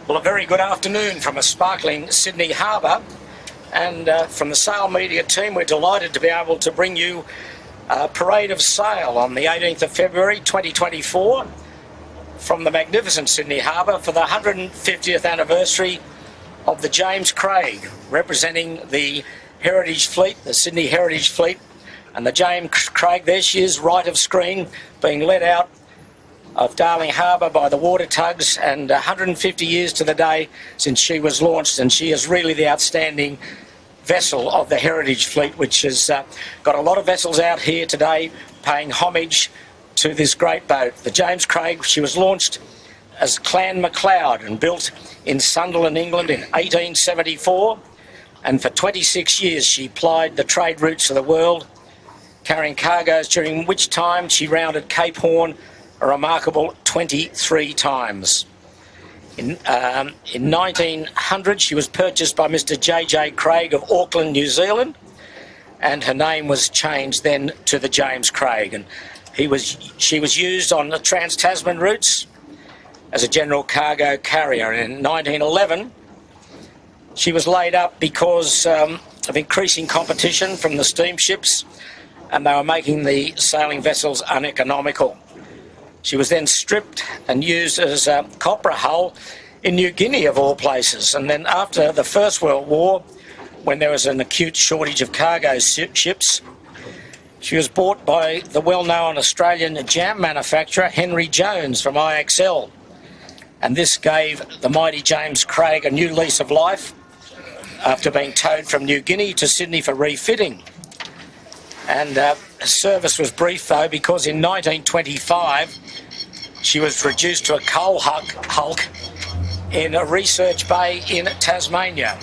Well, a very good afternoon from a sparkling Sydney harbour, and from the Sail Media team we're delighted to be able to bring you a parade of sail on the 18th of February 2024 from the magnificent Sydney harbour for the 150th anniversary of the James Craig, representing the Heritage Fleet, the Sydney Heritage Fleet. And the James Craig, there she is, right of screen, being led out of Darling Harbour by the water tugs, and 150 years to the day since she was launched, and she is really the outstanding vessel of the Heritage Fleet, which has got a lot of vessels out here today paying homage to this great boat. The James Craig, she was launched as Clan MacLeod and built in Sunderland, England in 1874, and for 26 years she plied the trade routes of the world, carrying cargoes, during which time she rounded Cape Horn a remarkable 23 times. In 1900 she was purchased by Mr. J.J. Craig of Auckland, New Zealand, and her name was changed then to the James Craig, and she was used on the Trans-Tasman routes as a general cargo carrier. And in 1911 she was laid up because of increasing competition from the steamships, and they were making the sailing vessels uneconomical. She was then stripped and used as a copra hull in New Guinea, of all places. And then after the First World War, when there was an acute shortage of cargo ships, she was bought by the well-known Australian jam manufacturer Henry Jones from IXL. And this gave the mighty James Craig a new lease of life after being towed from New Guinea to Sydney for refitting. And service was brief, though, because in 1925 she was reduced to a coal hulk in a research bay in Tasmania.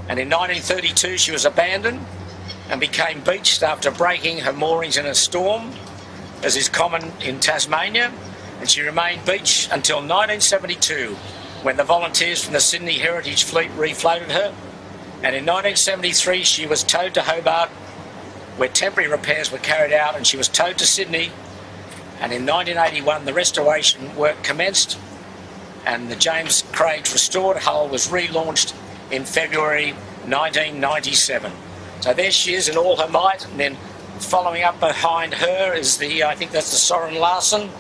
And in 1932 she was abandoned and became beached after breaking her moorings in a storm, as is common in Tasmania. And she remained beached until 1972, when the volunteers from the Sydney Heritage Fleet refloated her. And in 1973 she was towed to Hobart, where temporary repairs were carried out, and she was towed to Sydney. And in 1981 the restoration work commenced, and the James Craig's restored hull was relaunched in February 1997. So there she is in all her might. And then following up behind her is the, I think that's the Soren Larsen,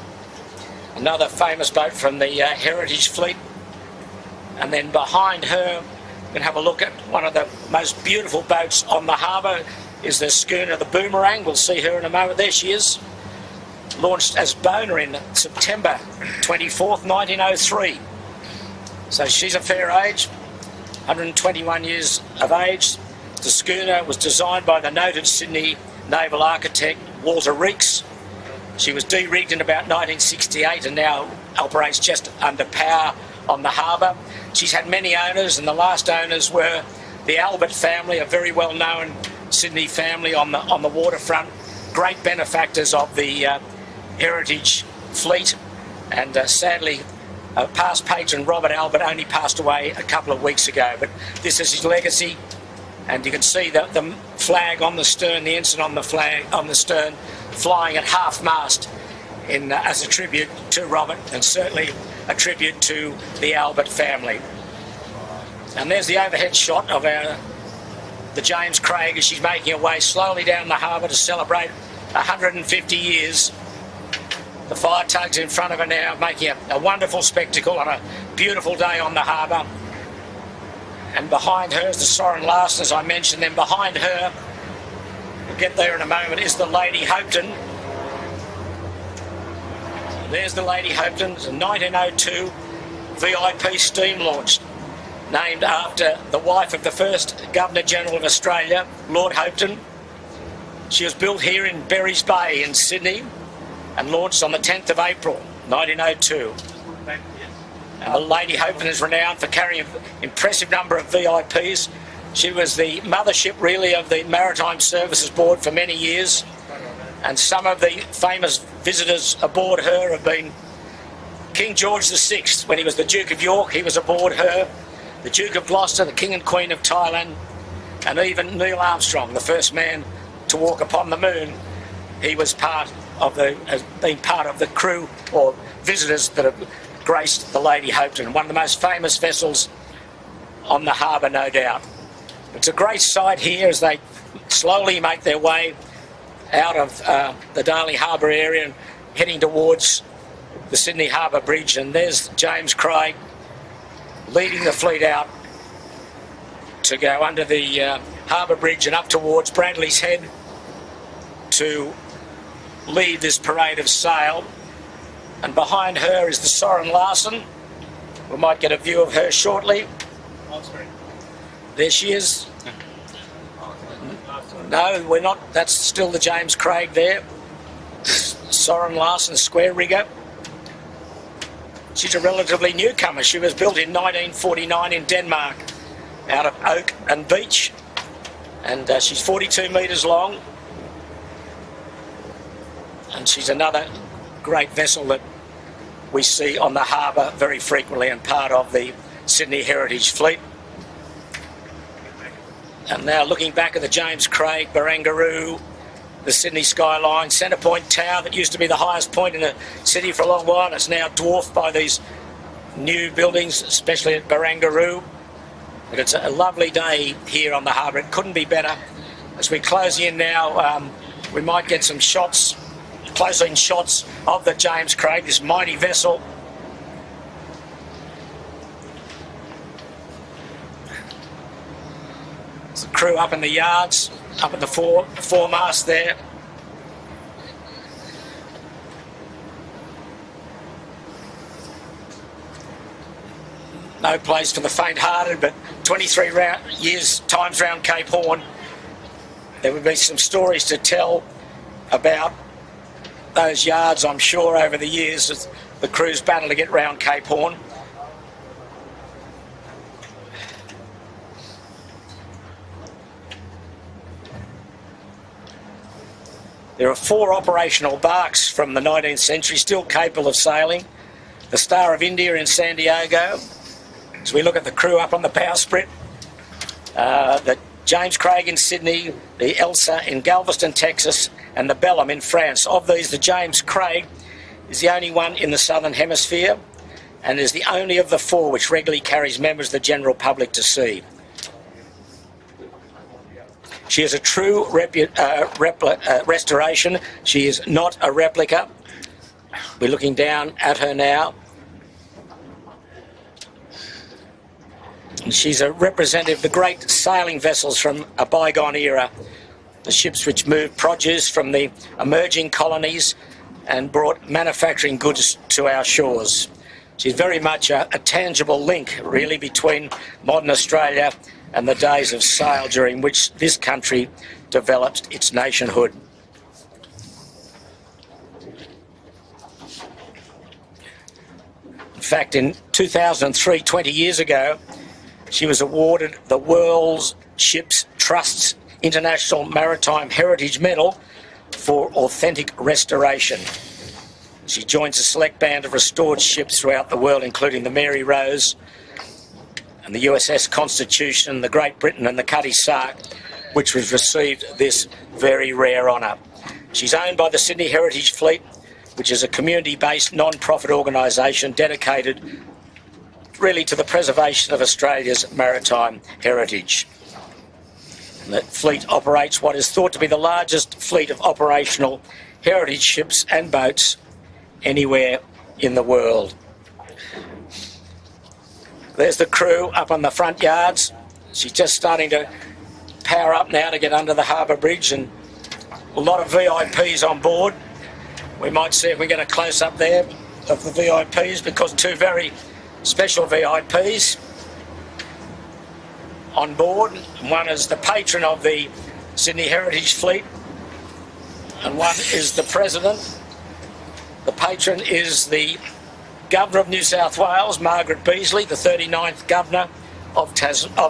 another famous boat from the Heritage Fleet. And then behind her, we can have a look at one of the most beautiful boats on the harbour, is the schooner, the Boomerang. We'll see her in a moment. There she is, launched as Boner in September 24th, 1903. So she's a fair age, 121 years of age. The schooner was designed by the noted Sydney naval architect Walter Reeks. She was de-rigged in about 1968 and now operates just under power on the harbour. She's had many owners, and the last owners were the Albert family, a very well-known Sydney family on the waterfront, great benefactors of the Heritage Fleet. And sadly, past patron Robert Albert only passed away a couple of weeks ago, but this is his legacy. And you can see the flag on the stern, the ensign on the flag on the stern, flying at half-mast as a tribute to Robert, and certainly a tribute to the Albert family. And there's the overhead shot of the James Craig as she's making her way slowly down the harbour to celebrate 150 years. The fire tugs in front of her now, making a wonderful spectacle on a beautiful day on the harbour. And behind her is the Soren Larsen, as I mentioned. Then behind her, we'll get there in a moment, is the Lady Hopetoun. There's the Lady Hopetoun. It's a 1902 VIP steam launch, named after the wife of the first Governor-General of Australia, Lord Hopetoun. She was built here in Berries Bay in Sydney and launched on the 10th of April 1902. And the Lady Hopetoun is renowned for carrying an impressive number of VIPs. She was the mothership, really, of the Maritime Services Board for many years. And some of the famous visitors aboard her have been King George VI, when he was the Duke of York, he was aboard her. The Duke of Gloucester, the King and Queen of Thailand, and even Neil Armstrong, the first man to walk upon the moon. He was been part of the crew or visitors that have graced the Lady Hopeton, one of the most famous vessels on the harbour, no doubt. It's a great sight here as they slowly make their way out of the Darling Harbour area and heading towards the Sydney Harbour Bridge. And there's James Craig leading the fleet out to go under the Harbour Bridge and up towards Bradley's Head to lead this parade of sail. And behind her is the Soren Larsen. We might get a view of her shortly. There she is. No, we're not. That's still the James Craig there. Soren Larsen, square rigger. She's a relatively newcomer. She was built in 1949 in Denmark out of oak and beech. And she's 42 metres long. And she's another great vessel that we see on the harbour very frequently and part of the Sydney Heritage Fleet. And now looking back at the James Craig, Barangaroo, the Sydney skyline, Centre Point Tower that used to be the highest point in the city for a long while. It's now dwarfed by these new buildings, especially at Barangaroo. But it's a lovely day here on the harbour. It couldn't be better. As we close in now, we might get some shots, close-in shots of the James Craig, this mighty vessel. The crew up in the yards, up at the foremast there. No place for the faint-hearted, but 23 years times round Cape Horn. There would be some stories to tell about those yards, I'm sure, over the years as the crews battle to get round Cape Horn. There are 4 operational barks from the 19th century still capable of sailing. The Star of India in San Diego. As we look at the crew up on the bowsprit, the James Craig in Sydney, the Elsa in Galveston, Texas, and the Bellum in France. Of these, the James Craig is the only one in the Southern Hemisphere and is the only of the 4 which regularly carries members of the general public to sea. She is a true restoration. She is not a replica. We're looking down at her now. And she's a representative of the great sailing vessels from a bygone era, the ships which moved produce from the emerging colonies and brought manufacturing goods to our shores. She's very much a tangible link, really, between modern Australia and the days of sail during which this country developed its nationhood. In fact, in 2003, 20 years ago, she was awarded the World Ships Trust's International Maritime Heritage Medal for authentic restoration. She joins a select band of restored ships throughout the world, including the Mary Rose and the USS Constitution, the Great Britain and the Cutty Sark, which was received this very rare honour. She's owned by the Sydney Heritage Fleet, which is a community-based non-profit organisation dedicated really to the preservation of Australia's maritime heritage. And that fleet operates what is thought to be the largest fleet of operational heritage ships and boats anywhere in the world. There's the crew up on the front yards. She's just starting to power up now to get under the harbour bridge, and a lot of VIPs on board. We might see if we get a close-up there of the VIPs, because 2 very special VIPs on board. One is the patron of the Sydney Heritage Fleet, and one is the president. The patron is the Governor of New South Wales, Margaret Beazley, the 39th Governor of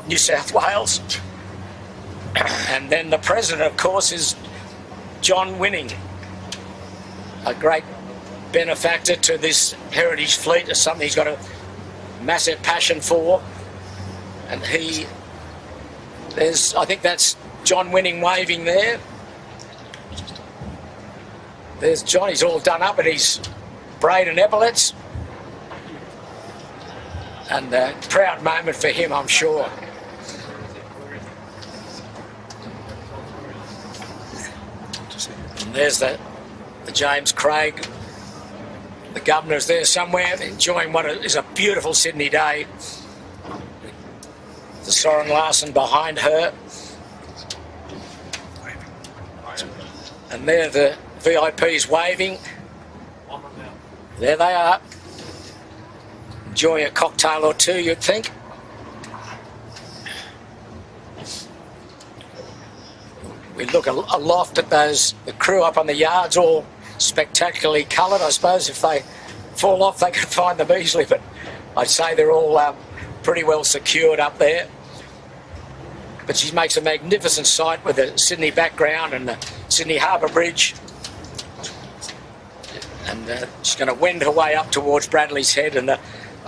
New South Wales. And then the President, of course, is John Winning, a great benefactor to this heritage fleet. It's something he's got a massive passion for. And I think that's John Winning waving there. There's John, he's all done up in his braid and epaulets. and a proud moment for him, I'm sure. And there's the James Craig. The governor's there somewhere, enjoying what is a beautiful Sydney day. The Soren Larson behind her. And there the VIPs waving. There they are. Enjoying a cocktail or two, you'd think. We look aloft at the crew up on the yards, all spectacularly coloured. I suppose if they fall off, they can find them easily, but I'd say they're all pretty well secured up there. But she makes a magnificent sight with the Sydney background and the Sydney Harbour Bridge. And she's going to wend her way up towards Bradley's Head, and a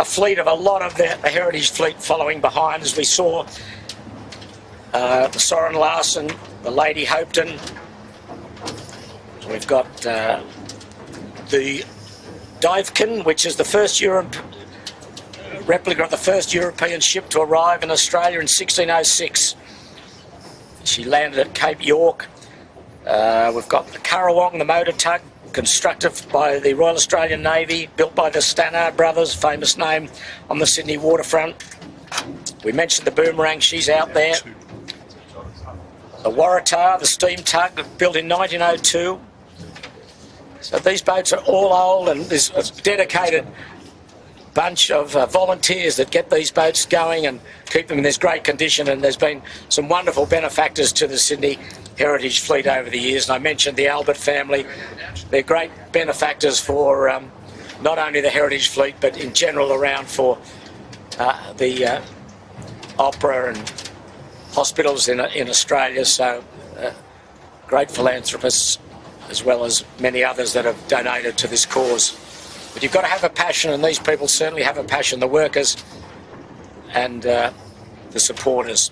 fleet of a lot of the Heritage Fleet following behind, as we saw the Soren Larson, the Lady Hopeton. We've got the Divekin, which is the first replica of the first European ship to arrive in Australia in 1606. She landed at Cape York. We've got the Currawong, the motor tug, constructed by the Royal Australian Navy, built by the Stannard brothers, famous name on the Sydney waterfront. We mentioned the Boomerang, she's out there. The Waratah, the steam tug, built in 1902. So these boats are all old, and there's a dedicated bunch of volunteers that get these boats going and keep them in this great condition, and there's been some wonderful benefactors to the Sydney Heritage Fleet over the years. And I mentioned the Albert family. They're great benefactors for not only the Heritage Fleet, but in general around for the opera and hospitals in Australia. So great philanthropists, as well as many others that have donated to this cause. But you've got to have a passion, and these people certainly have a passion, the workers and the supporters.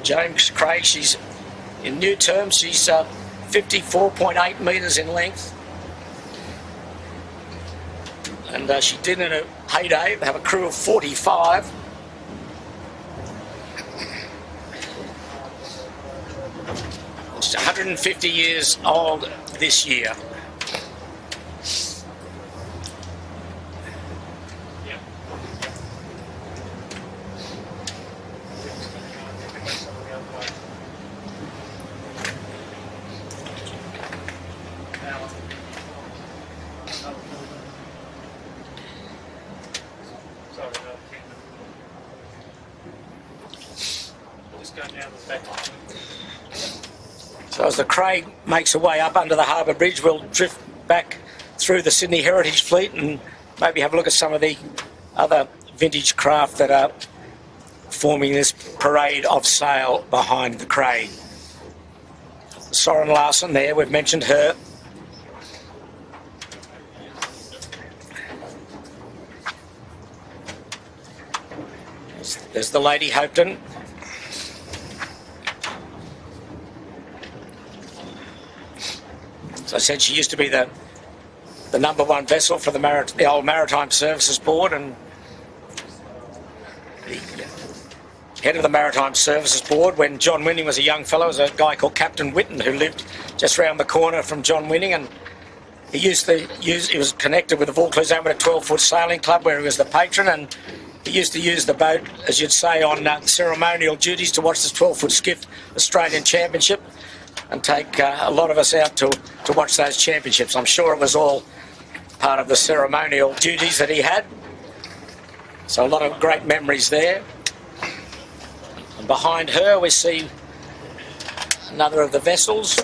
James Craig, she's in new terms, she's 54.8 metres in length. And she did in a heyday have a crew of 45. She's 150 years old this year. So as the Craig makes her way up under the Harbour Bridge, we'll drift back through the Sydney Heritage Fleet and maybe have a look at some of the other vintage craft that are forming this parade of sail behind the Craig. Soren Larson there, we've mentioned her. There's the Lady Hopeton. As I said, she used to be the #1 vessel for the old Maritime Services Board, and the head of the Maritime Services Board when John Winning was a young fellow was a guy called Captain Whitten, who lived just round the corner from John Winning, and he was connected with the Vaucluse Amateur 12-foot Sailing Club, where he was the patron, and he used to use the boat, as you'd say, on ceremonial duties to watch the 12-foot skiff Australian Championship and take a lot of us out to watch those championships. I'm sure it was all part of the ceremonial duties that he had. So a lot of great memories there. And behind her we see another of the vessels.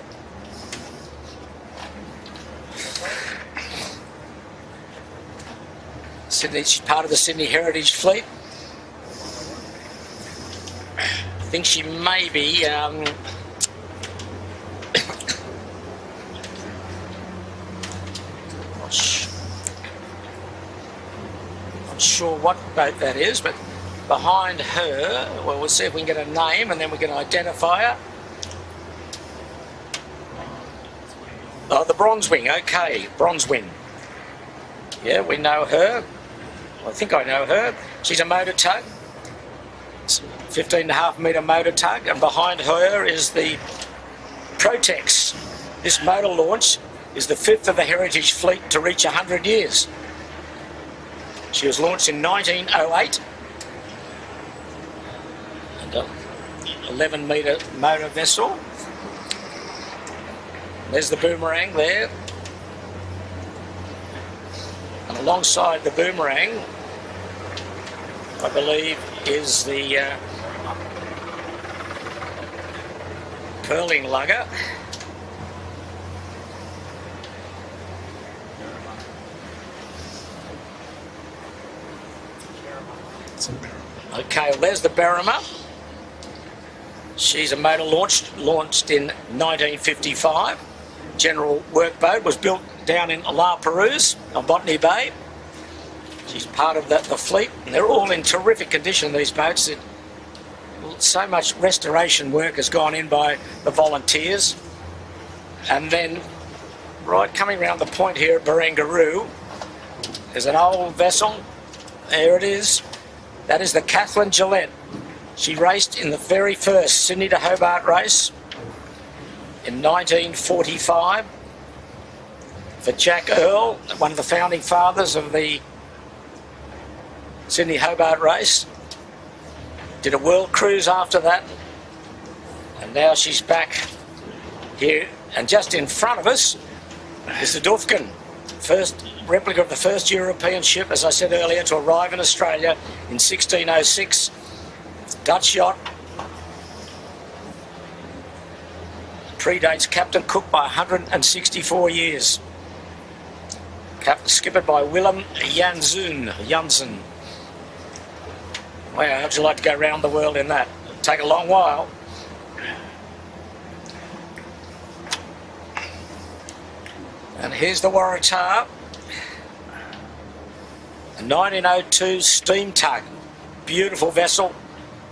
Sydney, she's part of the Sydney Heritage Fleet. I think she may be not sure what boat that is, but behind her, well, we'll see if we can get a name and then we can identify her. Oh, the Bronzewing, okay, Bronzewing. Yeah, we know her. I think I know her. She's a motor tug. It's a 15.5 metre motor tug, and behind her is the Protex. This motor launch is the 5th of the Heritage Fleet to reach 100 years. She was launched in 1908. And a 11 metre motor vessel. There's the Boomerang there. And alongside the Boomerang, I believe, is the Pearling Lugger. Okay, well, there's the Berrima. She's a motor launched in 1955. General workboat, was built down in La Perouse on Botany Bay. She's part of the fleet, and they're all in terrific condition, these boats. So much restoration work has gone in by the volunteers. And then, right coming around the point here at Barangaroo, there's an old vessel. There it is. That is the Kathleen Gillette. She raced in the very first Sydney to Hobart race in 1945 for Jack Earl, one of the founding fathers of the Sydney Hobart race. Did a world cruise after that, and now she's back here. And just in front of us is the Dufkin, first replica of the first European ship, as I said earlier, to arrive in Australia in 1606. Dutch yacht. Predates Captain Cook by 164 years. Skippered by Willem Janssen. Wow, how'd you like to go around the world in that? It'd take a long while. And here's the Waratah, a 1902 steam tug. Beautiful vessel,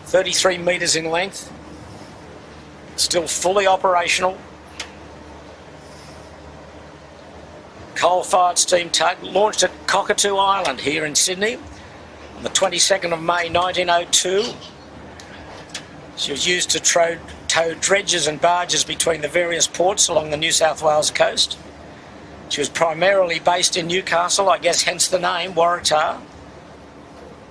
33 metres in length. Still fully operational. Coal-fired steam tug, launched at Cockatoo Island here in Sydney on the 22nd of May 1902. She was used to tow dredges and barges between the various ports along the New South Wales coast. She was primarily based in Newcastle, I guess hence the name, Waratah.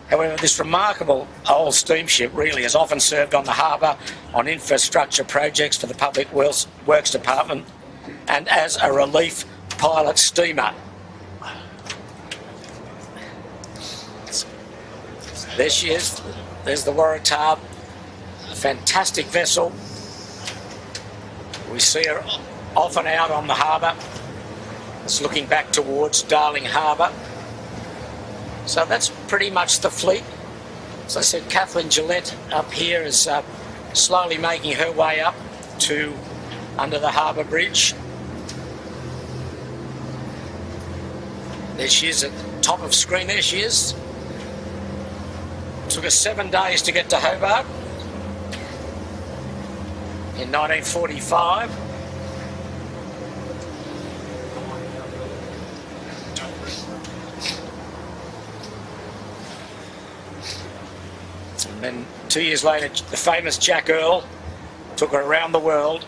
However, this remarkable old steamship really has often served on the harbour on infrastructure projects for the Public Works Department and as a relief pilot steamer. There she is. There's the Waratah, a fantastic vessel. We see her often out on the harbour. It's looking back towards Darling Harbour. So that's pretty much the fleet. As I said, Kathleen Gillette up here is slowly making her way up to under the harbour bridge. There she is at the top of screen. There she is. It took us 7 days to get to Hobart in 1945. And then 2 years later, the famous Jack Earl took her around the world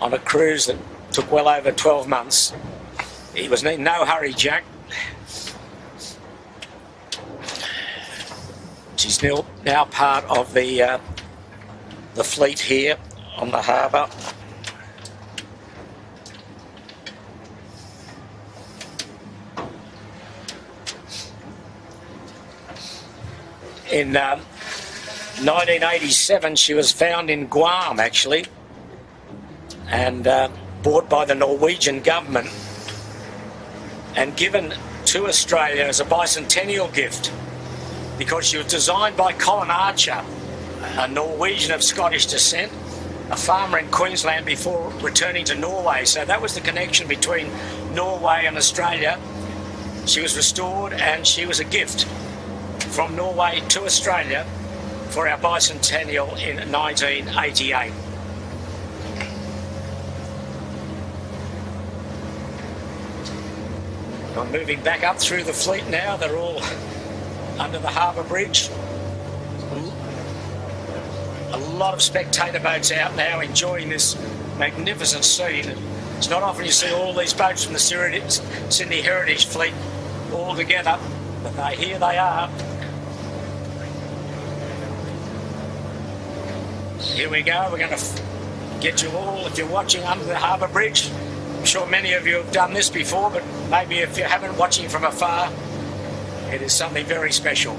on a cruise that took well over 12 months. He was in no hurry, Jack. She's now part of the fleet here on the harbour. In 1987, she was found in Guam, actually, and bought by the Norwegian government and given to Australia as a bicentennial gift because she was designed by Colin Archer, a Norwegian of Scottish descent, a farmer in Queensland before returning to Norway. So that was the connection between Norway and Australia. She was restored and she was a gift from Norway to Australia for our bicentennial in 1988. I'm moving back up through the fleet now. They're all under the harbour bridge. A lot of spectator boats out now enjoying this magnificent scene. It's not often you see all these boats from the Sydney Heritage Fleet all together, but here they are. Here we go. We're going to get you all, if you're watching under the harbour bridge. I'm sure many of you have done this before, but maybe if you haven't, watching from afar, it is something very special.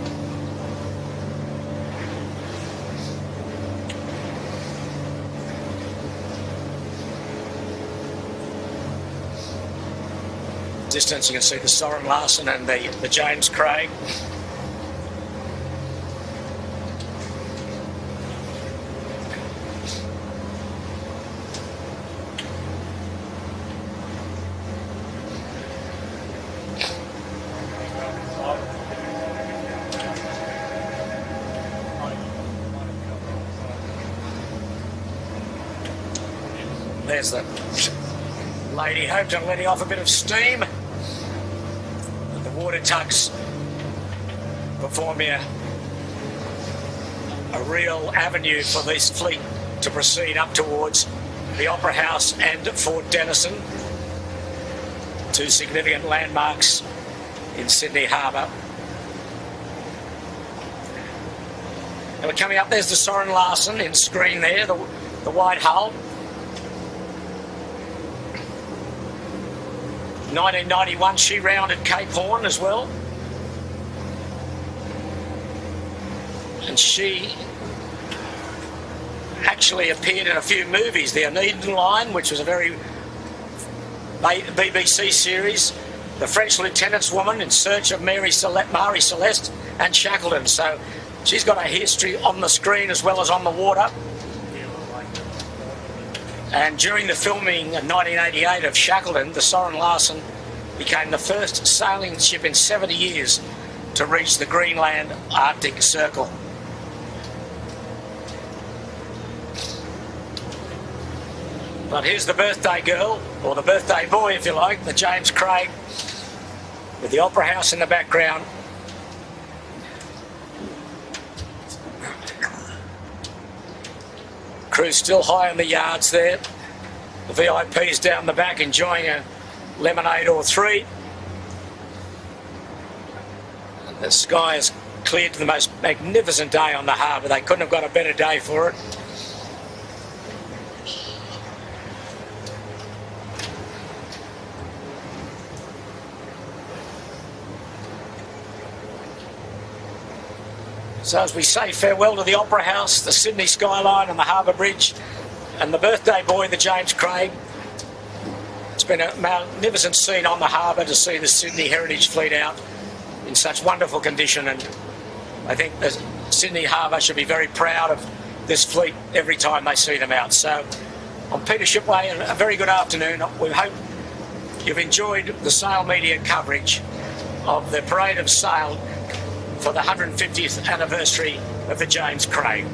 Distance, you can see the Soren Larsen and the James Craig. There's the Lady Hopeton letting off a bit of steam. The water tugs perform here a real avenue for this fleet to proceed up towards the Opera House and Fort Denison, two significant landmarks in Sydney Harbour. And we're coming up, there's the Soren Larsen in screen there, the white hull. 1991 she rounded Cape Horn as well, and she actually appeared in a few movies. The Anedon Line, which was a very BBC series, The French Lieutenant's Woman, In Search of Marie Celeste, and Shackleton. So she's got a history on the screen as well as on the water. And during the filming in 1988 of Shackleton, the Soren Larsen became the first sailing ship in 70 years to reach the Greenland Arctic Circle. But here's the birthday girl, or the birthday boy if you like, the James Craig, with the Opera House in the background. Crew's still high on the yards there. The VIPs down the back enjoying a lemonade or three. And the sky is cleared to the most magnificent day on the harbour. They couldn't have got a better day for it. So as we say farewell to the Opera House, the Sydney skyline and the harbour bridge, and the birthday boy, the James Craig, it's been a magnificent scene on the harbour to see the Sydney Heritage Fleet out in such wonderful condition, and I think the Sydney Harbour should be very proud of this fleet every time they see them out. So I'm Peter Shipway, and a very good afternoon. We hope you've enjoyed the Sail Media coverage of the Parade of Sail for the 150th anniversary of the James Craig.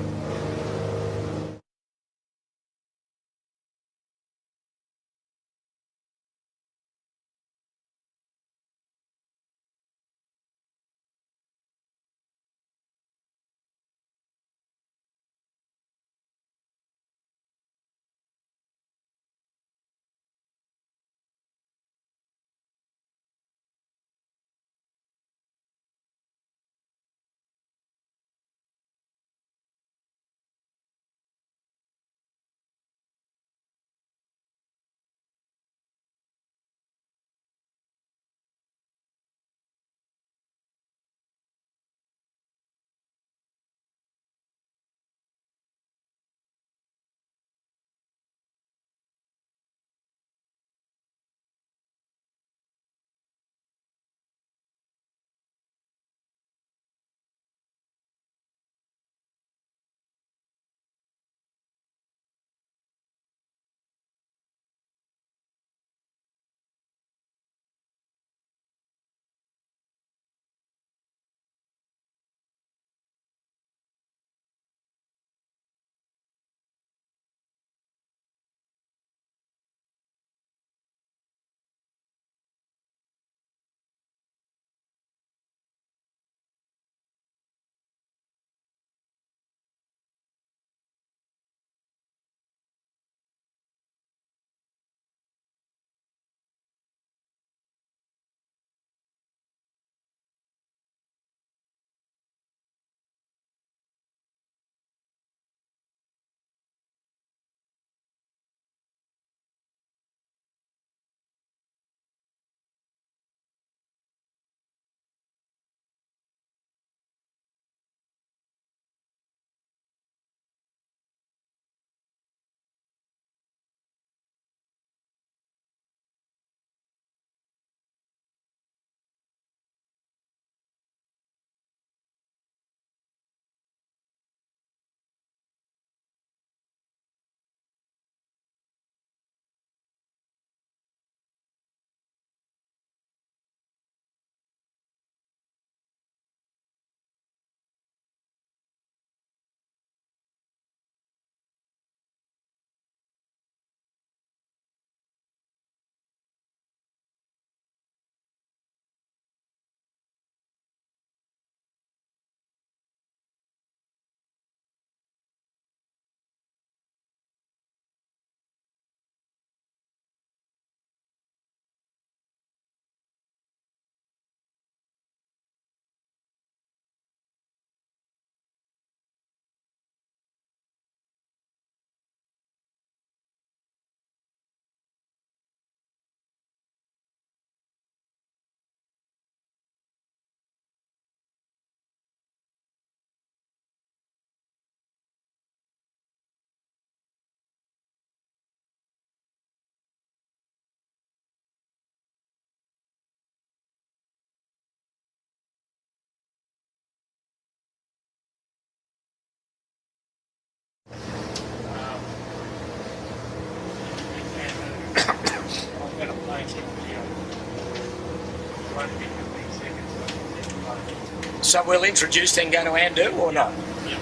So we'll introduce then go to Andu or not? Yeah.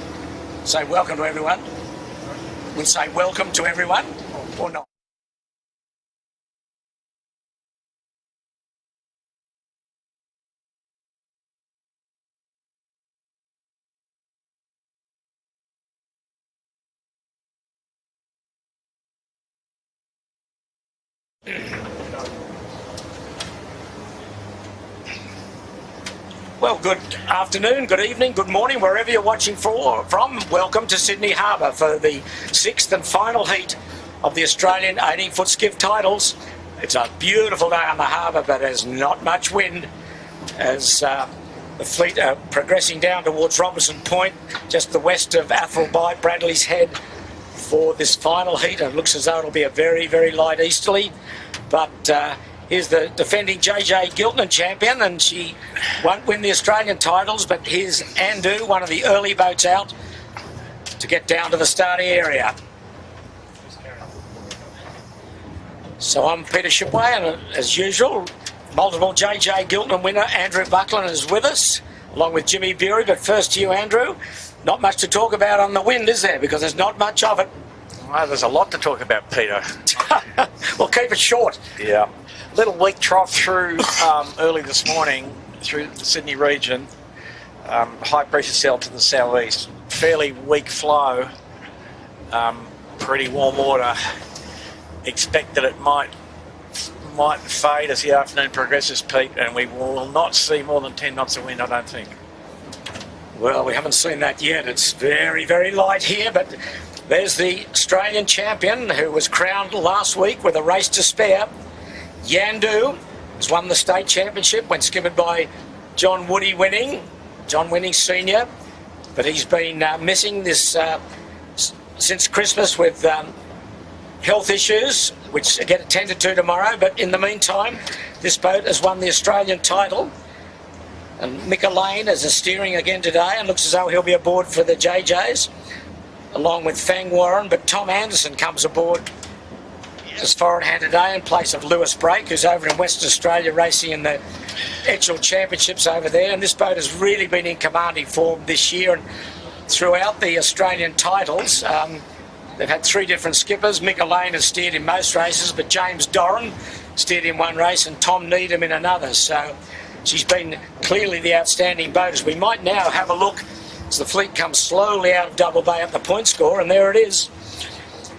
Say welcome to everyone. We'll say welcome to everyone or not. Well, good afternoon, good evening, good morning, wherever you're watching from. Welcome to Sydney Harbour for the 6th and final heat of the Australian 18-foot skiff titles. It's a beautiful day on the harbour, but there's not much wind as the fleet are progressing down towards Robinson Point, just the west of Athelby, Bradley's Head, for this final heat. It looks as though it'll be a very, very light easterly, but here's the defending JJ Giltnan champion, and she won't win the Australian titles, but here's Andu, one of the early boats out to get down to the starting area. So I'm Peter Shipway, and as usual, multiple JJ Giltnan winner Andrew Buckland is with us, along with Jimmy Bury. But first to you, Andrew. Not much to talk about on the wind, is there? Because there's not much of it. Well, there's a lot to talk about, Peter. We'll keep it short. Yeah. Little weak trough through early this morning through the Sydney region. High pressure cell to the southeast. Fairly weak flow. Pretty warm water. Expect that it might fade as the afternoon progresses, Pete, and we will not see more than 10 knots of wind, I don't think. Well, we haven't seen that yet. It's very, very light here, but there's the Australian champion who was crowned last week with a race to spare. Yandu has won the state championship when skippered by John Winning Senior, but he's been missing this since Christmas with health issues, which get attended to tomorrow. But in the meantime, this boat has won the Australian title, and Mick Lane is steering again today, and looks as though he'll be aboard for the JJs, along with Fang Warren. But Tom Anderson comes aboard as forward hand today in place of Lewis Brake, who's over in Western Australia racing in the Etchell Championships over there. And this boat has really been in commanding form this year and throughout the Australian titles. They've had 3 different skippers. Mick Lane has steered in most races, but James Doran steered in one race and Tom Needham in another. So she's been clearly the outstanding boat. As we might now have a look as the fleet comes slowly out of Double Bay at the point score, and there it is.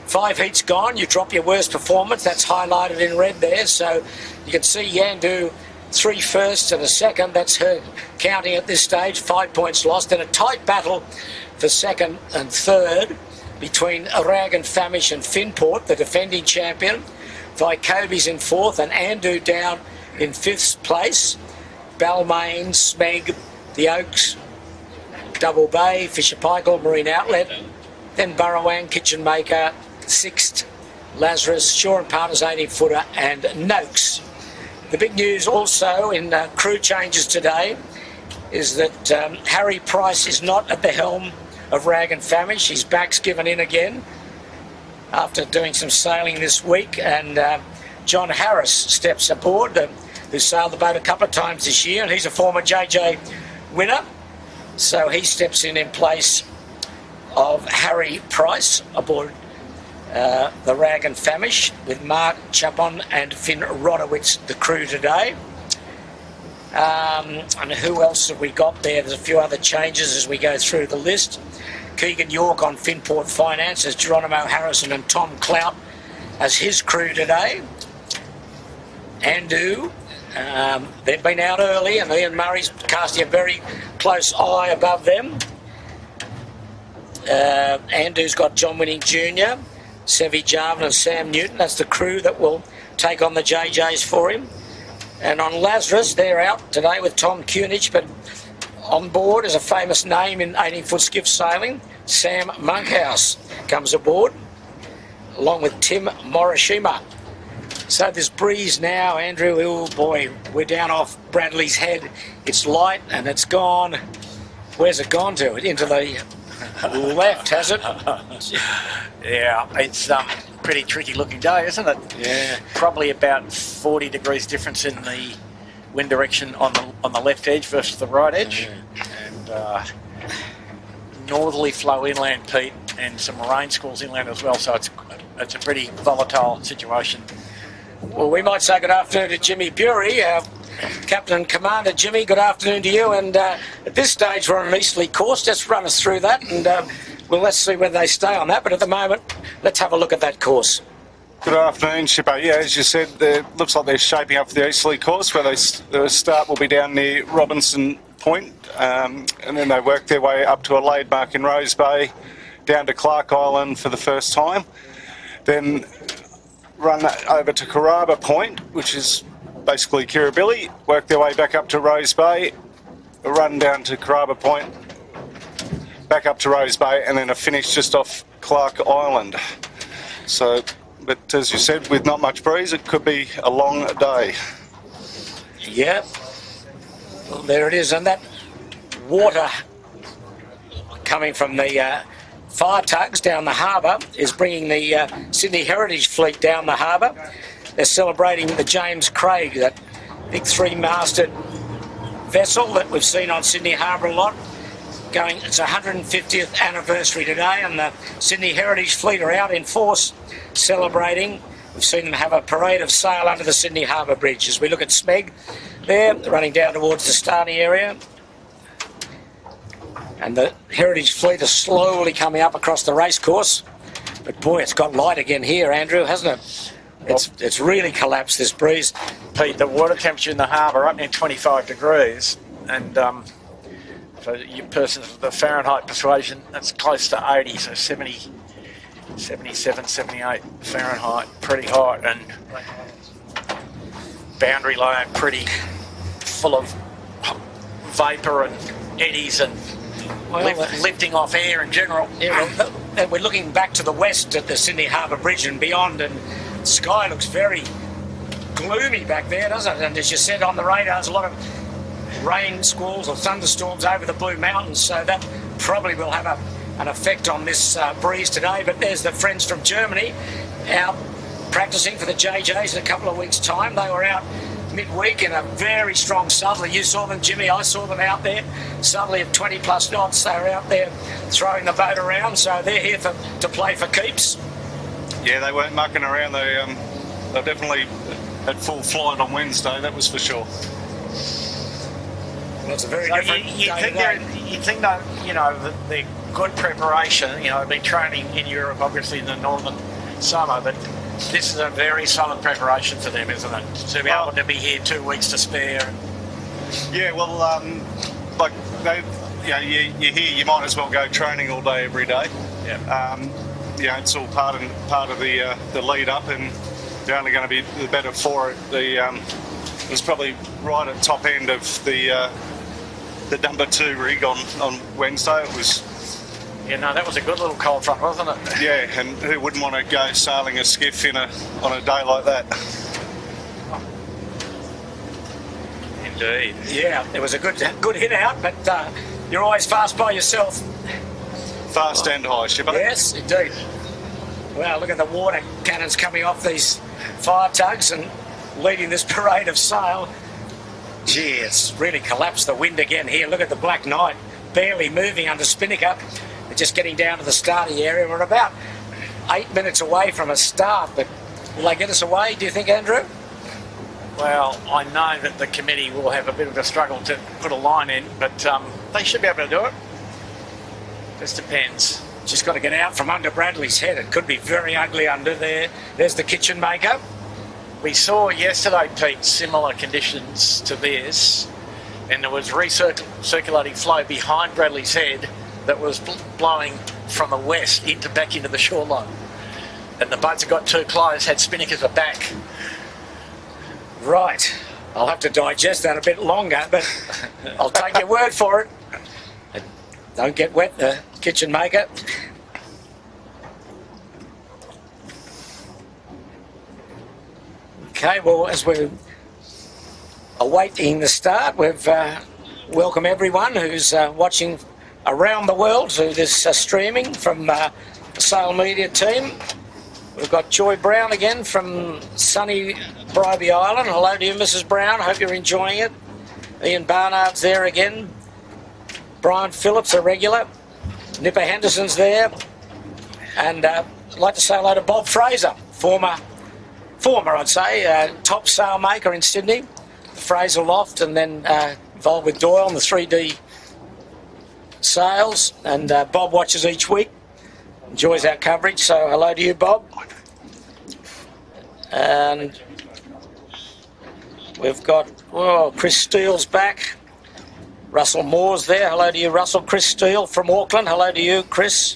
5 heats gone. You drop your worst performance. That's highlighted in red there. So you can see Yandu 3 firsts and a second. That's her counting at this stage. 5 points lost. And a tight battle for second and third between Rag and Famish and Finport, the defending champion. Vycobi's in 4th and Andu down in 5th place. Balmain, Smeg, the Oaks, Double Bay, Fisher Paykel, Marine Outlet, then Burrawang, Kitchen Maker, 6th, Lazarus, Shaw and Partners 18-footer, and Noakes. The big news also in crew changes today is that Harry Price is not at the helm of Rag and Famish. His back's given in again after doing some sailing this week, and John Harris steps aboard, who sailed the boat a couple of times this year, and he's a former JJ winner. So he steps in place of Harry Price aboard the Rag and Famish, with Mark Chapon and Finn Rodowitz, the crew today. And who else have we got there? There's a few other changes as we go through the list. Keegan York on Finport Finance as Geronimo Harrison and Tom Clout as his crew today. Andu, they've been out early, and Ian Murray's casting a very close eye above them. Andu's got John Winning Jr., Sevi Jarvin and Sam Newton. That's the crew that will take on the JJs for him. And on Lazarus, they're out today with Tom Kunich, but on board is a famous name in 18-foot skiff sailing. Sam Monkhouse comes aboard, along with Tim Morishima. So this breeze now, Andrew, oh boy, we're down off Bradley's Head. It's light and it's gone. Where's it gone to? Into the left, has it? Yeah, it's pretty tricky looking day, isn't it? Yeah. Probably about 40 degrees difference in the wind direction on the left edge versus the right edge. and northerly flow inland, Pete, and some rain squalls inland as well. So it's a pretty volatile situation. Well, we might say good afternoon to Jimmy Bury, Captain and Commander. Jimmy, good afternoon to you. And at this stage, we're on an easterly course. Just run us through that, and let's see whether they stay on that. But at the moment, let's have a look at that course. Good afternoon, Shipper. Yeah, as you said, it looks like they're shaping up for the easterly course, where the start will be down near Robinson Point, and then they work their way up to a laid mark in Rose Bay, down to Clark Island for the first time, then run over to Carrabba Point, which is basically Kirribilli, work their way back up to Rose Bay, run down to Carrabba Point, back up to Rose Bay, and then a finish just off Clark Island. So, but as you said, with not much breeze, it could be a long day. Yeah, well, there it is, and that water coming from the fire tugs down the harbour is bringing the Sydney Heritage Fleet down the harbour. They're celebrating the James Craig, that big three-masted vessel that we've seen on Sydney Harbour a lot. It's 150th anniversary today, and the Sydney Heritage Fleet are out in force celebrating. We've seen them have a parade of sail under the Sydney Harbour Bridge. As we look at Smeg there, running down towards the starting area. And the Heritage Fleet are slowly coming up across the racecourse. But boy, it's got light again here, Andrew, hasn't it? It's really collapsed, this breeze. Pete, the water temperature in the harbour up near 25 degrees, and for you persons of the Fahrenheit persuasion, that's close to 80, so 70, 77, 78 Fahrenheit, pretty hot, and boundary line pretty full of vapour and eddies and lifting off air in general. Yeah, well, we're looking back to the west at the Sydney Harbour Bridge and beyond, and the sky looks very gloomy back there, doesn't it? And as you said on the radars, a lot of rain squalls or thunderstorms over the Blue Mountains, so that probably will have an effect on this breeze today. But there's the friends from Germany out practicing for the JJs in a couple of weeks' time. They were out midweek in a very strong southerly. You saw them, Jimmy. I saw them out there. Southerly of 20 plus knots. They were out there throwing the boat around, so they're here to play for keeps. Yeah, they weren't mucking around. They definitely had full flight on Wednesday, that was for sure. Well, it's a very different you think that, you know, the good preparation, you know, they've been training in Europe, obviously in the northern summer, but this is a very solid preparation for them, isn't it? To be able to be here 2 weeks to spare. Yeah, well, like you hear you might as well go training all day every day. Yeah. You know, it's all part of the lead up, and they're only going to be the better for it. It was probably right at top end of the number 2 rig on Wednesday. It was. Yeah, no, that was a good little cold front, wasn't it? Yeah, and who wouldn't want to go sailing a skiff on a day like that? Indeed. Yeah, it was a good hit out, but you're always fast by yourself. Fast and high, Shipper. Yes, indeed. Wow, look at the water cannons coming off these fire tugs and leading this parade of sail. Gee, it's really collapsed the wind again here. Look at the Black Knight barely moving under spinnaker. They're just getting down to the starting area. We're about 8 minutes away from a start, but will they get us away, do you think, Andrew? Well, I know that the committee will have a bit of a struggle to put a line in, but they should be able to do it. Just depends. Just got to get out from under Bradley's head. It could be very ugly under there. There's the kitchen maker. We saw yesterday, Pete, similar conditions to this, and there was recirculating flow behind Bradley's head that was blowing from the west back into the shoreline. And the boats that got too close had spinnakers aback. Right. I'll have to digest that a bit longer, but I'll take your word for it. Don't get wet, the kitchen maker. Okay, well, as we're awaiting the start, we've welcome everyone who's watching around the world to this streaming from the Sail Media team. We've got Joy Brown again from sunny Bribie Island. Hello to you, Mrs. Brown. I hope you're enjoying it. Ian Barnard's there again. Brian Phillips, a regular. Nipper Henderson's there. And I'd like to say hello to Bob Fraser, former I'd say, top sail maker in Sydney, the Fraser Loft, and then involved with Doyle on the 3D sails. And Bob watches each week, enjoys our coverage, so hello to you, Bob. And we've got, Chris Steele's back. Russell Moore's there. Hello to you, Russell. Chris Steele from Auckland. Hello to you, Chris.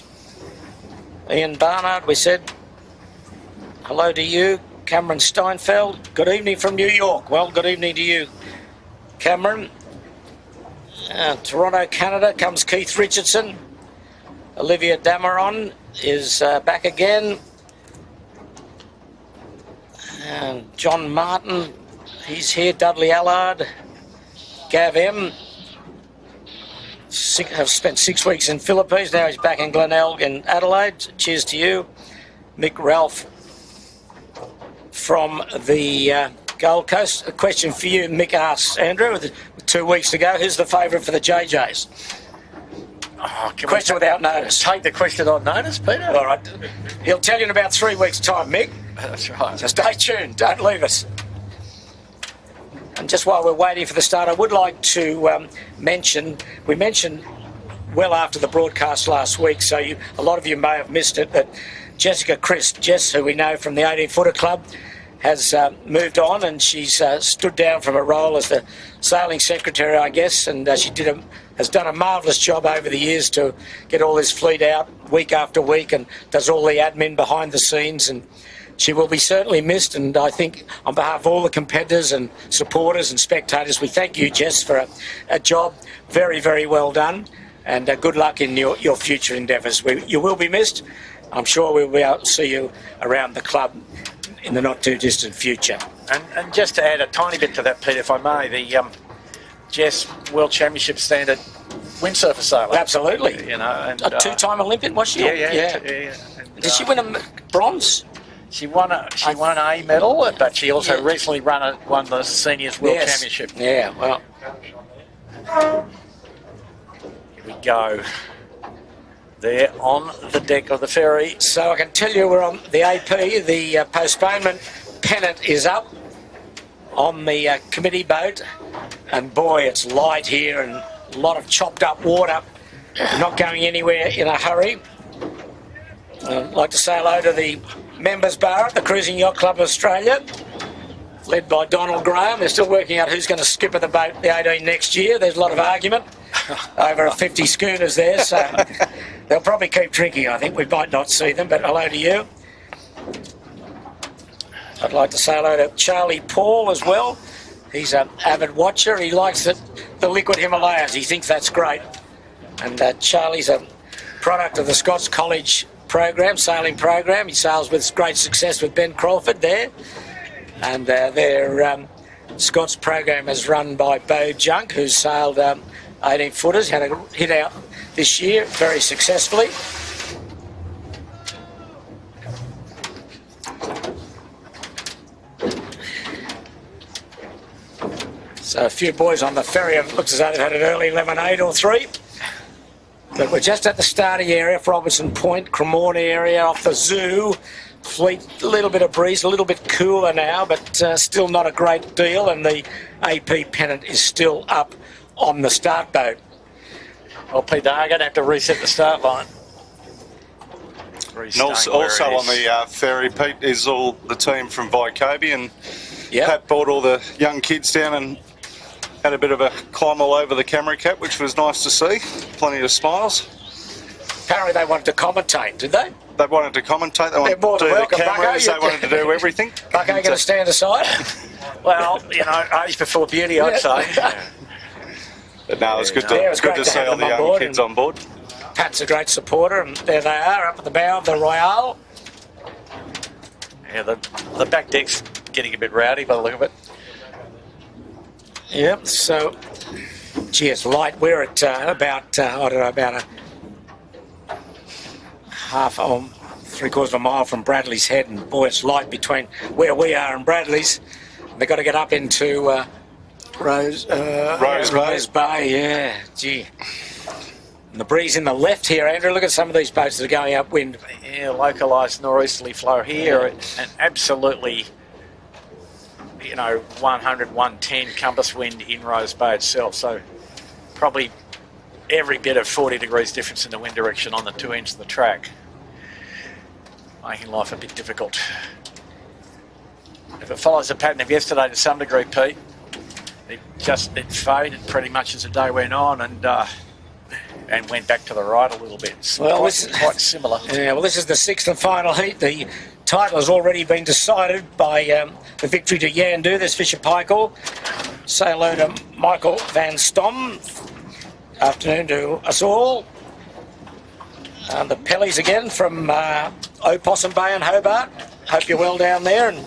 Ian Barnard, we said hello to you. Cameron Steinfeld, good evening from New York. Well, good evening to you, Cameron. Toronto, Canada, comes Keith Richardson. Olivia Dameron is back again. And John Martin, he's here. Dudley Allard, Gav M. Have spent 6 weeks in Philippines. Now he's back in Glenelg in Adelaide. Cheers to you. Mick Ralph from the Gold Coast. A question for you, Mick asks Andrew, with 2 weeks to go. Who's the favourite for the JJs? Question without notice. Take the question on notice, Peter. All right. He'll tell you in about 3 weeks' time, Mick. That's right. So stay tuned. Don't leave us. And just while we're waiting for the start, I would like to mention, we mentioned well after the broadcast last week, so a lot of you may have missed it, that Jessica Christ, Jess, who we know from the 18-footer club, has moved on, and she's stood down from a role as the sailing secretary, I guess, and she has done a marvellous job over the years to get all this fleet out week after week and does all the admin behind the scenes, and she will be certainly missed. And I think on behalf of all the competitors and supporters and spectators, we thank you, Jess, for a job very, very well done, and good luck in your future endeavours. You will be missed. I'm sure we'll be able to see you around the club in the not too distant future. And just to add a tiny bit to that, Peter, if I may, the Jess World Championship standard windsurfer sailor. Absolutely. You know, and a two-time Olympian, was she? Yeah. And, did she win a bronze? She won an A medal, but she also recently won the Seniors World Championship. Yeah, well. Here we go. There on the deck of the ferry. So I can tell you we're on the AP. The postponement pennant is up on the committee boat. And boy, it's light here and a lot of chopped up water. Not going anywhere in a hurry. I'd like to say hello to the members bar at the Cruising Yacht Club of Australia, led by Donald Graham. They're still working out who's going to skipper the boat, the 18 next year. There's a lot of argument over 50 schooners there, so they'll probably keep drinking, I think. We might not see them, but hello to you. I'd like to say hello to Charlie Paul as well. He's an avid watcher. He likes the liquid Himalayas. He thinks that's great. And Charlie's a product of the Scots College sailing program. He sails with great success with Ben Crawford there. And their Scots program is run by Bo Junk, who's sailed 18 footers, had a hit out this year very successfully. So a few boys on the ferry, it looks as though they've had an early lemonade or three. But we're just at the starting area, Robinson Point, Cremorne area, off the zoo. Fleet, a little bit of breeze, a little bit cooler now, but still not a great deal. And the AP pennant is still up on the start boat. Well, Peter, I'm going to have to reset the start line. And also on the ferry, Pete, is all the team from Vicobie, and Pat brought all the young kids down and had a bit of a climb all over the Camry Cap, which was nice to see. Plenty of smiles. Apparently they wanted to commentate, did they? They wanted to commentate. They wanted to do the cameras. They wanted to do everything. Bucko going to stand aside? Well, you know, age before beauty, I'd say. But no, it was good to see all the young kids on board. Pat's a great supporter, and there they are up at the bow of the Royale. Yeah, the back deck's getting a bit rowdy by the look of it. Yep, so, gee, it's light. We're at about, I don't know, about a half or 3/4 of a mile from Bradley's Head, and boy, it's light between where we are and Bradley's. They've got to get up into Rose Bay, yeah, gee. And the breeze in the left here, Andrew. Look at some of these boats that are going upwind. Yeah, localised nor'easterly flow here, and absolutely, 100, 110 compass wind in Rose Bay itself. So probably every bit of 40 degrees difference in the wind direction on the two ends of the track, making life a bit difficult. If it follows the pattern of yesterday to some degree, Pete, it faded pretty much as the day went on, and went back to the right a little bit. It's quite similar. Yeah, well, this is the sixth and final heat. The title has already been decided by the victory to Yandu. There's Fisher Paykel. Say hello to Michael Van Stom. Afternoon to us all. The Pellies again from Opossum Bay and Hobart. Hope you're well down there and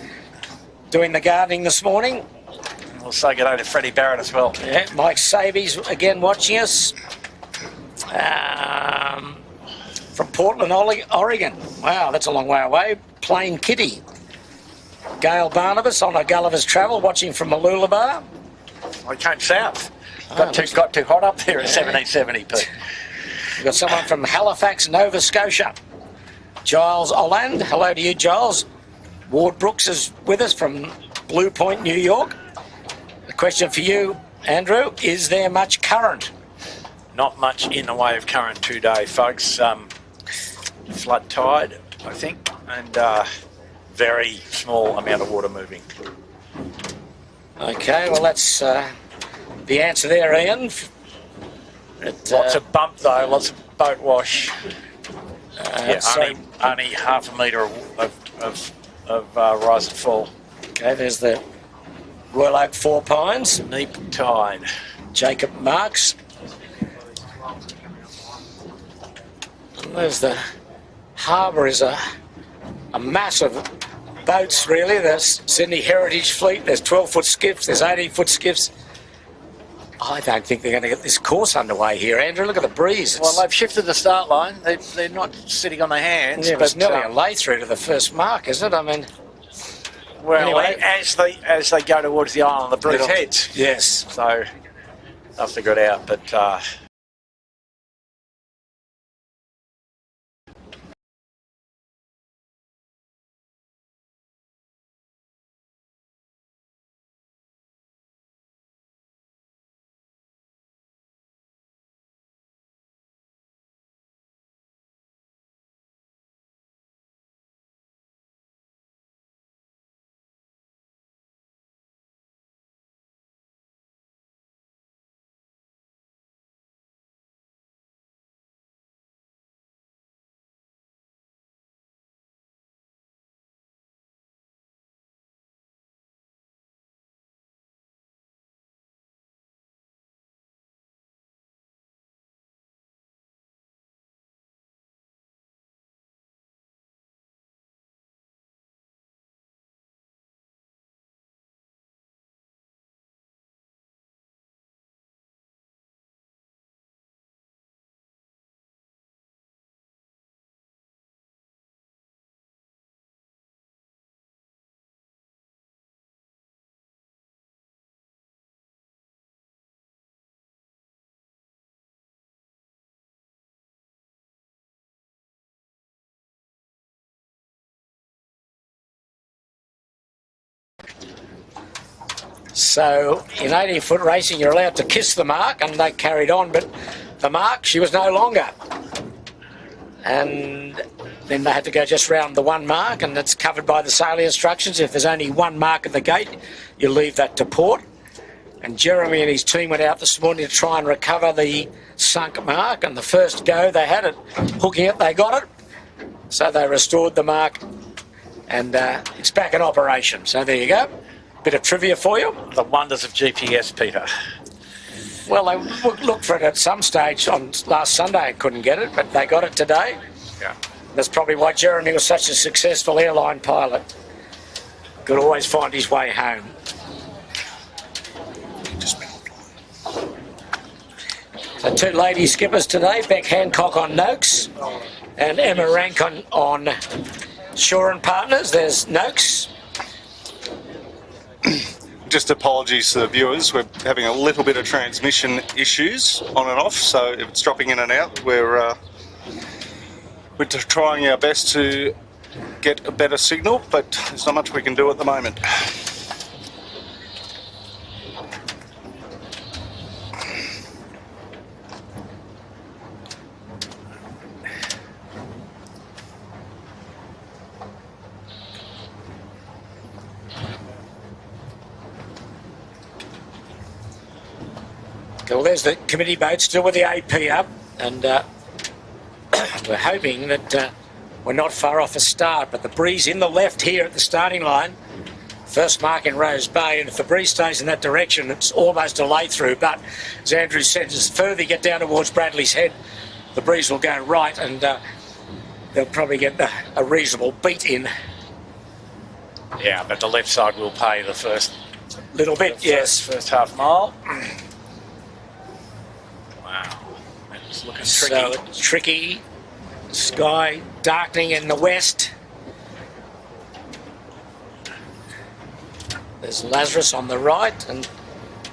doing the gardening this morning. We'll say good day to Freddie Barrett as well. Yeah, Mike Sabies again watching us. From Portland, Oregon. Wow, that's a long way away. Plain Kitty. Gail Barnabas on a Gulliver's Travel, watching from Mooloolaba. I came south. Got too hot up there at 1770, Pete. We've got someone from Halifax, Nova Scotia. Giles Oland. Hello to you, Giles. Ward Brooks is with us from Blue Point, New York. The question for you, Andrew, is there much current? Not much in the way of current today, folks. Flood tide, I think, and very small amount of water moving. Okay, well, that's the answer there, Ian. Lots of bump, though, lots of boat wash. So, only half a metre of rise and fall. Okay, there's the Royal Oak Four Pines. Neap tide. Jacob Marks. And there's the harbour is a mass of boats, really. There's Sydney Heritage Fleet, there's 12-foot skiffs, there's 18-foot skiffs. I don't think they're going to get this course underway here, Andrew. Look at the breeze. Well, they've shifted the start line. They're not sitting on their hands. Yeah, but it's nearly a lay through to the first mark, is it? I mean... Well, anyway, as they go towards the island, the breeze heads. Yes. So they'll figure it out, but... So in 80-foot racing, you're allowed to kiss the mark, and they carried on, but the mark, she was no longer. And then they had to go just round the one mark, and it's covered by the sailing instructions. If there's only one mark at the gate, you leave that to port. And Jeremy and his team went out this morning to try and recover the sunk mark, and the first go they had it, hooking it, they got it. So they restored the mark, and it's back in operation. So there you go. Bit of trivia for you. The wonders of GPS, Peter. Well, they looked for it at some stage on last Sunday and couldn't get it, but they got it today. Yeah. That's probably why Jeremy was such a successful airline pilot. Could always find his way home. So two lady skippers today, Beck Hancock on Noakes and Emma Rankin on Shore and Partners. There's Noakes. just apologies to the viewers. We're having a little bit of transmission issues on and off, so if it's dropping in and out, we're trying our best to get a better signal, but there's not much we can do at the moment. Well, there's the committee boat still with the AP up, and we're hoping that we're not far off a start, but the breeze in the left here at the starting line. First mark in Rose Bay, and if the breeze stays in that direction, it's almost a lay through. But as Andrew said, as further you get down towards Bradley's Head, the breeze will go right, and they'll probably get a reasonable beat in. Yeah, but the left side will pay the first Little bit, yes. First half mile. Wow, it's looking tricky. So it's tricky. Sky darkening in the west. There's Lazarus on the right, and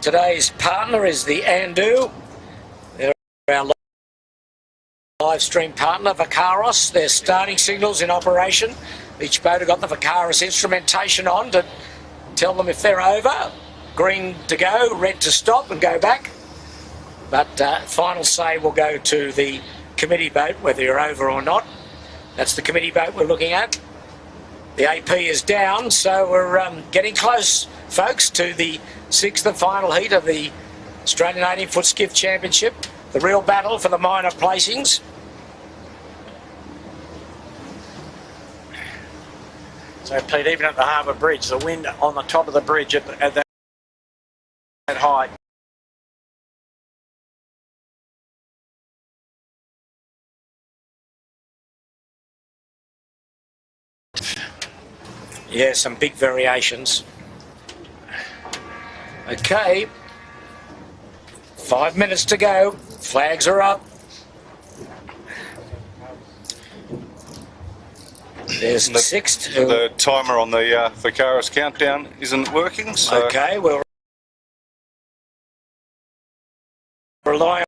today's partner is the Andu. They're our live stream partner, Vacaros. Their starting signals in operation. Each boat have got the Vacaros instrumentation on to tell them if they're over. Green to go, red to stop and go back. But final say will go to the committee boat, whether you're over or not. That's the committee boat we're looking at. The AP is down, so we're getting close, folks, to the sixth and final heat of the Australian 18-foot skiff championship. The real battle for the minor placings. So, Pete, even at the Harbour Bridge, the wind on the top of the bridge at that height. Yeah, some big variations. Okay. 5 minutes to go. Flags are up. There's the sixth. The timer on the Vacaros countdown isn't working, so... Okay, we'll rely on...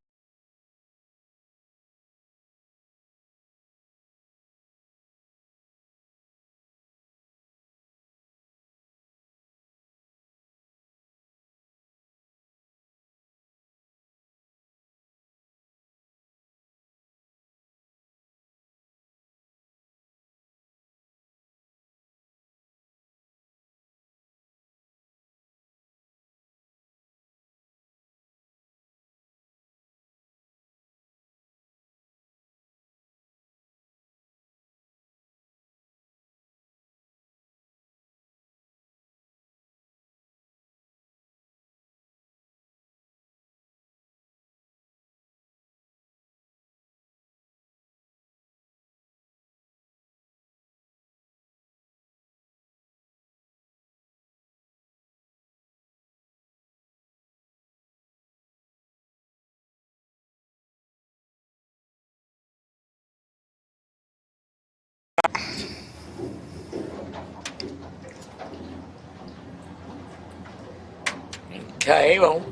Okay, well,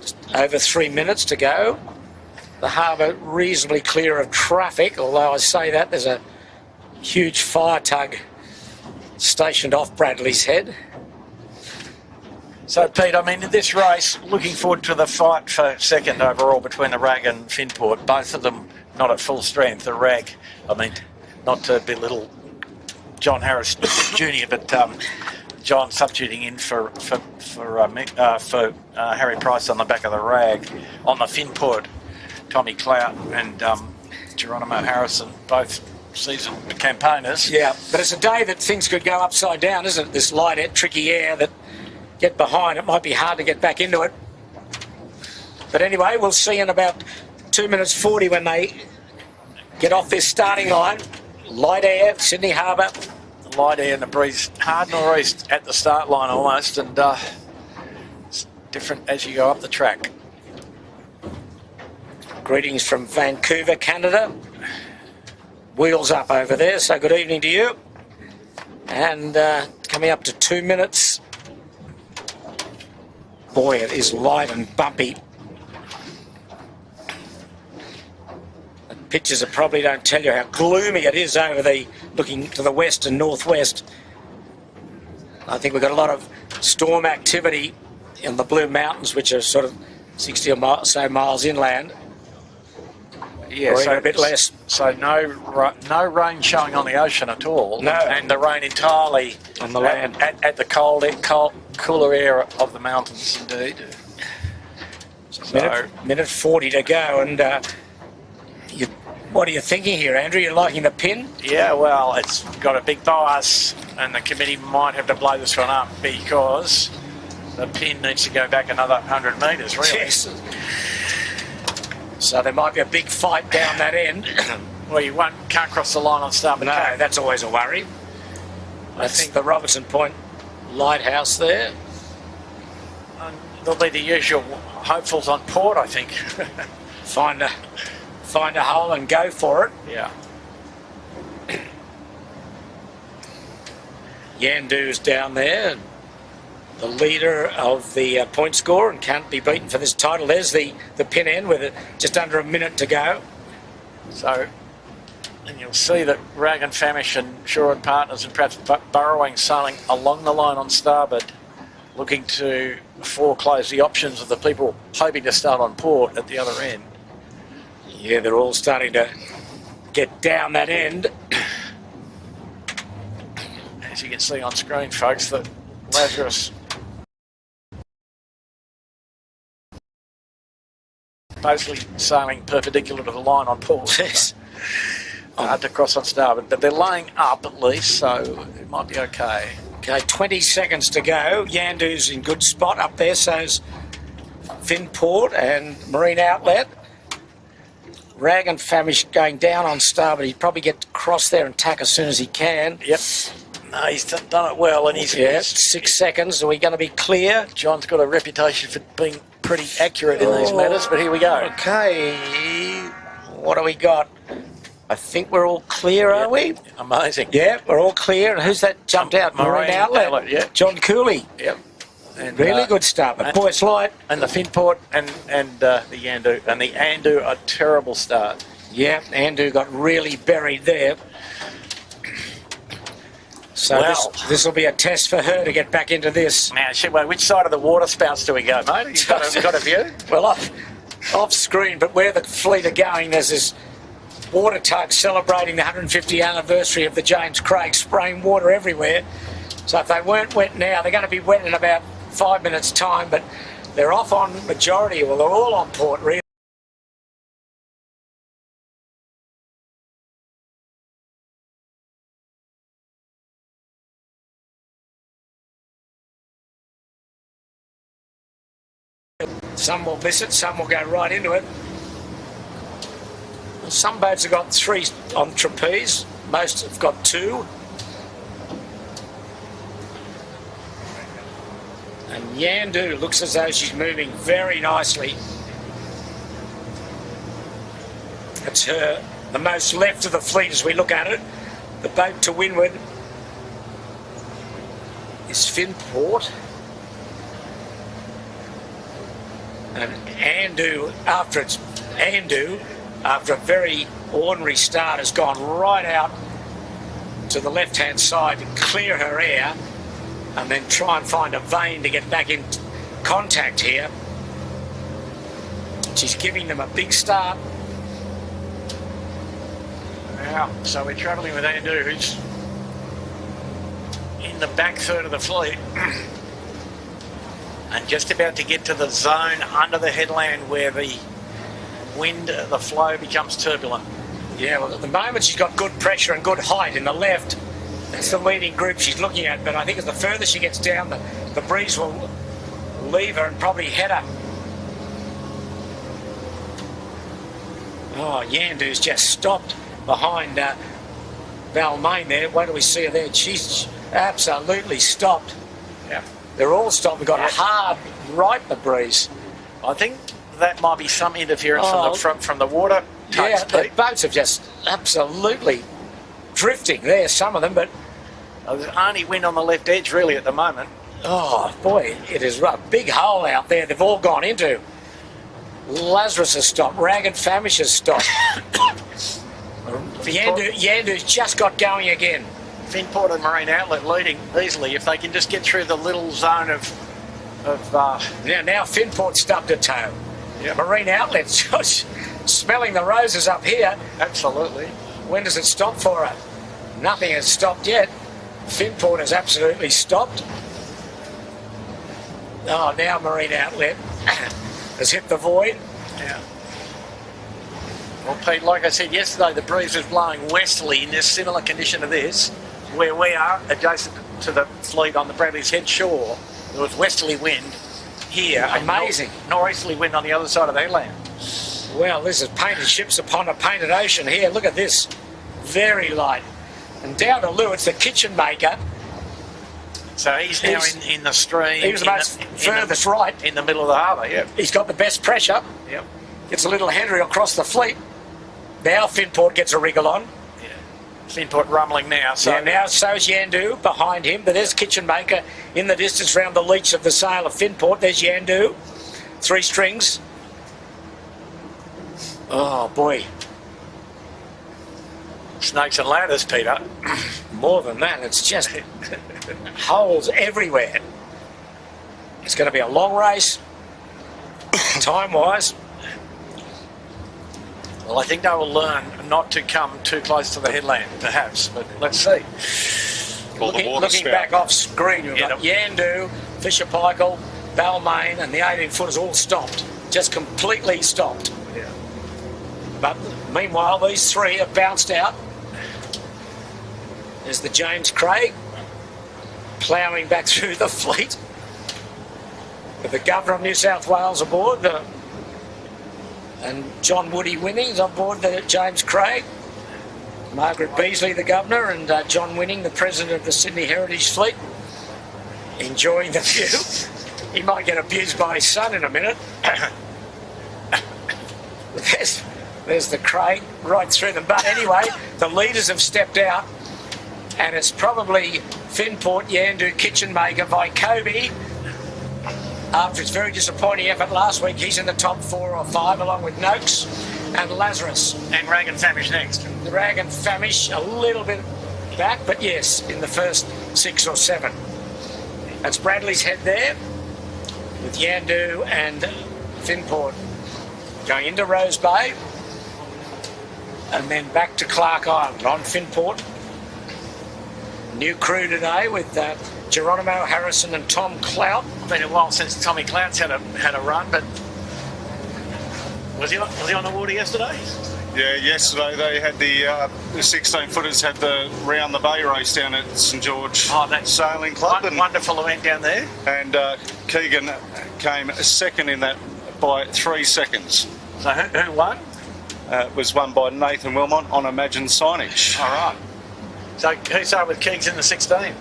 just over 3 minutes to go. The harbour reasonably clear of traffic, although I say that there's a huge fire tug stationed off Bradley's Head. So, Pete, I mean, in this race, looking forward to the fight for second overall between the Rag and Finport. Both of them not at full strength. The Rag, I mean, not to belittle John Harris Jr., but John substituting in for Harry Price on the back of the Rag. On the Finport, Tommy Clout and Geronimo Harrison, both seasoned campaigners. Yeah, but it's a day that things could go upside down, isn't it? This light, tricky air that get behind, it might be hard to get back into it. But anyway, we'll see in about 2 minutes 40 when they get off this starting line. Light air, Sydney Harbour. Light air and the breeze hard northeast at the start line almost, and it's different as you go up the track. Greetings from Vancouver, Canada. Wheels up over there, so good evening to you. And coming up to 2 minutes Boy, it is light and bumpy. The pictures probably don't tell you how gloomy it is over the, looking to the west and northwest. I think we've got a lot of storm activity in the Blue Mountains, which are sort of 60 or so miles inland. Yeah, or so even a bit less. So no rain showing on the ocean at all. No. And the rain entirely on the land. At the cooler air of the mountains, indeed. So, minute 40 to go, and what are you thinking here, Andrew? You're liking the pin? yeah, well, it's got a big bias, and the committee might have to blow this one up because the pin needs to go back another 100 metres, really. Yes. So there might be a big fight down that end. Well, you can't cross the line on starboard. No, that's always a worry. I think the Robertson Point lighthouse there. And there'll be the usual hopefuls on port, I think. Find a hole and go for it. Yeah. Yandu's down there, the leader of the point score, and can't be beaten for this title. There's the pin end with just under a minute to go. So, and you'll see that Rag and Famish and Shaw and Partners and perhaps Burrowing sailing along the line on starboard, looking to foreclose the options of the people hoping to start on port at the other end. Yeah, they're all starting to get down that end. As you can see on screen, folks, that Lazarus basically sailing perpendicular to the line on port. Yes. Hard to cross on starboard, but they're laying up at least, so it might be okay. Okay, 20 seconds to go. Yandu's in good spot up there, so's Finport and Marine Outlet. Rag and Famish going down on starboard. He'd probably get across there and tack as soon as he can. Yep. No, he's done it well, and he's 6 seconds. Are we going to be clear? John's got a reputation for being pretty accurate in these matters, but here we go. Okay, what do we got? I think we're all clear, are we? Amazing. Yeah, we're all clear. And who's that jumped out? Marine Outlet, yeah. John Cooley. Yep. And, really good start, but boy, it's light. And the Finport and the Yandu. And the Andu, a terrible start. Yeah, Andu got really buried there. So this will be a test for her to get back into this. Now, which side of the water spouts do we go, mate? You've got a view? Well, off screen, but where the fleet are going, there's this water tug celebrating the 150th anniversary of the James Craig, spraying water everywhere. So if they weren't wet now, they're going to be wet in about 5 minutes' time, but they're off on majority, well, they're all on port, really. Some will miss it, some will go right into it. Some boats have got 3 on trapeze, most have got 2. And Yandu looks as though she's moving very nicely. It's her, the most left of the fleet as we look at it. The boat to windward is Finport. And Andu, after a very ordinary start, has gone right out to the left-hand side to clear her air and then try and find a vane to get back in contact here. She's giving them a big start. Now, so we're travelling with Andu, who's in the back third of the fleet. And just about to get to the zone under the headland where the wind, the flow becomes turbulent. Yeah, well, at the moment she's got good pressure and good height in the left. That's the leading group she's looking at, but I think as the further she gets down, the breeze will leave her and probably head her. Oh, Yandu's just stopped behind Balmain there. Wait till we see her there. She's absolutely stopped. Yeah. They're all stopped. We've got a hard right in the breeze. I think that might be some interference from the water. Yeah, the boats are just absolutely drifting there, some of them, but there's only wind on the left edge really at the moment. Oh boy, it is a big hole out there. They've all gone into. Lazarus has stopped. Ragged Famish has stopped. Yandu's just got going again. Finport and Marine Outlet leading easily if they can just get through the little zone of now Finport stubbed a toe. Yeah. Marine Outlet's just smelling the roses up here. Absolutely. When does it stop for it? Nothing has stopped yet. Finport has absolutely stopped. Oh, now Marine Outlet has hit the void. Yeah. Well, Pete, like I said yesterday, the breeze was blowing westerly in this similar condition to this, where we are adjacent to the fleet on the Bradley's Head shore. There was westerly wind here. Amazing. Northeasterly wind on the other side of the headland. Well, this is painted ships upon a painted ocean here. Look at this. Very light. And down to Lou, it's the kitchen maker. So he's now in the stream. He was the most furthest right. In the middle of the harbour, yeah. He's got the best pressure. Yep. Gets a little header across the fleet. Now Finport gets a wriggle on. Yeah. Finport rumbling now. So yeah, now so's Yandu behind him, but there's Kitchen Maker in the distance round the leach of the sail of Finport. There's Yandu. 3 strings. Oh boy. Snakes and ladders, Peter. More than that, it's just holes everywhere. It's going to be a long race, time-wise. Well, I think they will learn not to come too close to the headland, perhaps, but let's see. Looking back off screen, you've got Yandu, Fisher Paykel, Balmain, and the 18-footers all stopped. Just completely stopped. Yeah. But meanwhile, these 3 have bounced out. There's the James Craig ploughing back through the fleet with the Governor of New South Wales aboard, and John Woody Winnings on board the James Craig. Margaret Beasley, the Governor, and John Winning, the President of the Sydney Heritage Fleet, enjoying the view. He might get abused by his son in a minute. There's the Craig right through them. But anyway, the leaders have stepped out. And it's probably Finport, Yandu, Kitchen Maker, Kobe. After his very disappointing effort last week, he's in the top 4 or 5, along with Noakes and Lazarus. And Rag and Famish next. The Rag and Famish a little bit back, but yes, in the first 6 or 7. That's Bradley's Head there, with Yandu and Finport going into Rose Bay, and then back to Clark Island on Finport. New crew today with Geronimo Harrison and Tom Clout. Been a while since Tommy Clout's had a run, but was he on the water yesterday? Yeah, yesterday they had the 16-footers had the round the bay race down at St George Sailing Club. Wonderful event down there. And Keegan came second in that by 3 seconds. So who won? It was won by Nathan Wilmot on Imagine Signage. All right. So who started with Keegs in the 16?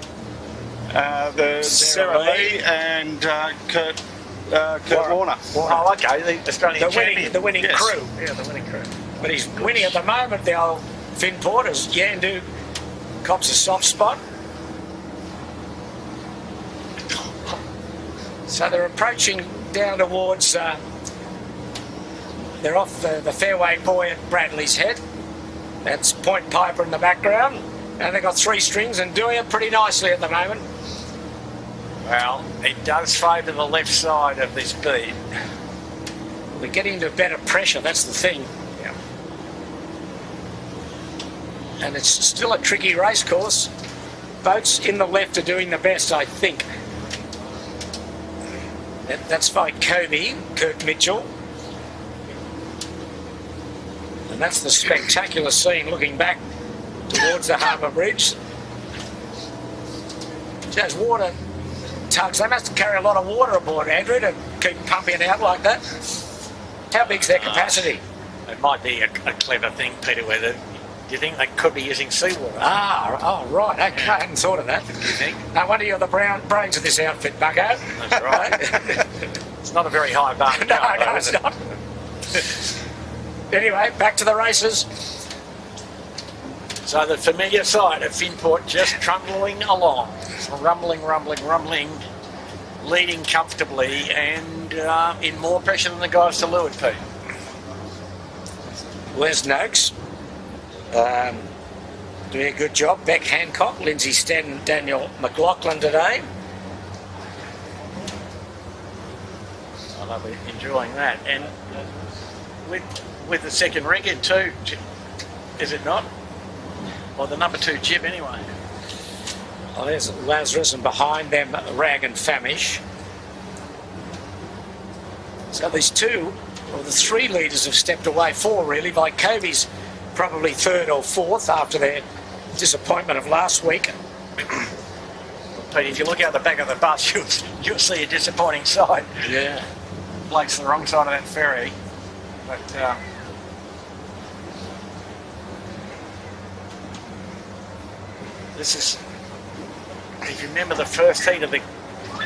The Sarah Lee and Kurt Warner. Oh, okay, the Australian champion. The winning crew. Yeah, the winning crew. But he's winning at the moment, the old Finport, as Yandu cops a soft spot. So they're approaching down towards, they're off the fairway buoy at Bradley's Head. That's Point Piper in the background. And they've got 3 strings and doing it pretty nicely at the moment. Well, it does favour the left side of this beat. We're getting into better pressure, that's the thing. Yeah. And it's still a tricky race course. Boats in the left are doing the best, I think. That's by Kobe, Kirk Mitchell. And that's the spectacular scene looking back towards the harbour bridge. Those water tugs, they must carry a lot of water aboard, Andrew, to keep pumping it out like that. How big's their capacity? It might be a clever thing, Peter, whether do you think they could be using seawater? Oh, right, okay, I hadn't thought of that. Do you think? No wonder you're the brains of this outfit, Bucko. That's right. It's not a very high bar to No, it's not. Anyway, back to the races. So the familiar side of Finport just trundling along. Rumbling. leading comfortably and in more pressure than the guys to leeward, Pete. Wes Noakes doing a good job. Beck Hancock, Lindsay Stenton, Daniel McLaughlin today. I love enjoying that. And with the second rig in too, is it not? Well, the number 2 jib anyway. Well, there's Lazarus, and behind them Rag and Famish. So these two, or the 3 leaders have stepped away. 4 really. Vykobi's probably 3rd or 4th after their disappointment of last week. But if you look out the back of the bus, you'll see a disappointing sight. Yeah. Blake's the wrong side of that ferry. But this is, if you remember the first heat of the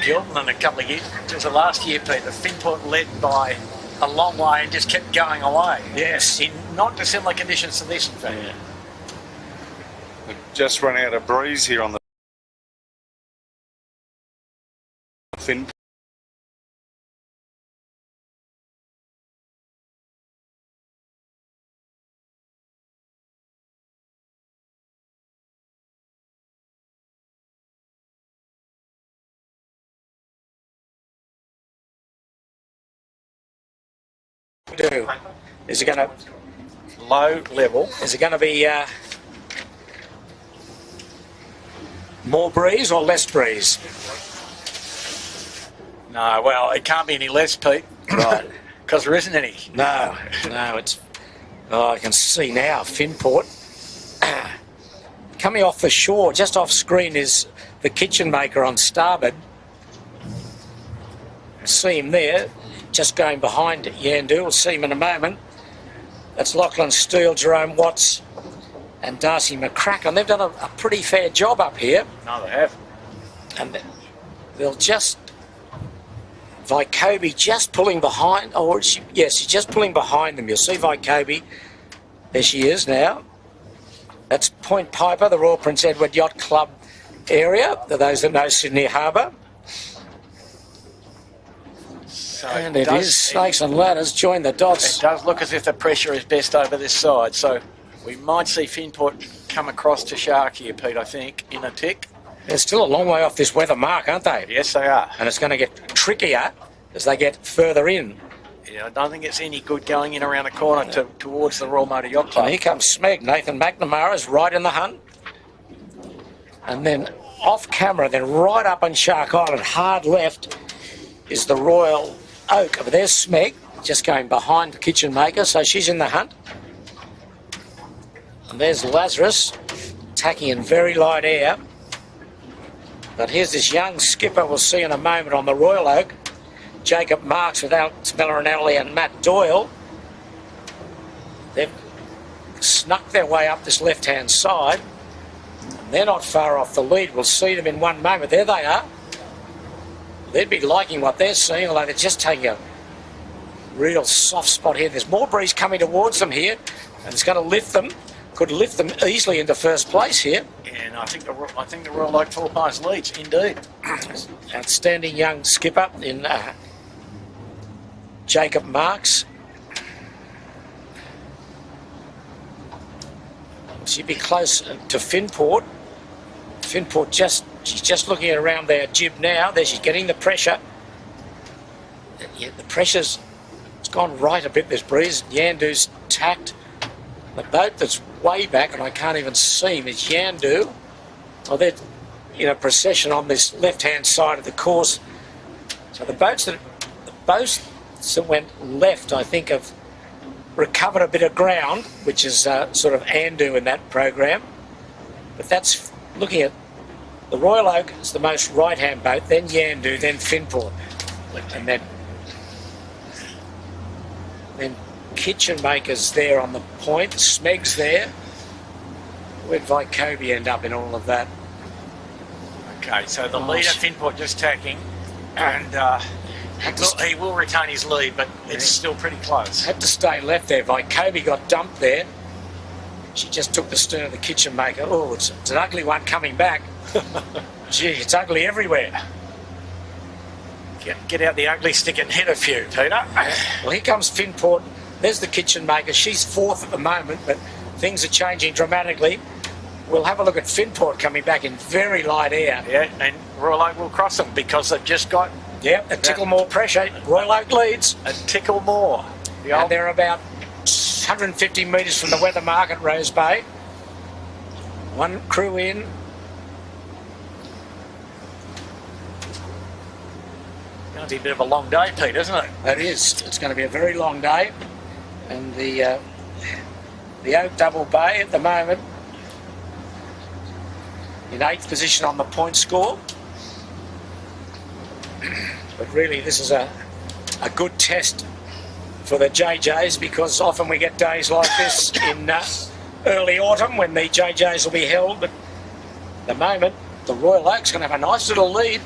Gilpin a couple of years, it was the last year, Pete, the Finport led by a long way and just kept going away. Yes. In not dissimilar conditions to this, in fact. Yeah. We've just run out of breeze here on the fin. Do. Is it going to Low level. Is it going to be more breeze or less breeze? No, well, it can't be any less, Pete. Right. Because there isn't any. No, it's... Oh, I can see now, Finport. Coming off the shore, just off screen, is the kitchen maker on starboard. See him there, just going behind Yandu. We'll see him in a moment. That's Lachlan Steele, Jerome Watts and Darcy McCracken. They've done a pretty fair job up here. No, they have. And they'll just... Vykobi just pulling behind. Oh, yes, she's just pulling behind them. You'll see Vykobi. There she is now. That's Point Piper, the Royal Prince Edward Yacht Club area, for those that know Sydney Harbour. So And it is Snakes and Ladders join the dots. It does look as if the pressure is best over this side. So we might see Finport come across to Shark here, Pete, I think, in a tick. They're still a long way off this weather mark, aren't they? Yes, they are. And it's going to get trickier as they get further in. Yeah, I don't think it's any good going in around the corner towards the Royal Motor Yacht Club. And here comes Smeg. Nathan McNamara's right in the hunt. And then off camera, then right up on Shark Island, hard left, is the Royal Oak. But there's Smeg, just going behind the kitchen maker, so she's in the hunt. And there's Lazarus, tacking in very light air. But here's this young skipper we'll see in a moment on the Royal Oak. Jacob Marks with Alex Millarinelli and Matt Doyle. They've snuck their way up this left-hand side. And they're not far off the lead. We'll see them in one moment. There they are. They'd be liking what they're seeing, although they're just taking a real soft spot here. There's more breeze coming towards them here, and it's going to lift them. Could lift them easily into first place here. And I think the Royal Oak 4 Pies leads, indeed. Outstanding young skipper in Jacob Marks. She'd be close to Finport. Finport she's just looking around their jib now. There she's getting the pressure. Yeah, the pressure's it's gone right a bit, this breeze. Yandu's tacked. The boat that's way back, and I can't even see him, is Yandu. Oh, they're in a procession on this left-hand side of the course. So the boats that went left, I think, have recovered a bit of ground, which is sort of Andu in that program. But that's looking at the Royal Oak is the most right-hand boat, then Yandu, then Finport, and then Kitchen Maker's there on the point. Smeg's there. Where'd Vykobi end up in all of that? Okay, so the leader, Finport, just tacking, and he will retain his lead, but it's still pretty close. Had to stay left there. Vykobi got dumped there. She just took the stern of the Kitchen Maker. Oh, it's an ugly one coming back. Gee, it's ugly everywhere. Get out the ugly stick and hit a few, Peter. Well, here comes Finport. There's the kitchen maker. She's fourth at the moment, but things are changing dramatically. We'll have a look at Finport coming back in very light air. Yeah, and Royal Oak will cross them because they've just got... Yep, a tickle more pressure. Royal Oak leads. A tickle more. And they're about 150 metres from the weather mark at Rose Bay. One crew in. Going to be a bit of a long day, Pete, isn't it? It is. It's going to be a very long day. And the Oak Double Bay at the moment in 8th position on the point score. But really this is a good test for the JJs, because often we get days like this in early autumn when the JJs will be held. But at the moment the Royal Oak's going to have a nice little lead.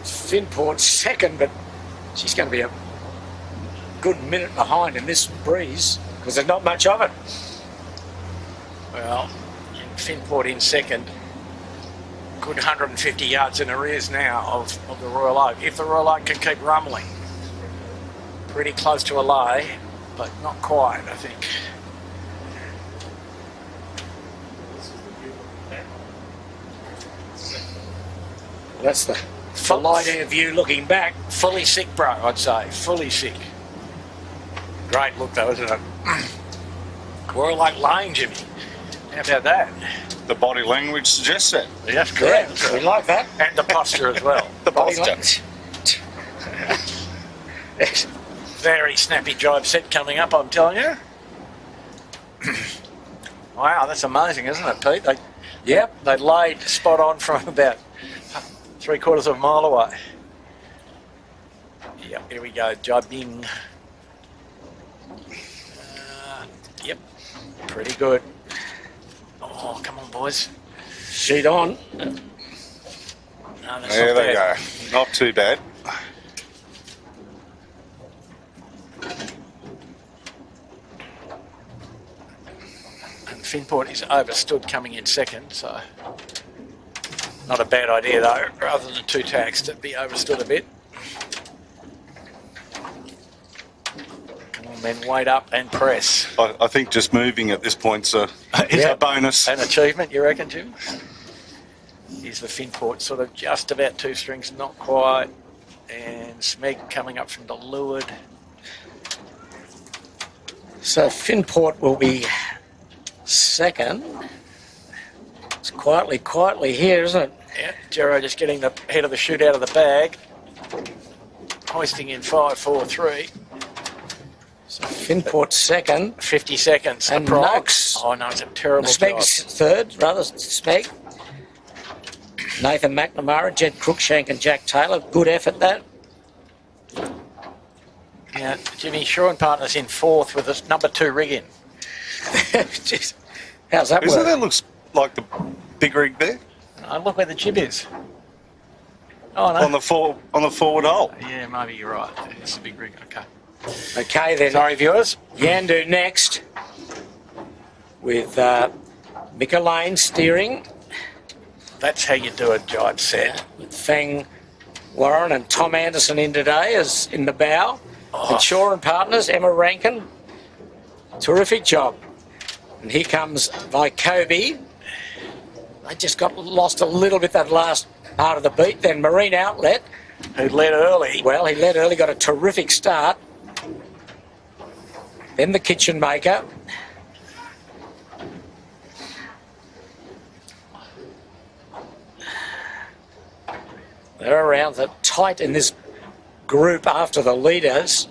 Finport second, but she's going to be a good minute behind in this breeze because there's not much of it. Well, Finport in second. Good 150 yards in arrears now of the Royal Oak. If the Royal Oak can keep rumbling. Pretty close to a lay, but not quite, I think. That's the light air view looking back. Fully sick, bro, I'd say. Fully sick. Great look, though, isn't it? Royal Oak Lane, Jimmy. How about that? The body language suggests that. That's correct. Yeah, we like that. And the posture as well. The posture. Very snappy drive set coming up, I'm telling you. Wow, that's amazing, isn't it, Pete? They laid spot on from about 3/4 of a mile away. Yep, here we go, jubbing. Yep, pretty good. Oh, come on, boys. Sheet on. No, that's There not they bad. go. Not too bad. And Finport is overstood coming in second, so not a bad idea though, rather than two tacks to be overstood a bit. Come on, men, wait up and press. I think just moving at this point is a bonus. An achievement, you reckon, Jim? Here's the Finport, sort of just about two strings, not quite. And Smeg coming up from the leeward. So Finport will be second. It's quietly here, isn't it? Yeah, Jero just getting the head of the chute out of the bag. Hoisting in 5-4-3. So Finport second. 50 seconds. And approx. Noakes. Oh no, it's a terrible Smeg's job. third, rather, Smeg. Nathan McNamara, Jed Cruikshank and Jack Taylor. Good effort, that. Yeah, Jimmy Shaw and partners in fourth with this number 2 rig in. Jeez. How's that Isn't work? that looks like the big rig there? Oh, look where the jib is. Oh no. On the forward hole. Yeah, maybe you're right. It's a big rig. Okay. Okay then. Sorry, viewers. Yandu next with Mika Lane steering. That's how you do a jibe set. With Fang Warren and Tom Anderson in today as in the bow. Oh. And Shaw and partners, Emma Rankin. Terrific job. And here comes Vycobi. They just got lost a little bit that last part of the beat. Then Marine Outlet. Who led early. Well, he led early, got a terrific start. Then the Kitchen Maker. They're around the tight in this group after the leaders,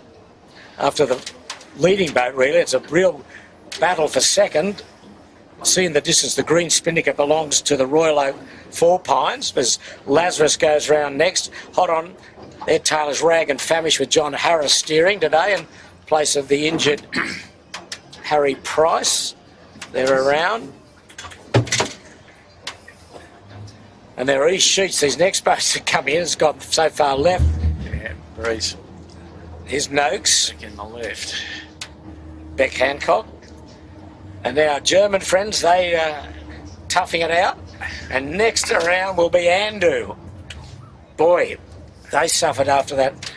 after the leading boat really. It's a real battle for second. See in the distance the green spinnaker belongs to the Royal Oak Four Pines as Lazarus goes round next. Hot on their Taylor's Rag and Famish with John Harris steering today in place of the injured Harry Price. They're around. And there are East Sheets, these next boats that come in, has got so far left. Yeah, Breeze. Here's Noakes, In the left. Beck Hancock. And our German friends, they toughing it out. And next around will be Andu. Boy, they suffered after that,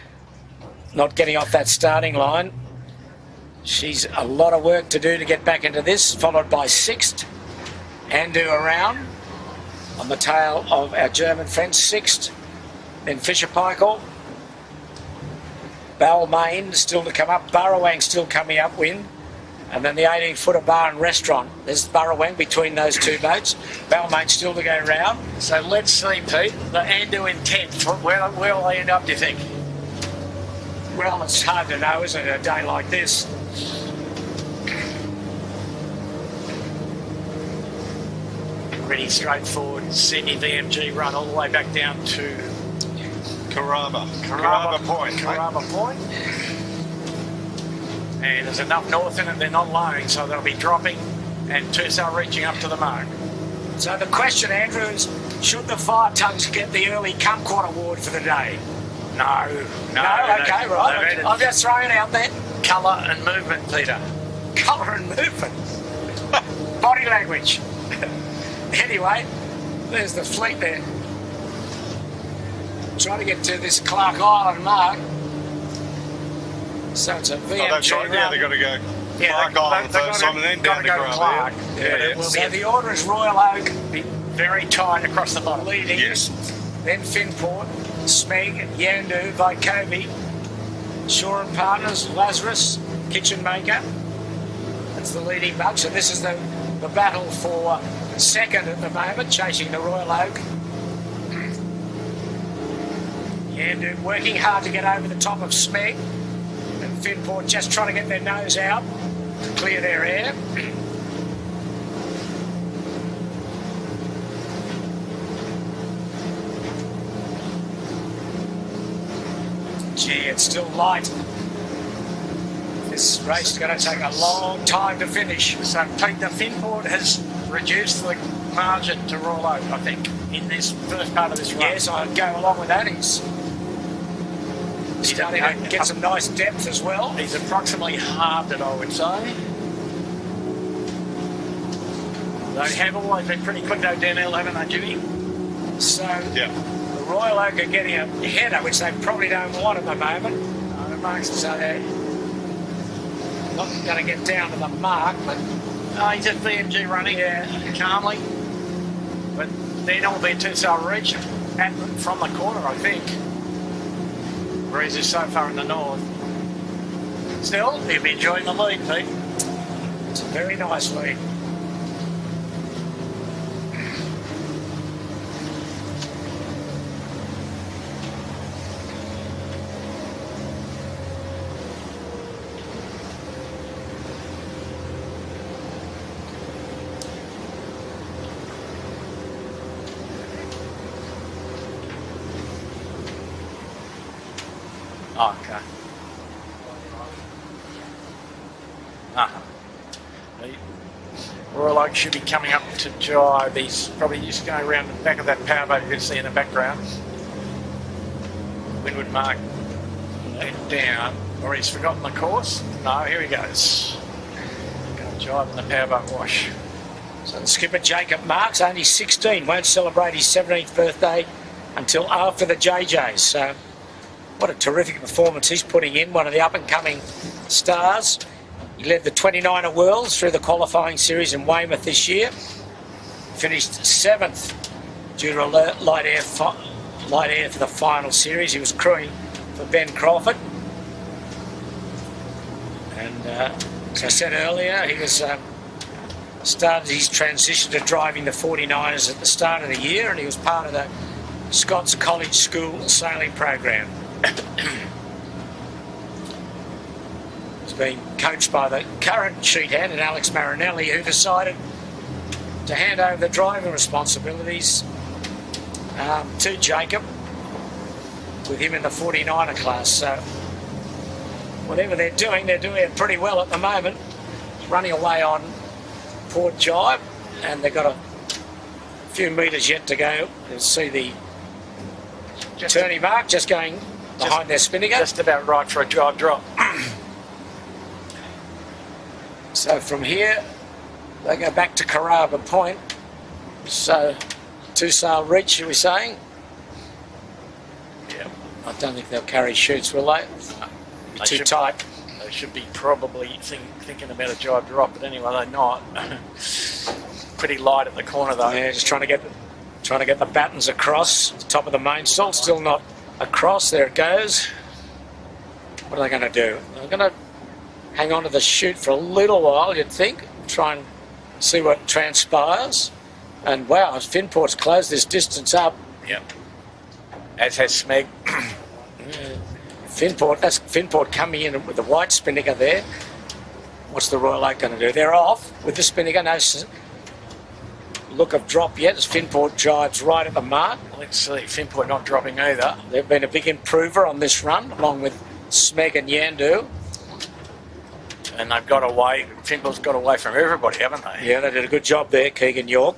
not getting off that starting line. She's a lot of work to do to get back into this, followed by sixth. Andu around on the tail of our German friend, sixth. Then Fisher Paykel. Balmain still to come up. Burrawang still coming upwind. And then the 18-footer bar and restaurant. There's Burrawang between those two boats. Balmain still to go round. So let's see, Pete. The Andu in 10th. Where will they end up, do you think? Well, it's hard to know, isn't it, a day like this? Pretty straightforward Sydney VMG run all the way back down to Carrabba Point. Carrabba Point. And there's enough north in it, they're not lowing, so they'll be dropping and Tursal reaching up to the mark. So the question, Andrew, is should the 5 tons get the early Kumquat award for the day? No, okay, right. I'm just throwing it out there. Colour and movement, Peter. Colour and movement. Body language. Anyway, there's the fleet there. Trying to get to this Clark Island mark. So it's a VMG. Oh, that's right. Yeah, they've got to go Clark Island first time and then down to Clark. Yeah. So the order is Royal Oak, Be very tight across the bottom. leading. Yes. Then Finport, Smeg, Yandu, Vaikobi, Shaw and Partners, Lazarus, Kitchen Maker. That's the leading bug. So this is the battle for second at the moment, chasing the Royal Oak. Yandu working hard to get over the top of Smeg. And Finport just trying to get their nose out to clear their air. Gee, it's still light. This race is going to take a long time to finish. So Pete, the Finport has reduced the margin to Royal Oak, I think, in this first part of this run. Yes, I'd go along with that. He's starting to get some nice depth as well. He's approximately halved it, I would say. They have always been pretty quick though, downhill, haven't they, Jimmy? So Yeah. the Royal Oak are getting a header, which they probably don't want at the moment. So they're not going to get down to the mark, but He's at VMG running calmly. But then it'll be a two-star reach from the corner, I think. Whereas he's so far in the north. Still, he'll be enjoying the lead, Pete. it's a very nice lead. Oh, okay. Royal Oak should be coming up to jibe. He's probably just going around the back of that powerboat you can see in the background. Windward mark went down. Or he's forgotten the course. No, here he goes. Going to jibe in the powerboat wash. So the skipper Jacob Marks, only 16, won't celebrate his 17th birthday until after the JJs. So what a terrific performance he's putting in, one of the up-and-coming stars. He led the 29er Worlds through the qualifying series in Weymouth this year. Finished 7th due to a light air for the final series. He was crewing for Ben Crawford. And as I said earlier, he was started his transition to driving the 49ers at the start of the year, and he was part of the Scots College School sailing program. He's been coached by the current sheet hand and Alex Marinelli, who decided to hand over the driving responsibilities to Jacob, with him in the 49er class. So whatever they're doing it pretty well at the moment. He's running away on Port Jibe, and they've got a few metres yet to go. You'll see the turning mark just going behind their spinnaker. Just about right for a jibe drop. So from here, they go back to Carrabba Point. So, 2 sail reach, should we saying? Yeah. I don't think they'll carry shoots, will they? They Too should- tight. They should be probably thinking about a jibe drop, but anyway, they're not. Pretty light at the corner though. Yeah, just trying to get the battens across the top of the mainsail. Still not across. There it goes. What are they going to do? They're going to hang on to the chute for a little while, you'd think. Try and see what transpires. And wow, Finport's closed this distance up. Yep. As has Smeg. That's Finport coming in with the white spinnaker there. What's the Royal Oak going to do? They're off with the spinnaker. No look of drop yet as Finport jibes right at the mark. Let's see, Finport not dropping either. They've been a big improver on this run, along with Smeg and Yandu. And they've got away, Finport's got away from everybody, haven't they? Yeah, they did a good job there, Keegan York.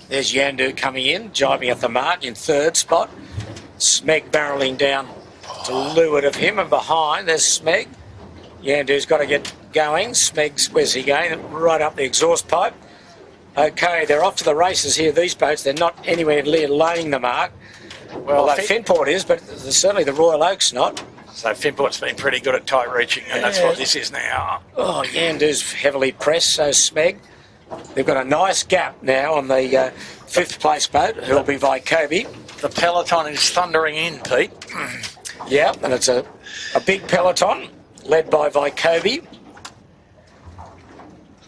There's Yandu coming in, jibing at the mark in 3rd spot. Smeg barrelling down to leeward of him, and behind there's Smeg. Yandu's got to get going. Smeg's, where's he going? Right up the exhaust pipe. Okay, they're off to the races here, these boats. They're not anywhere near laying the mark. Well, Finport is, but certainly the Royal Oak's not. So Finport's been pretty good at tight reaching, and that's what this is now. Oh, Yandu's heavily pressed, so Smeg. They've got a nice gap now on the 5th place boat, who'll be Vycobi. The peloton is thundering in, Pete. Yeah, and it's a big peloton led by Vycobi.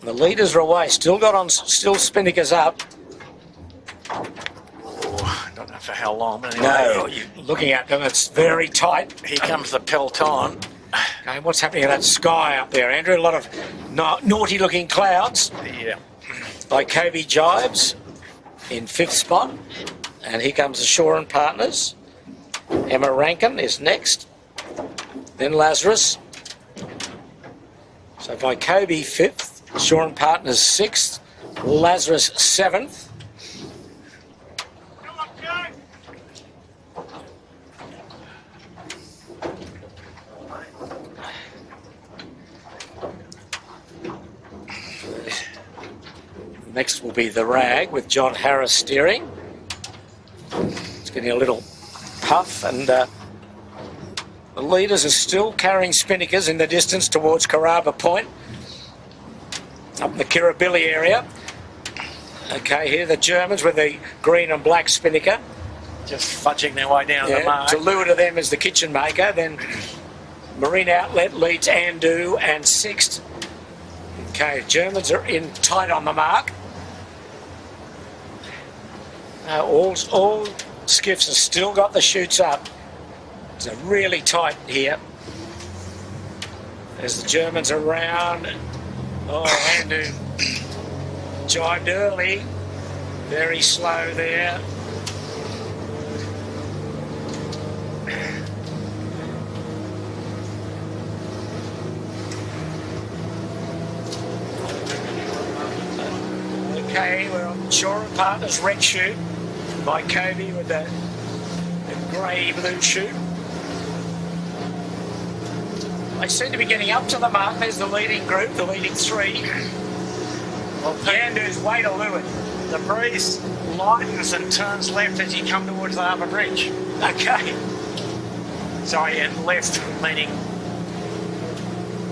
The leaders are away, still spinnakers up. I don't know for how long, but No, anyway. you're looking at them, it's very tight. Here comes the peloton. Okay, what's happening in that sky up there, Andrew? A lot of naughty looking clouds. Yeah. Vycobi jibes in 5th spot. And here comes the Shaw and Partners. Emma Rankin is next. Then Lazarus. So Vycobi 5th, Shaw and Partners 6th, Lazarus 7th. Next will be the Rag with John Harris steering. It's getting a little puff, and the leaders are still carrying spinnakers in the distance towards Carraba Point, up in the Kirribilli area. Okay, here the Germans with the green and black spinnaker. Just fudging their way down the mark. To lure to them is the Kitchen Maker. Then Marine Outlet leads Andu and 6th. Okay, Germans are in tight on the mark. All skiffs have still got the chutes up. It's really tight here. As the Germans are round. Oh, Andu jibed early. Very slow there. Okay, we're on Shaw and Partners red chute. Vycobi with the grey blue chute. They seem to be getting up to the mark. There's the leading group, the leading 3. Well, Yandu's way to leeward. The breeze lightens and turns left as you come towards the harbour bridge. Okay. Sorry, and left meaning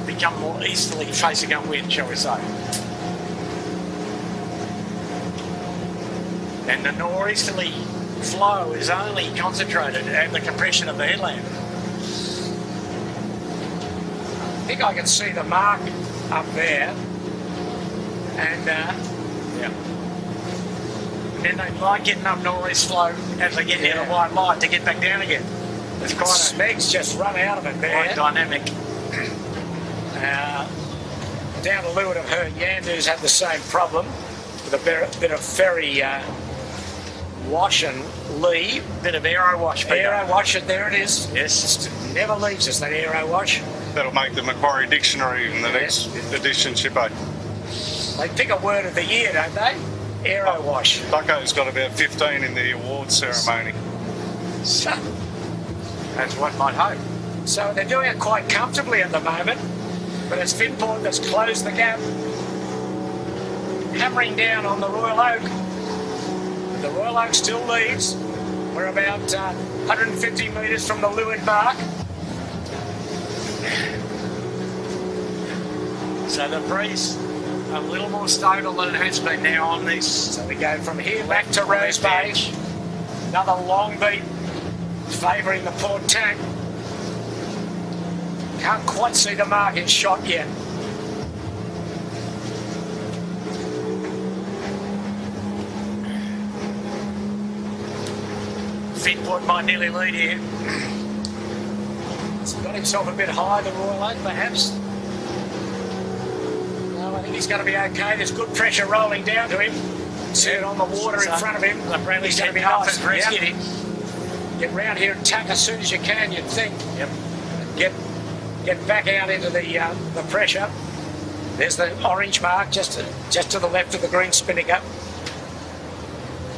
become more easterly facing upwind, shall we say. And the northeasterly flow is only concentrated at the compression of the headland. I think I can see the mark up there. And Yeah. And they like getting up northeast flow as they get near the white light to get back down again. It's quite Smeg's just run out of it there. quite dynamic. Down to leeward of her, Yandu's had the same problem with a bit of ferry wash and lee. Bit of aero wash, Peter. Aero wash, and there it is. Yes. It never leaves us, that aero wash. That'll make the Macquarie Dictionary in the next edition, Shippo. They pick a word of the year, don't they? Aero wash. Bucko's got about 15 in the awards ceremony. So, That's one might hope. so they're doing it quite comfortably at the moment, but it's Finport that's closed the gap. hammering down on the Royal Oak. The Royal Oak still leads. We're about 150 metres from the leeward mark. So the breeze a little more stable than it has been now on this. So we go from here back to Rose Bay. Another long beat favouring the port tack. Can't quite see the marking shot yet. Finport might nearly lead here. He's got himself a bit high, the Royal Oak, perhaps. No, I think he's going to be okay. There's good pressure rolling down to him. See it on the water in front of him. He's going to be nice. Yep. Get round here and tack as soon as you can, you'd think. Yep. Get back out into the pressure. There's the orange mark just to the left of the green spinnaker.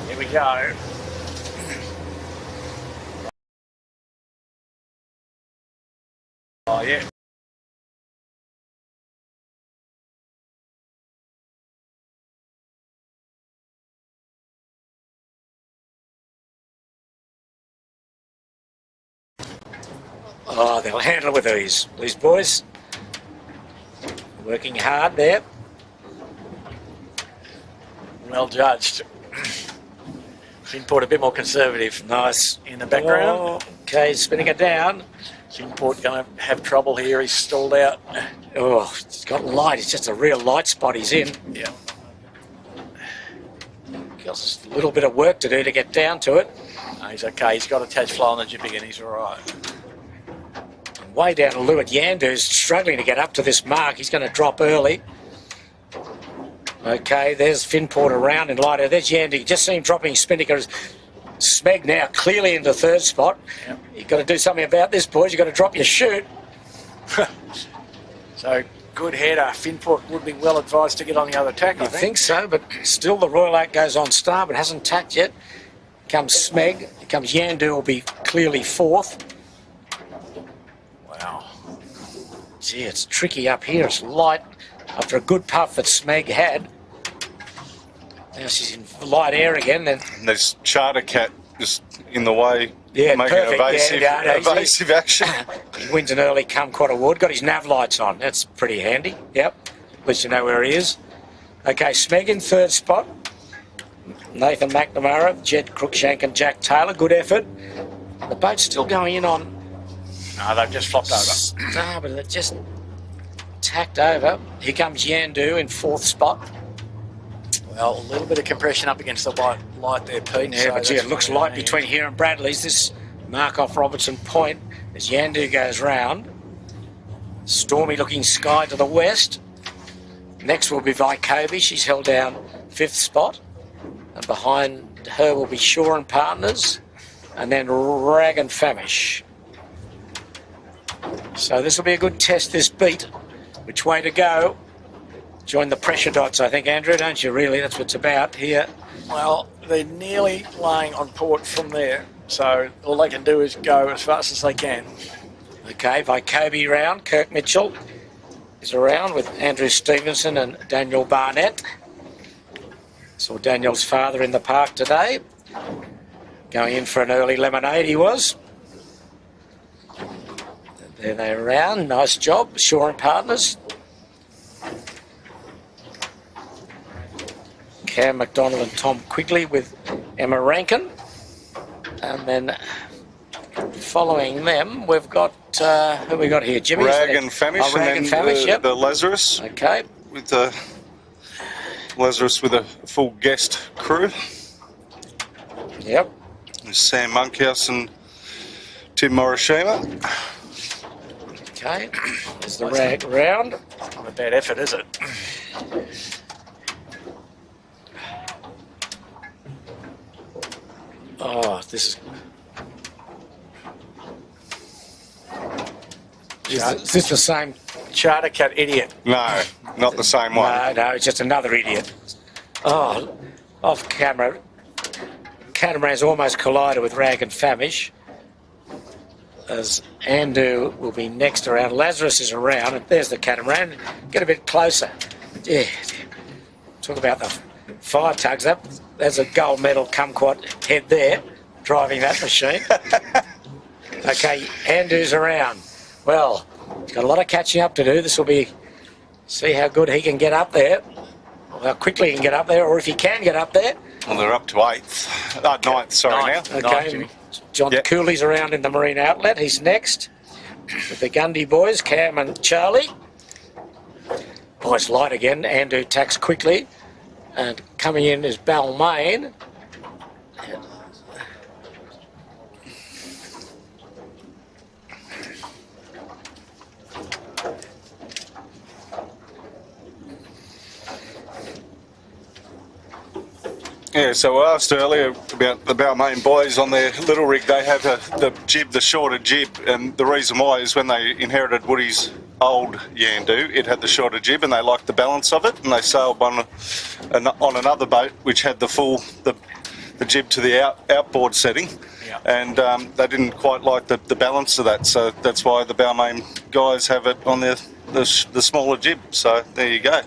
Here we go. Oh yeah. Oh, they'll handle it with these boys. Working hard there. Well judged. Finport a bit more conservative. Nice. In the background. Oh, okay, spinning it down. Finport going to have trouble here. He's stalled out. Oh, it's got light. It's just a real light spot he's in. Yeah. Got a little bit of work to do to get down to it. No, he's okay. He's got a touch flow on the jibbing and he's all right. Way down to Lewitt Yandu's struggling to get up to this mark. He's going to drop early. Okay, there's Finport around in lighter. There's Yandu. You just see him dropping spinnaker. Smeg now clearly into third spot. Yep. You've got to do something about this, boys. You've got to drop your chute. So, good header. Finport would be well advised to get on the other tack, I think so, but still the Royal Oak goes on star, but hasn't tacked yet. Comes Smeg. Here comes Yandu, will be clearly fourth. Wow. Gee, it's tricky up here. It's light after a good puff that Smeg had. Now she's in light air again. Then there's Charter Cat just in the way, yeah, making perfect. evasive action. He wins an early Kumquat award. Got his nav lights on. That's pretty handy. Yep. At least you know where he is. Okay, Smeg in third spot. Nathan McNamara, Jed Crookshank and Jack Taylor. Good effort. The boat's still going in on. No, they've just flopped over. No, but they've just tacked over. Here comes Yandu in fourth spot. Well, a little bit of compression up against the light there, Pete. Yeah, so but it looks light between here and Bradley's. This mark off Robertson Point as Yandu goes round. Stormy looking sky to the west. Next will be Vykobi. She's held down fifth spot. And behind her will be Shaw and Partners. And then Rag and Famish. So this will be a good test, this beat. Which way to go? Join the pressure dots, I think, Andrew, don't you, really? That's what it's about here. Well, they're nearly laying on port from there, so all they can do is go as fast as they can. Okay, Vykobi round. Kirk Mitchell is around with Andrew Stevenson and Daniel Barnett. Saw Daniel's father in the park today. Going in for an early lemonade, he was. There they're around. Nice job. Shaw and Partners. Cam McDonald and Tom Quigley with Emma Rankin. And then following them, we've got, who we got here? Jimmy? Rag and Famish. Oh, Rag and Famish, yep. The Lazarus. Okay. With the Lazarus with a full guest crew. Yep. There's Sam Monkhouse and Tim Morishima. Okay. There's the Rag round. Not a bad effort, is it? Oh, this is this the same Charter Cat idiot? No, not the same one. No, it's just another idiot. Oh, off camera. Catamaran's almost collided with Rag and Famish. As Andu will be next around. Lazarus is around, and there's the catamaran. Get a bit closer. Yeah. Talk about the fire tugs. There's a gold medal kumquat head there, driving that machine. Okay, Andrew's around. Well, he's got a lot of catching up to do. This will be, see how good he can get up there, or how quickly he can get up there, or if he can get up there. Well, they're up to 8th. 9th, sorry Ninth. now. Okay, John Cooley's around in the Marine Outlet. He's next with the Gundy boys, Cam and Charlie. Oh, it's light again. Andrew tacks quickly. And coming in is Balmain. Yeah, so I asked earlier about the Balmain boys on their little rig. They have the jib, the shorter jib, and the reason why is when they inherited Woody's old Yandu, it had the shorter jib, and they liked the balance of it, and they sailed on another boat which had the full the jib to the outboard setting, and they didn't quite like the balance of that, so that's why the Balmain guys have it on the smaller jib. So there you go.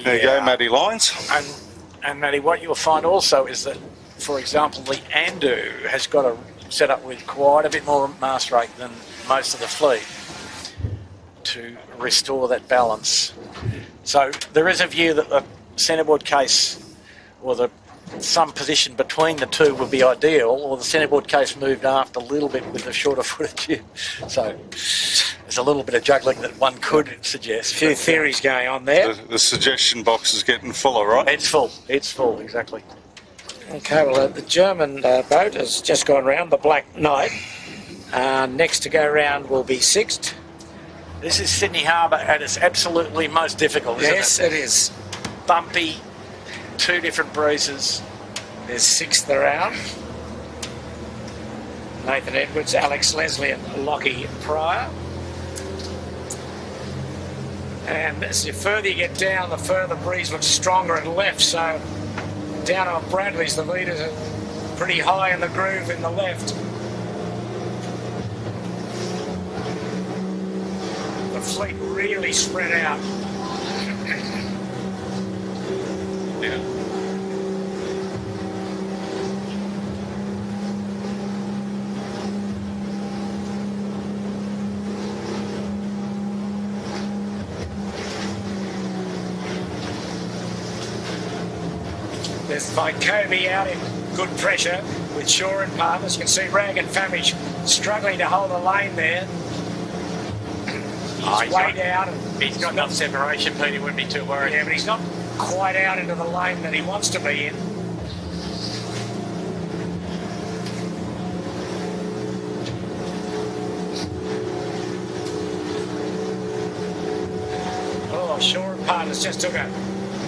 There you go, Matty Lyons. And Matty, what you'll find also is that, for example, the Andu has got a set up with quite a bit more mast rate than most of the fleet to restore that balance. So there is a view that the centreboard case, or some position between the two would be ideal, or the centreboard case moved aft a little bit with the shorter footed jib. So there's a little bit of juggling that one could suggest. A few theories going on there. The suggestion box is getting fuller, right? It's full, exactly. Okay, well, the German boat has just gone round, the Black Knight. Next to go round will be Sixth. This is Sydney Harbour at its absolutely most difficult, isn't it? Yes, it is. Bumpy, two different breezes. There's Sixth around. Nathan Edwards, Alex Leslie and Lockie Pryor. And as the further you get down, the further breeze looks stronger and left. So down on Bradley's, the meters are pretty high in the groove in the left. The fleet really spread out. Yeah. There's Vykobi out in good pressure with Shaw and partners. You can see Rag and Famish struggling to hold the lane there. He's way out. He's got enough separation, Peter wouldn't be too worried. Yeah, but he's not quite out into the lane that he wants to be in. Oh, Shaw and partners just took a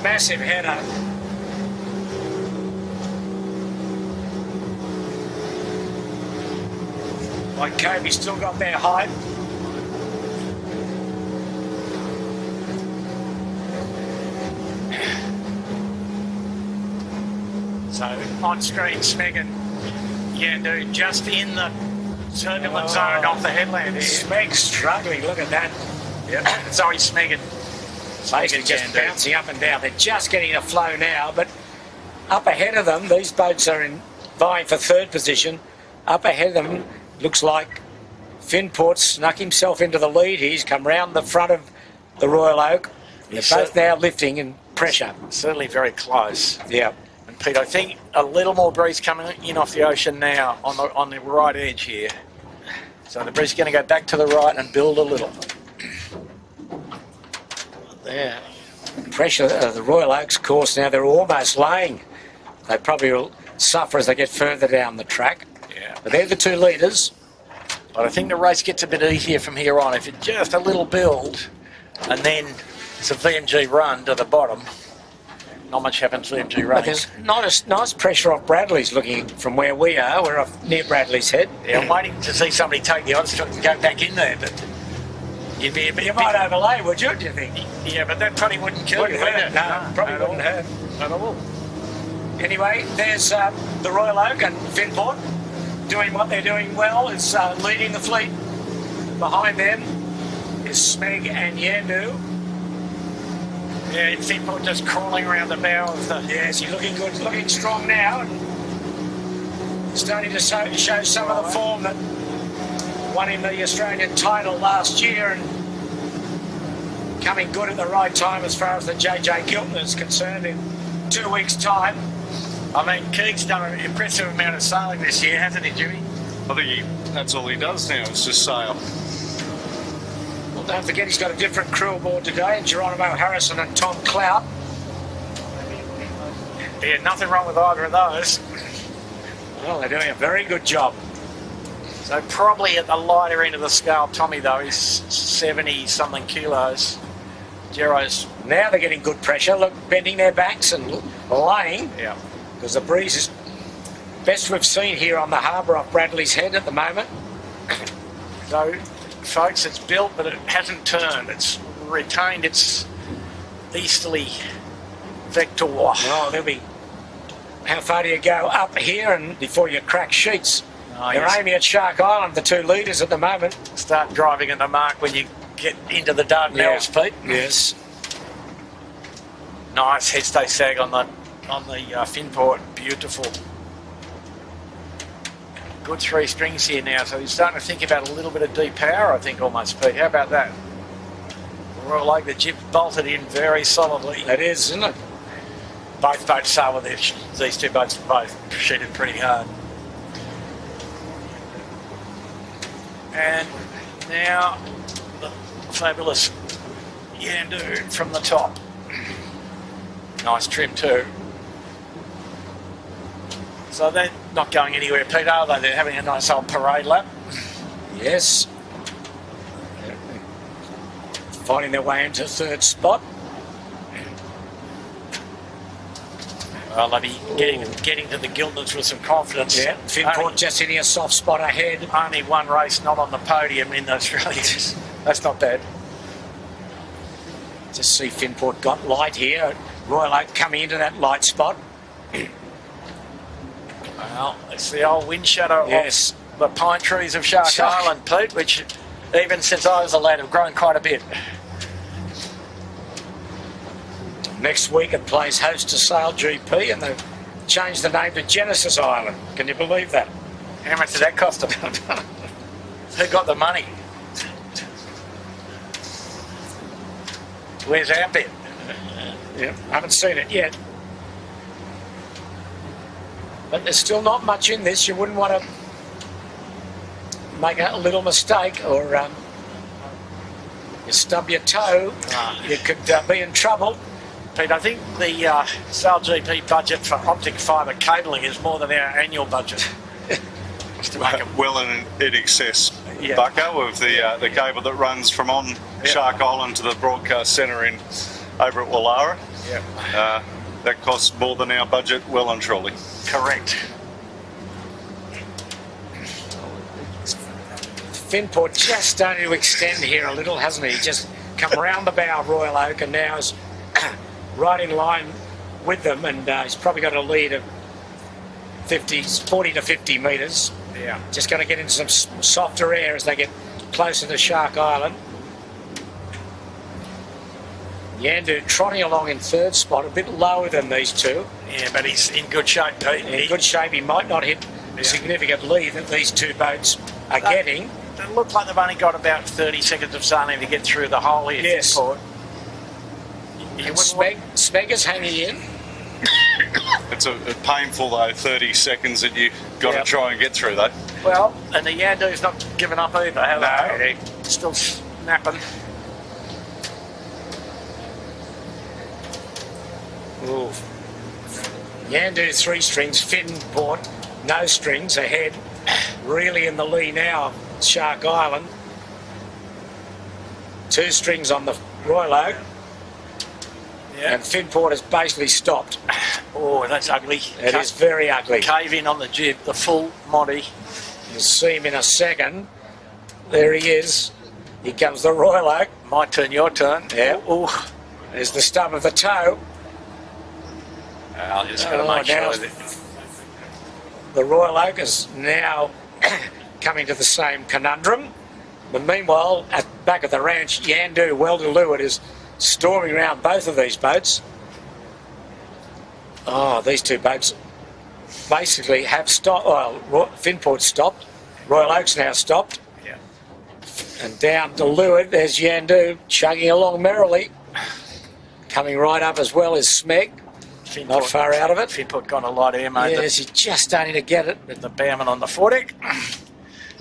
massive header. Like Kobe still got their height. So on screen, Smeg and Yandu just in the turbulent zone off the headland here. Smeg struggling, look at that. Yeah. Sorry, Smeg and just bouncing up and down. They're just getting a flow now, but up ahead of them, these boats are vying for third position. Up ahead of them, looks like Finport snuck himself into the lead. He's come round the front of the Royal Oak. They're both now lifting in pressure. Certainly very close. Yeah. And Pete, I think a little more breeze coming in off the ocean now on the right edge here. So the breeze is going to go back to the right and build a little. There. Pressure of the Royal Oaks course now, they're almost laying. They probably will suffer as they get further down the track. Yeah. But they're the two leaders. But I think the race gets a bit easier from here on. If it's just a little build and then it's a VMG run to the bottom, not much happens VMG running. But there's nice pressure off Bradley's looking from where we are. We're off near Bradley's head. Yeah, I'm waiting to see somebody take the odds and go back in there, but you'd be a bit... You might overlay, would you, do you think? Yeah, but that probably wouldn't kill you, would it? No, probably wouldn't hurt. Not at all. Anyway, there's the Royal Oak and Finport doing what they're doing well, is leading the fleet. Behind them is Smeg and Yandu. Yeah, Finport just crawling around the bow of the... Yes, he's looking good, looking strong now. And starting to show some of the form that won him the Australian title last year, and coming good at the right time as far as the JJ Gilton is concerned in 2 weeks' time. I mean, Keeg's done an impressive amount of sailing this year, hasn't he, Jimmy? I think that's all he does now, is just sail. Well, don't forget he's got a different crew aboard today, Geronimo Harrison and Tom Clout. Yeah, nothing wrong with either of those. Well, they're doing a very good job. So probably at the lighter end of the scale, Tommy, though, is 70-something kilos. Gero's... Now they're getting good pressure, look, bending their backs and laying. Yeah. Because the breeze is best we've seen here on the harbour off Bradley's Head at the moment. So, folks, it's built, but it hasn't turned. It's retained its easterly vector. Oh, there'll be... How far do you go up here and before you crack sheets? Oh, They're yes. aiming at Shark Island, the two leaders at the moment. Start driving at the mark when you get into the Dardanelles, Pete. Yes. Nice headstay sag on the Finport. Beautiful. Good 3 strings here now, so he's starting to think about a little bit of deep power, I think, almost, Pete. How about that? Royal Oak, the jib bolted in very solidly. It is, isn't it? Both boats sail with these two boats both sheeted pretty hard. And now the fabulous Yandu from the top. Nice trim too. So they're not going anywhere, Pete, are they? They're having a nice old parade lap. Yes. They're finding their way into third spot. Well, they'll be getting to the Giltons with some confidence. Yeah, Finport just hitting a soft spot ahead. Only one race not on the podium in Australia. That's not bad. Just see Finport got light here. Royal Oak coming into that light spot. Well, it's the old wind shadow Yes. of the pine trees of Shark Island, Pete, which even since I was a lad have grown quite a bit. Next week it plays host to Sail GP, and they've changed the name to Genesis Island. Can you believe that? How much did that cost them? Who got the money? Where's our bit? Yeah, I haven't seen it yet. But there's still not much in this. You wouldn't want to make a little mistake or you stub your toe, you could be in trouble. Pete, I think the Sail GP budget for optic fibre cabling is more than our annual budget. Just to make it... Well in excess, Yeah. Bucko, of the cable that runs from on Shark Island to the broadcast centre over at Wallara. Yeah. That costs more than our budget, well and truly. Correct. Finport just starting to extend here a little, hasn't he? Just come round the bow of Royal Oak and now is right in line with them, and he's probably got a lead of 40 to 50 metres. Yeah. Just going to get into some softer air as they get closer to Shark Island. Yandu trotting along in third spot, a bit lower than these two. Yeah, but he's in good shape, Pete. In good shape, he might not hit the significant lead that these two boats are getting. It looks like they've only got about 30 seconds of sailing to get through the hole here. Yes. Finport. And Smeg is hanging in. It's a painful, though, 30 seconds that you got to try and get through, though. Well, and the Yandu's not giving up either, have No. they? They're still snapping. Ooh. Yandu 3 strings, Finport no strings ahead, really in the lee now of Shark Island. 2 strings on the Royal Oak, and Finport has basically stopped. Oh, that's ugly. It is very ugly. Cave in on the jib, the full Monty. You'll see him in a second. There he is. Here comes the Royal Oak. My turn, your turn. Yeah. Oh, There's the stub of the toe. I'll just got to make now sure that... the Royal Oak is now coming to the same conundrum. But meanwhile, back at the ranch, Yandu, well to leeward, is storming around both of these boats. Oh, these two boats basically have stopped. Well, Finport stopped. Royal Oak's now stopped. Yeah. And down to leeward, there's Yandu chugging along merrily. Coming right up as well is Smeg. Not far out of it. Finport got a lot of ammo. Yes, he's just starting to get it. With the bowman on the foredeck.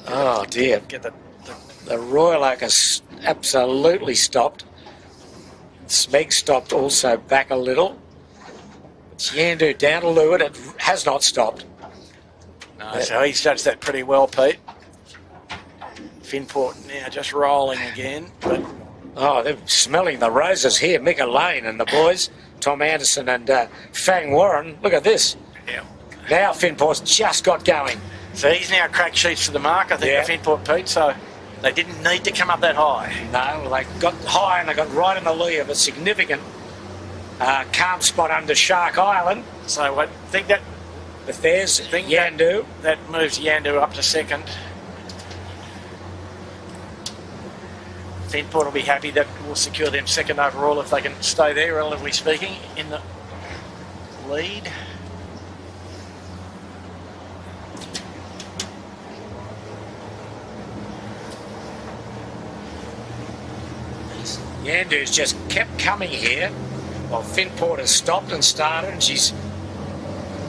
Oh dear. Get The Royal Oak has absolutely stopped. Smeg stopped also back a little. It's Yandu down to leeward. It has not stopped. No, so he's judged that pretty well, Pete. Finport now just rolling again. But oh, they're smelling the roses here. Mika Lane and the boys, Tom Anderson and Fang Warren. Look at this. yeah. Now Finport's just got going. So he's now cracked sheets to the mark, I think, Yeah. for Finport, Pete. So they didn't need to come up that high. No, they got high and they got right in the lee of a significant calm spot under Shark Island. So I think that But there's Yandu. that moves Yandu up to second. Finport will be happy that will secure them second overall if they can stay there, relatively speaking, in the lead. Yandu's just kept coming here while Finport has stopped and started, and she's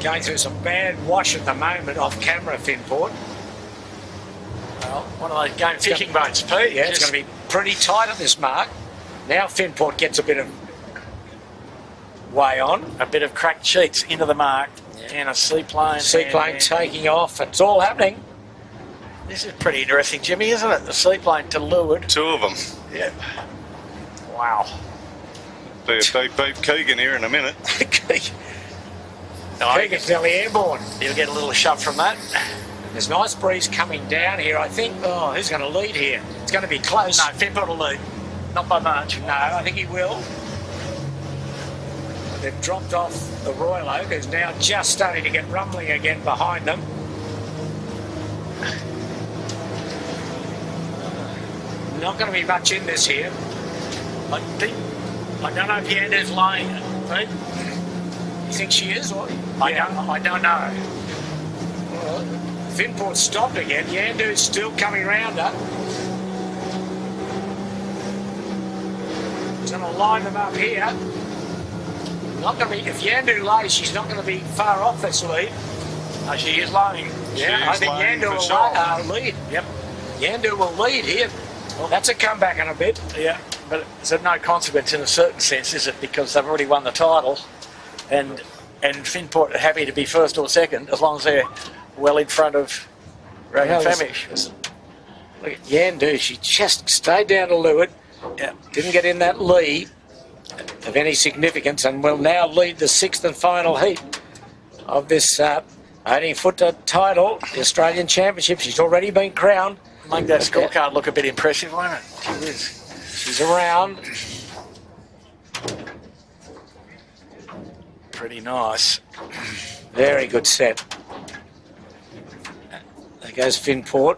going through some bad wash at the moment off camera, Finport. Well, one of those game fishing boats, Pete. Yeah, it's going to be pretty tight at this mark. Now Finport gets a bit of way on. a bit of cracked sheets into the mark, and a seaplane. Seaplane taking off. It's all happening. This is pretty interesting, Jimmy, isn't it? The seaplane to leeward. Two of them. Yep. Wow. Be a beep beep Keegan here in a minute. Keegan's nearly airborne. You'll get a little shove from that. There's a nice breeze coming down here, I think. Oh, who's going to lead here? It's going to be close. No, Finport will lead. Not by much. No, I think he will. They've dropped off the Royal Oak, who's now just starting to get rumbling again behind them. Not going to be much in this here. I don't know if Yandu's lying, Pete. You think she is? Or? I don't know. Well, Finport stopped again. Yandu's still coming round her. He's going to line them up here. Not going to be. If Yandu lays, she's not going to be far off this lead. No, she is lying. Yeah, I think Yandu will lead. Yep. Yandu will lead here. Well, that's a comeback in a bit. Yeah, but it's of no consequence in a certain sense, is it? Because they've already won the title, and Finport are happy to be first or second as long as they're well in front of Reagan Famish. Look at Yandu. She just stayed down to leeward. Yeah. Didn't get in that lee of any significance, and will now lead the sixth and final heat of this 18-foot title, the Australian Championship. She's already been crowned. Make that scorecard look a bit impressive, won't it? She is. She's around. Pretty nice. Very good set. There goes Finport.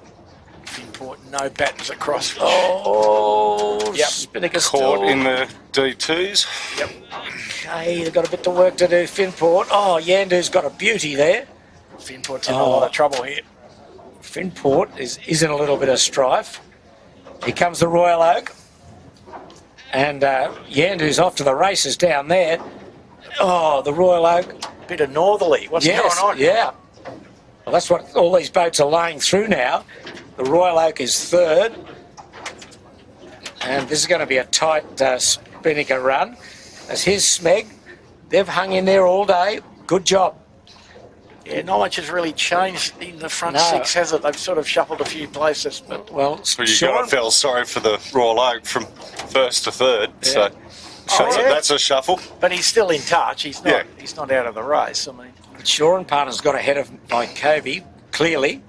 Finport, no battens across. Oh, Yep. Spinnaker Caught still. in the D2s. Yep. Okay, they've got a bit of work to do, Finport. Oh, Yandu's got a beauty there. Finport's in a lot of trouble here. Finport is in a little bit of strife. Here comes the Royal Oak. And Yandu's off to the races down there. Oh, the Royal Oak. Bit of northerly. What's going on? Yeah. Well, that's what all these boats are laying through now. The Royal Oak is third. And this is going to be a tight Spinnaker run. As here's Smeg. They've hung in there all day. Good job. Yeah, not much has really changed in the front No. six, has it? They've sort of shuffled a few places, but Well, Well, you Sean, got to feel sorry for the Royal Oak from first to third. So shows yeah. that that's a shuffle. but he's still in touch. He's not. Yeah. He's not out of the race. I mean, Shaw and Partners got ahead of Kobe, clearly.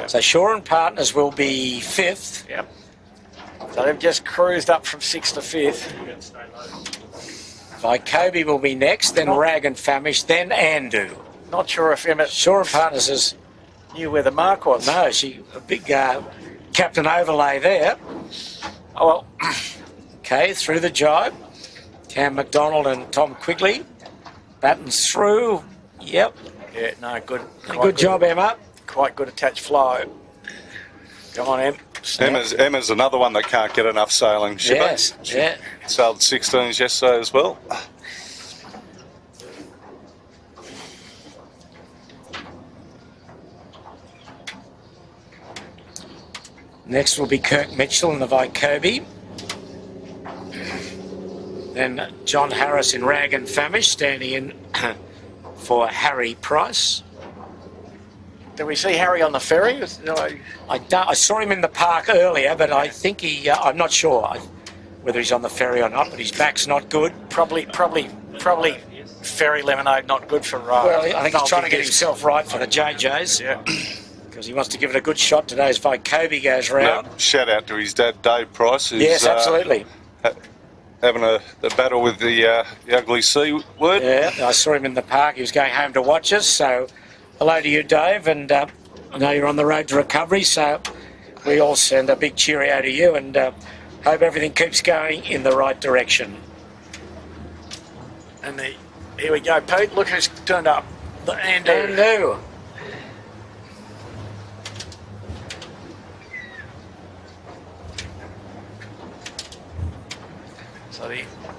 So Shaw and Partners will be fifth. yep. So they've just cruised up from sixth to fifth. Kobe will be next, then Rag and Famish, then Andu. Not sure if Emmett Shaw and Partners is, knew where the mark was. no, she a big captain overlay there. Oh well. Okay, through the jibe. Cam McDonald and Tom Quigley. Battens through. Yep. Yeah, no, good. Good job, Emma. Quite good attached flow. Come on, Em. Emma's another one that can't get enough sailing. Yes, yeah. Sailed 16s yesterday as well. Next will be Kirk Mitchell in the Vicobie. Then John Harris in Rag and Famish, standing in for Harry Price. Did we see Harry on the ferry? I saw him in the park earlier, but I think I'm not sure whether he's on the ferry or not, but his back's not good. Probably ferry lemonade not good for well, I think he's trying to get himself right for the JJs. Yeah. Because he wants to give it a good shot today as Vicobie goes round. Shout out to his dad, Dave Price. Who's, yes, absolutely. Having a battle with the ugly C word. Yeah, I saw him in the park. He was going home to watch us. So hello to you, Dave. And I know you're on the road to recovery. So we all send a big cheerio to you and hope everything keeps going in the right direction. And here we go, Pete. Look who's turned up. The Andu.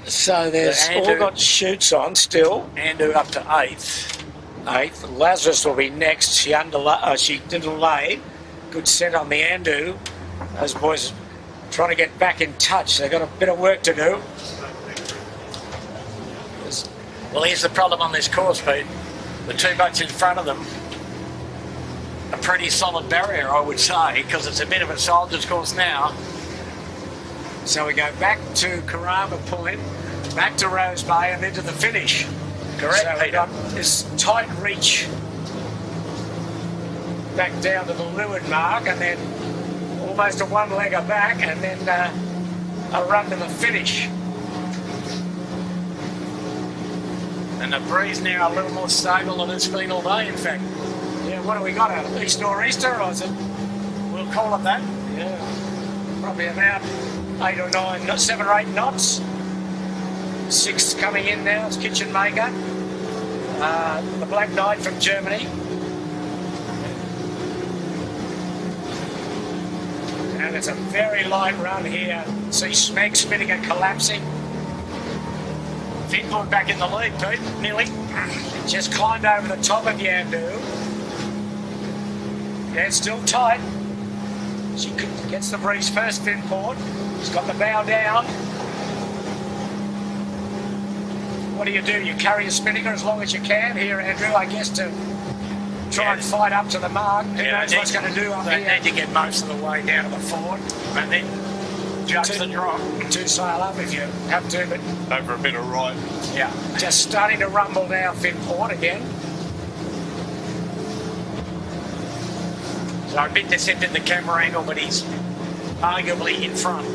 So there's all got shoots on still. Andu up to 8th. 8th. Lazarus will be next. She didn't lay. Good set on the Andu. Those boys trying to get back in touch. They've got a bit of work to do. Well, here's the problem on this course, Pete. The two boats in front of them, a pretty solid barrier, I would say, because it's a bit of a soldier's course now. So we go back to Karama Point, back to Rose Bay, and then to the finish. Correct, so we've got this tight reach back down to the leeward mark, and then almost a one-legger back, and then a run to the finish. And the breeze now a little more stable than it's been all day, in fact. Yeah, what have we got? An east nor'easter, or is it? We'll call it that. Yeah, probably about 8 or 9, 7 or 8 knots. 6 coming in now, it's Kitchen Maker. The Black Knight from Germany. And it's a very light run here. See Smeg spinning and collapsing. Finport back in the lead, Pete, nearly. Just climbed over the top of Yandu. Yeah, it's still tight. She gets the breeze first, Finport. She's got the bow down. What do? You carry a spinnaker as long as you can here, Andrew, I guess, to try and fight up to the mark. Who knows what's going to do up here. They need to get most of the way down to the ford and then judge the drop. 2 sail up if you have to, but Over a bit of right. yeah, just starting to rumble now, Finport again. So a bit deceptive the camera angle, but he's arguably in front.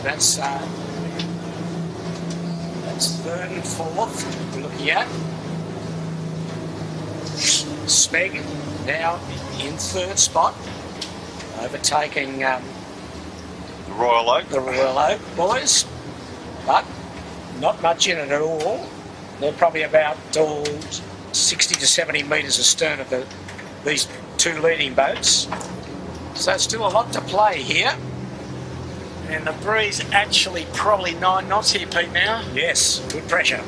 That's 3rd and 4th we're looking at. Smeg now in 3rd spot, overtaking The Royal Oak. the Royal Oak boys, but not much in it at all. They're probably about 60 to 70 metres astern of these 2 leading boats. So still a lot to play here. And the breeze actually probably 9 knots here, Pete, now. Yes, good pressure.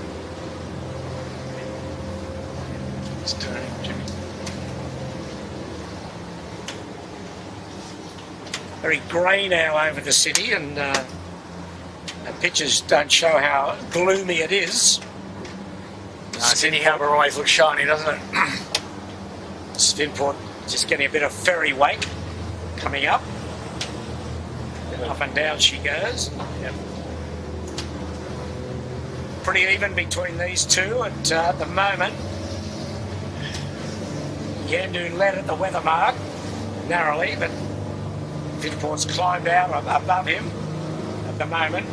It's turning, Jimmy. Very grey now over the city, and the pictures don't show how gloomy it is. Sydney Harbour always looks shiny, doesn't it? Spinport just getting a bit of ferry wake coming up. Up and down she goes. Yep. Pretty even between these two at the moment. Yandu led at the weather mark narrowly, but Finport's climbed out above him at the moment.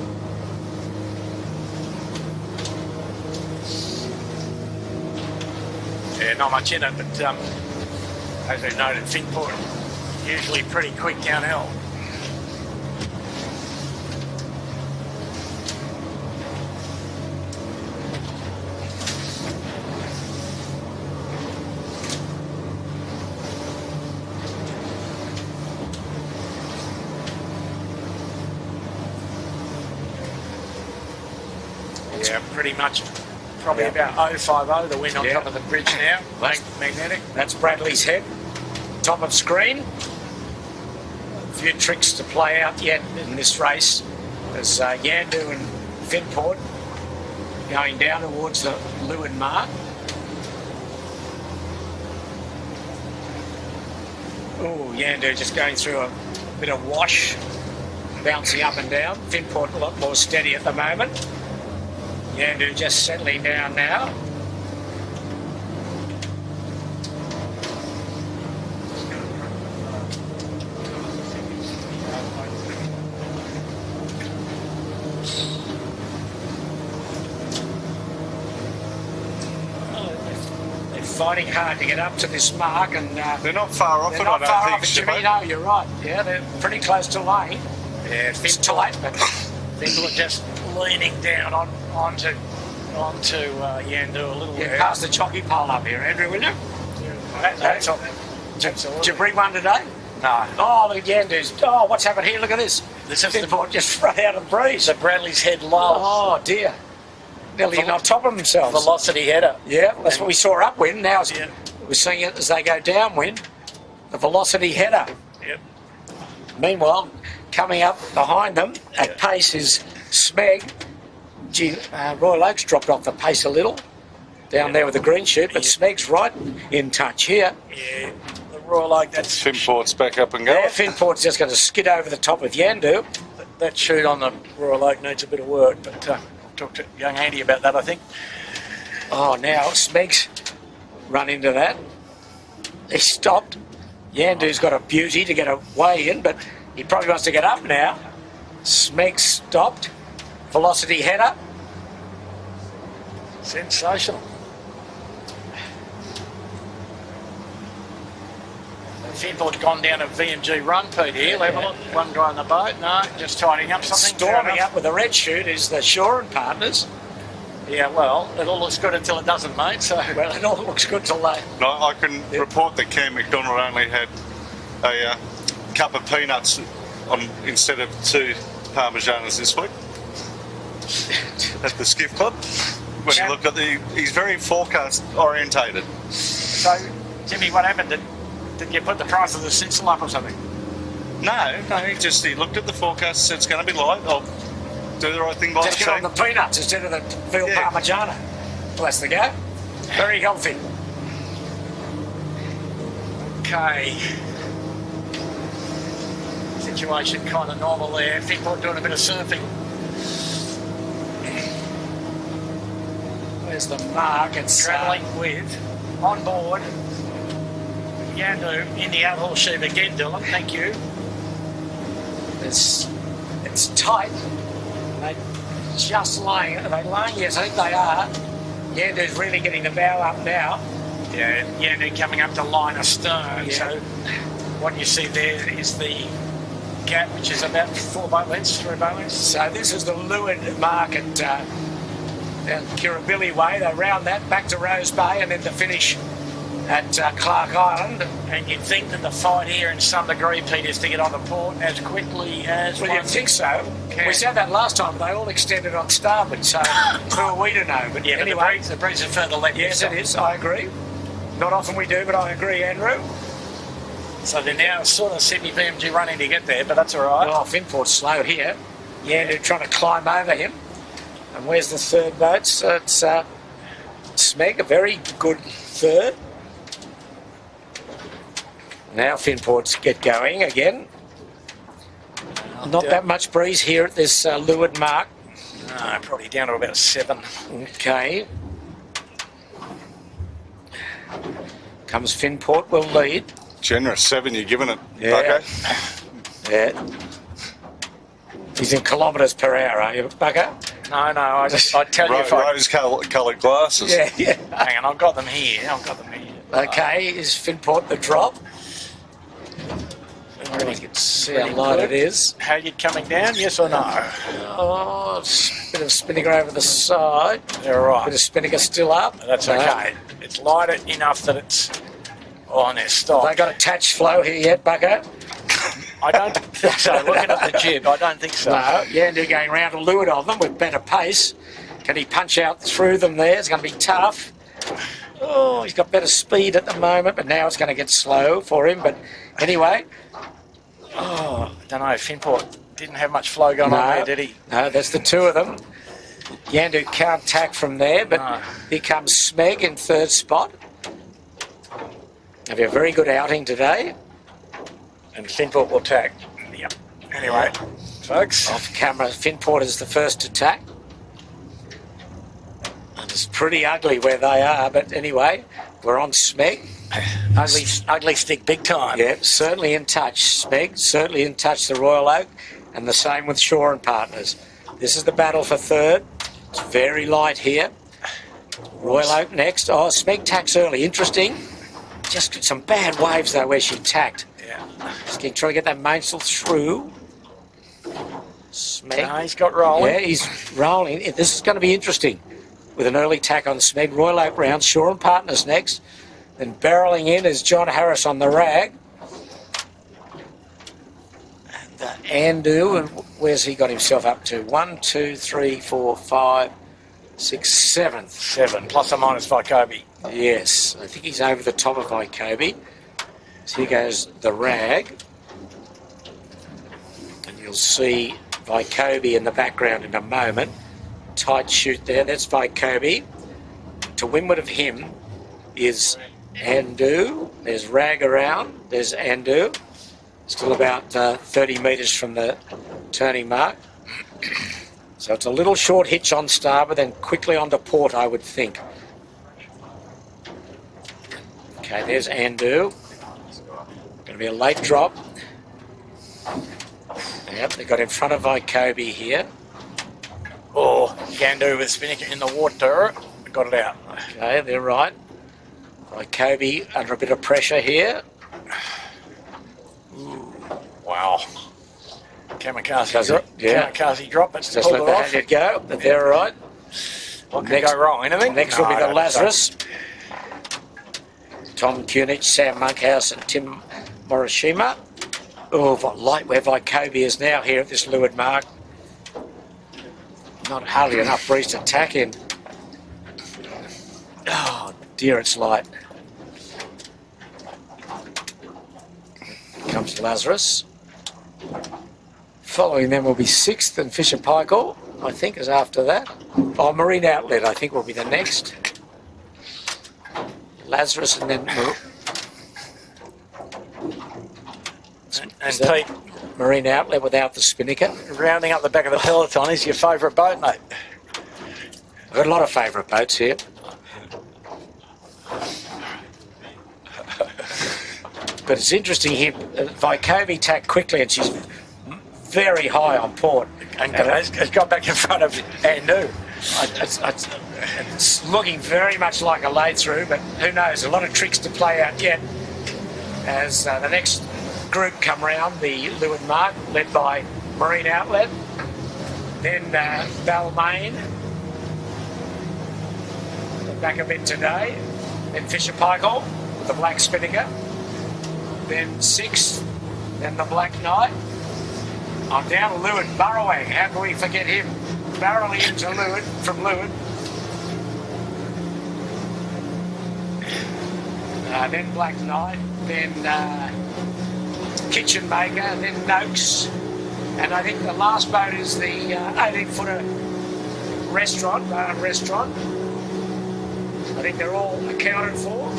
Yeah, not much in it, but as we noted, Finport usually pretty quick downhill. Yeah, pretty much. Probably about 050, the wind on top of the bridge now. Magnetic. That's Bradley's Head. Top of screen. A few tricks to play out yet in this race. There's Yandu and Finport going down towards the Lewin mark. Oh, Yandu just going through a bit of wash, bouncing up and down. Finport a lot more steady at the moment. Yandu just settling down now. They're fighting hard to get up to this mark, and they're not far off it, not I far don't off it, think, Jimmy. No, you're right. Yeah, they're pretty close to lane. Yeah, It's tight, but people are just leaning down onto Yandu a little bit. pass the jockey pole up here, Andrew, will you? That's all. Did you bring one today? No. Oh, look at Yandu's. Oh, what's happened here? Look at this. This is the Finport just run out of the breeze. So Bradley's Head low. Oh, dear. Nearly on top of themselves. Velocity header. Yeah, that's what we saw upwind. Now Yeah. we're seeing it as they go downwind. The velocity header. Yep. Meanwhile, coming up behind them at pace is Smeg. Royal Oak's dropped off the pace a little down there with the green shoot, but Smeg's right in touch here. Yeah. The Royal Oak, that's Finport's back up and going. Yeah, Finport's just going to skid over the top of Yandu. that shoot on the Royal Oak needs a bit of work, but I'll talk to young Andy about that, I think. Oh, now Smeg's run into that. He stopped. Yandu's got a beauty to get a way in, but he probably wants to get up now. Smeg stopped. Velocity header. Sensational. Finport's gone down a VMG run, Pete, here. Level it. One guy on the boat. No, just tidying up something. Storming up with the red shoot is the Shore and Partners. Yeah, well, it all looks good until it doesn't, mate. So Well, it all looks good till late. No, I can report that Cam McDonald only had a cup of peanuts instead of 2 Parmesanas this week at the Skiff Club. When you look at he's very forecast orientated. So, Jimmy, what happened? Did you put the price of the schnitzel up or something? No, he looked at the forecast, said it's going to be light. I'll do the right thing by Just the get on team. the peanuts instead of the veal Parmigiana. Well, that's the go. Very healthy. Okay. Situation kind of normal there. Finport doing a bit of surfing. There's the mark. It's Travelling with, on board, Yandu in the outhall sheave again, Dylan. Thank you. it's tight. They just laying. Are they laying? Yes, I think they are. Yandu's really getting the bow up now. Yeah, Yandu coming up to line astern. Yeah. So what you see there is the gap, which is about 4 boat lengths, 3 boat lengths. So this is the Lewin mark at down Kirribilli Way. They round that back to Rose Bay and then to finish at Clark Island. And you'd think that the fight here in some degree, Pete, is to get on the port as quickly as Well, one you'd think so. can. We said that last time. They all extended on starboard, so who are we to know? But Yeah, but anyway, the breeze is further left. yes, it is. I agree. Not often we do, but I agree, Andrew. So they're now sort of Sydney VMG running to get there, but that's all right. Oh, Finport's slow here. Yandu trying to climb over him. And where's the third boat? So it's Smeg, a very good third. Now Finport's get going again. Not that much breeze here at this leeward mark. No, probably down to about 7. Okay. Comes Finport, will lead. Generous 7 you're giving it. Yeah. Okay. Yeah. He's in kilometres per hour, are you, bugger? No, I tell you if I... Rose-coloured glasses. Yeah. Hang on, I've got them here. Okay, is Finport the drop? I can see how light it is. Halyard coming down, yes or no? Oh, a bit of Spinnaker over the side. They're right. Bit of Spinnaker still up. That's okay. It's light enough that it's on their stop. Have they got attached flow here yet, Bucko? I don't think so. Looking at the jib, I don't think so. No, Yandu going round to leeward of them with better pace. Can he punch out through them there? It's going to be tough. Oh, he's got better speed at the moment, but now it's going to get slow for him. But anyway. Oh, I don't know. Finport didn't have much flow going on there, did he? No, that's the two of them. Yandu can't tack from there, but here comes Smeg in third spot. Have a very good outing today. And Finport will tack. Yep. Anyway, folks. Off camera, Finport is the first to tack. And it's pretty ugly where they are, but anyway, we're on Smeg. Ugly stick big time. Yeah, certainly in touch, Smeg. Certainly in touch, the Royal Oak. And the same with Shaw and Partners. This is the battle for third. It's very light here. Royal Oak next. Oh, Smeg tacks early. Interesting. Just some bad waves, though, where she tacked. Yeah. Just trying to get that mainsail through. Smeg. No, he's got rolling. Yeah, he's rolling. This is going to be interesting with an early tack on Smeg. Royal Oak round. Shaw and Partners next. Then barrelling in is John Harris on the rag. And Andu, and where's he got himself up to? 1, 2, 3, 4, 5, 6, 7. 7, plus or minus Vycobi. Yes, I think he's over the top of Vycobi. So here goes the rag. And you'll see Vycobi in the background in a moment. Tight shoot there, that's Vycobi. To windward of him is Andu. There's rag around, there's Andu. Still about 30 metres from the turning mark. So it's a little short hitch on starboard, then quickly onto port, I would think. Okay, there's Andu. Going to be a late drop. Yep, they got in front of Vycobi here. Oh, Andu with Spinnaker in the water. Got it out. Okay, they're right. Vycobi under a bit of pressure here. Wow. Kamikaze drop. It's just let the halyard go, but they're all right. What can go wrong? Anything? Next will be the Lazarus. Tom Kunich, Sam Monkhouse and Tim Morishima. Oh, what light where Vycobi is now here at this leeward mark. Not hardly enough breeze to tack in. Oh dear, it's light. Here comes Lazarus. Following them will be 6th, and Fisher Paykel, I think, is after that. Oh, Marine Outlet, I think, will be the next. Lazarus and then... And Pete, Marine Outlet without the Spinnaker. rounding up the back of the peloton is your favourite boat, mate. I've got a lot of favourite boats here. But it's interesting here, Vycobi tacked quickly and she's very high on port. And has got back in front of Andu. It's looking very much like a lay through, but who knows, a lot of tricks to play out yet. As the next group come round, the leeward mark, led by Marine Outlet, then Balmain, back a bit today, then Fisher Paykel with the black Spinnaker, then 6th, then the Black Knight. I'm down to leeward, Burrowing, how can we forget him? Barreling into leeward, from leeward. Then Black Knight, then Kitchen Maker, then Noakes, and I think the last boat is the 18-footer restaurant, restaurant. I think they're all accounted for.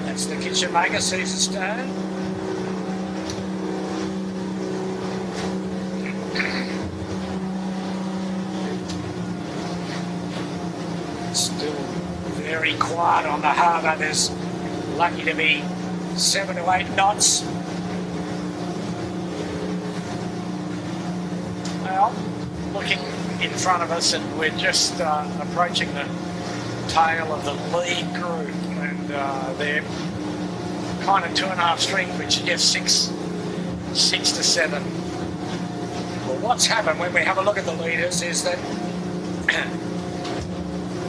That's the Kitchen Maker, Caesar Stone. Still very quiet on the harbour. There's lucky to be 7 to 8 knots. Well, looking in front of us, and we're just approaching the tail of the lead group, and they're kind of 2.5 strings, which suggests six to 7. Well, what's happened when we have a look at the leaders is that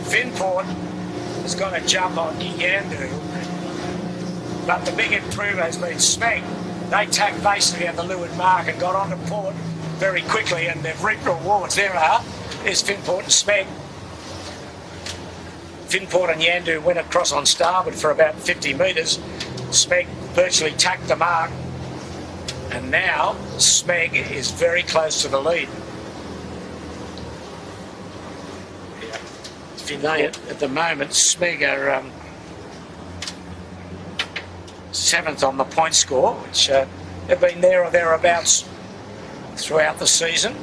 Finport has got a jump on Yandu, but the big improver has been Smeg. They tacked basically at the leeward mark and got onto port very quickly, and they've reaped rewards. There's Finport and Smeg. Finport and Yandu went across on starboard for about 50 metres. Smeg virtually tacked the mark, and now Smeg is very close to the lead. At the moment, Smeg are 7th on the point score, which have been there or thereabouts throughout the season.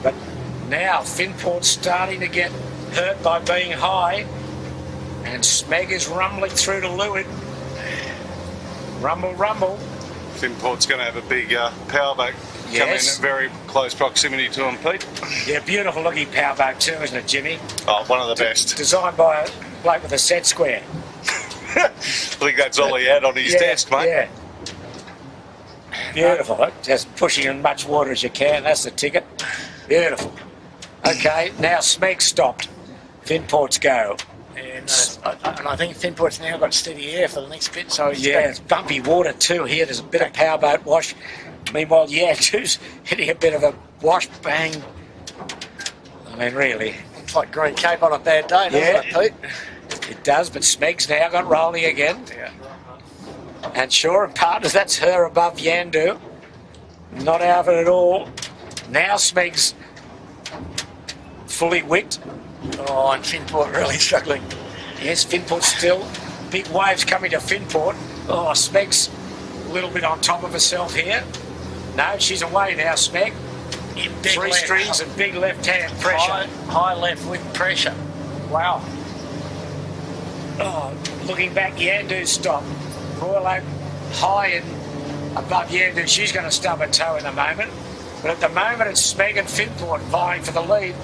But now Finport's starting to get hurt by being high, and Smeg is rumbling through to leeward. Rumble, rumble. Finport's going to have a big power boat come in in very close proximity to him, Pete. Yeah, beautiful looking power boat too, isn't it, Jimmy? Oh, one of the best. Designed by a bloke with a set square. I think that's all he had on his desk, mate. Yeah. Beautiful. Just pushing in much water as you can. That's the ticket. Beautiful. Okay, now Smeg stopped. Finport's go. And I think Finport's now got steady air for the next bit. So it's bumpy water too here. There's a bit of powerboat wash. Meanwhile, Yandu's hitting a bit of a wash, bang. I mean, really. Looks like Green Cape on a bad day, doesn't it, Pete? It does, but Smeg's now got rolling again. Yeah. And Shaw and Partners, that's her above Yandu. Not out of it at all. Now Smeg's fully wicked. Oh, and Finport really struggling. Yes, Finport still. Big waves coming to Finport. Oh, Smeg's a little bit on top of herself here. No, she's away now, Smeg. Three strings and big left-hand pressure. High left with pressure. Wow. Oh, looking back, Yandu stopped. Royal Oak high and above Yandu. She's going to stub her toe in a moment. But at the moment, it's Smeg and Finport vying for the lead.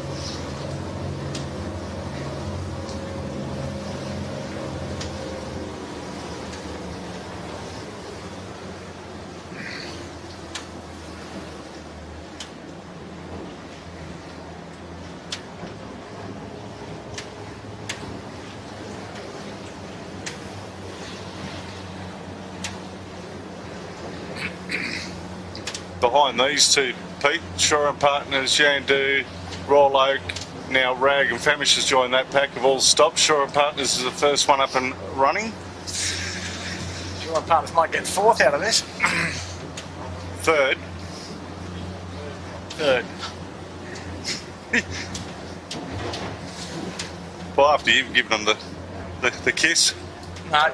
Behind these two, Pete, Shaw and Partners, Yandu, Royal Oak, now Rag and Famish has joined that pack, have all stopped. Shaw and Partners is the first one up and running. Shaw and Partners might get 4th out of this. Third. Well, after you've given them the kiss. No.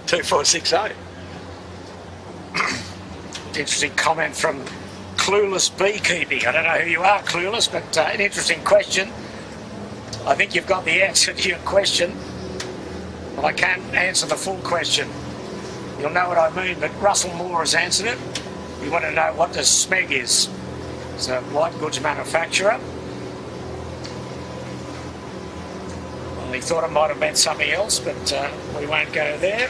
2, 4, 6, 8. Interesting comment from Clueless Beekeeping. I don't know who you are, Clueless, but an interesting question. I think you've got the answer to your question. Well, I can't answer the full question. You'll know what I mean, but Russell Moore has answered it. We want to know what the Smeg is. It's a white goods manufacturer. Well, he thought it might have meant something else, but we won't go there.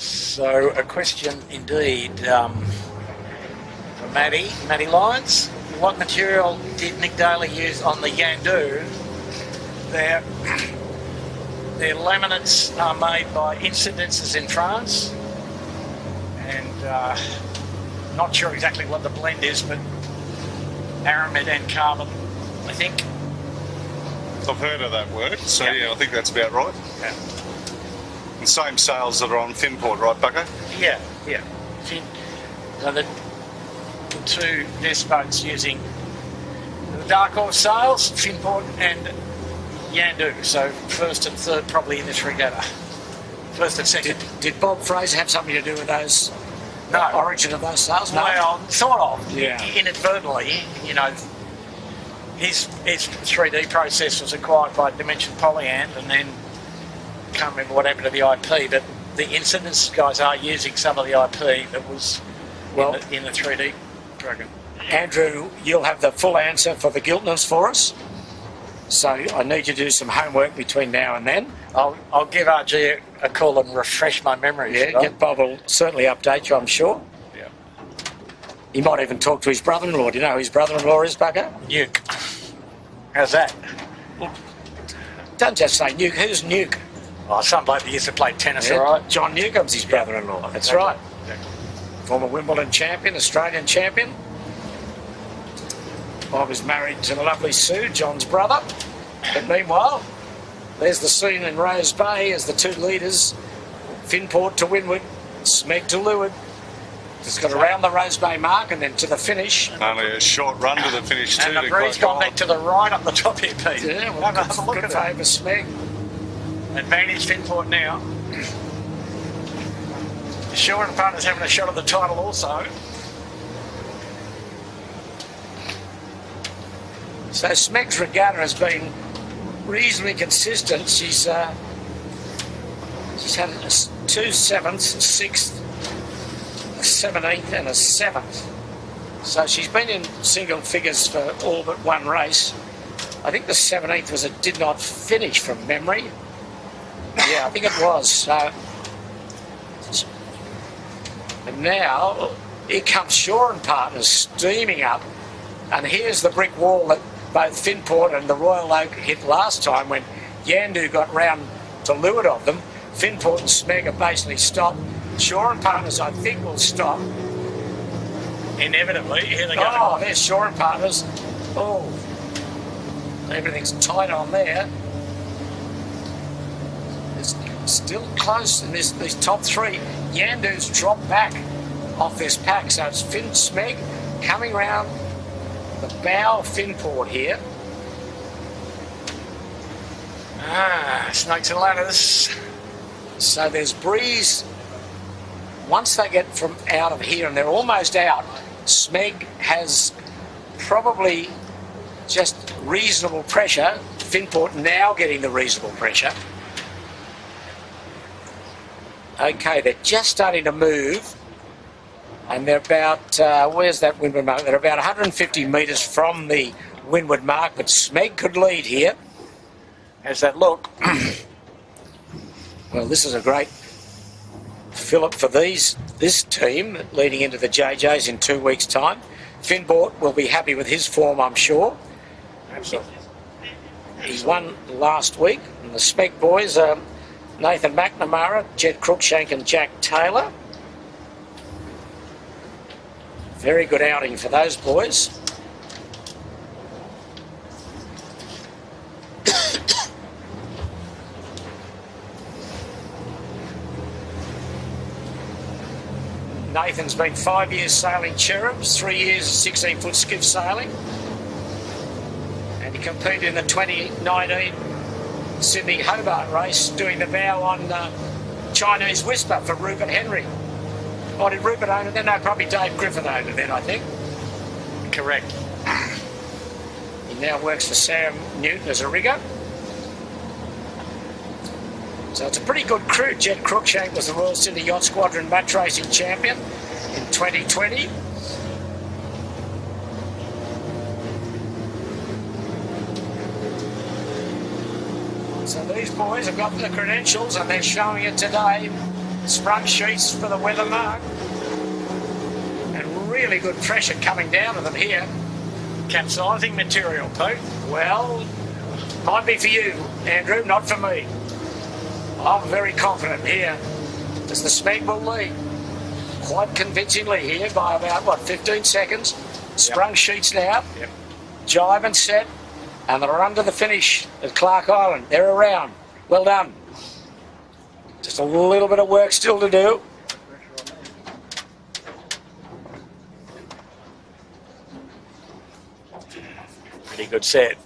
So a question indeed from Matty Lyons. What material did Nick Daly use on the Yandu? Their laminates are made by Incidences in France, and not sure exactly what the blend is, but aramid and carbon, I think. I've heard of that word, so yeah, I think that's about right. Yeah. The same sales that are on Finport, right, Bucko? Yeah. So the two nest boats using dark horse sales, Finport and Yandu. So first and third probably in this regatta. First and second. Did Bob Fraser have something to do with those? No. Origin of those sales? No. Well, sort of. Yeah. Inadvertently, you know, his 3D process was acquired by Dimension Polyand, and then can't remember what happened to the IP, but the incidents guys are using some of the IP that was in the 3D program. Andrew, you'll have the full answer for the Giltners for us. So I need you to do some homework between now and then. I'll give RG a call and refresh my memory. Yeah, Bob will certainly update you, I'm sure. Yeah. He might even talk to his brother-in-law. Do you know who his brother-in-law is, Bugger? Nuke. How's that? Don't just say Nuke. Who's Nuke? Oh, some bloke that used to play tennis, Yeah, all right? John Newcomb's his brother-in-law. That's Exactly. right. Exactly. Former Wimbledon champion, Australian champion. Bob is married to the lovely Sue, John's brother. But meanwhile, there's the scene in Rose Bay as the two leaders, Finport to windward, Smeg to leeward. Just got around the Rose Bay mark and then to the finish. Only a short run to the finish too. And the breeze gone back to the right up the top here, Pete. Yeah, well, have a look good at favour, it. Smeg. Advantage Finport now. Shaw and partners having a shot at the title also. So Smeg's regatta has been reasonably consistent. She's had 2 7ths, a 6th, a 17th and a 7th. So she's been in single figures for all but one race. I think the 17th was a did not finish from memory. Yeah, I think it was. And now here comes Shaw and partners steaming up, and here's the brick wall that both Finport and the Royal Oak hit last time when Yandu got round to leeward of them. Finport and Smeg have basically stopped. Shaw and partners, I think, will stop. Inevitably, here they go. Oh, there's Shaw and partners. Oh, everything's tight on there. It's still close in these top three. Yandu's dropped back off this pack, so it's Finn Smeg coming round the bow of Finport here. Snakes and ladders. So there's breeze. Once they get from out of here, and they're almost out, Smeg has probably just reasonable pressure. Finport now getting the reasonable pressure. Okay, they're just starting to move. And they're about, where's that windward mark? They're about 150 metres from the windward mark, but Smeg could lead here. How's that look? Well, this is a great fillip for this team leading into the JJs in 2 weeks' time. Finport will be happy with his form, I'm sure. Absolutely. He won last week, and the Smeg boys are Nathan McNamara, Jed Cruikshank and Jack Taylor. Very good outing for those boys. Nathan's been 5 years sailing cherubs, 3 years 16-foot skiff sailing. And he competed in the 2019 Sydney Hobart race doing the bow on Chinese Whisper for Rupert Henry. Or did Rupert own it then? No, probably Dave Griffith owned it then, I think. Correct. He now works for Sam Newton as a rigger. So it's a pretty good crew. Jed Cruikshank was the Royal Sydney Yacht Squadron match racing champion in 2020. So these boys have got the credentials and they're showing it today. Sprung sheets for the weather mark. And really good pressure coming down to them here. Capsizing material, Pete. Well, might be for you, Andrew, not for me. I'm very confident here as the Smeg will lead quite convincingly here by about, 15 seconds. Sprung sheets now. Yep. Jive and set. And they're under the finish at Clark Island. They're around. Well done. Just a little bit of work still to do. Pretty good set.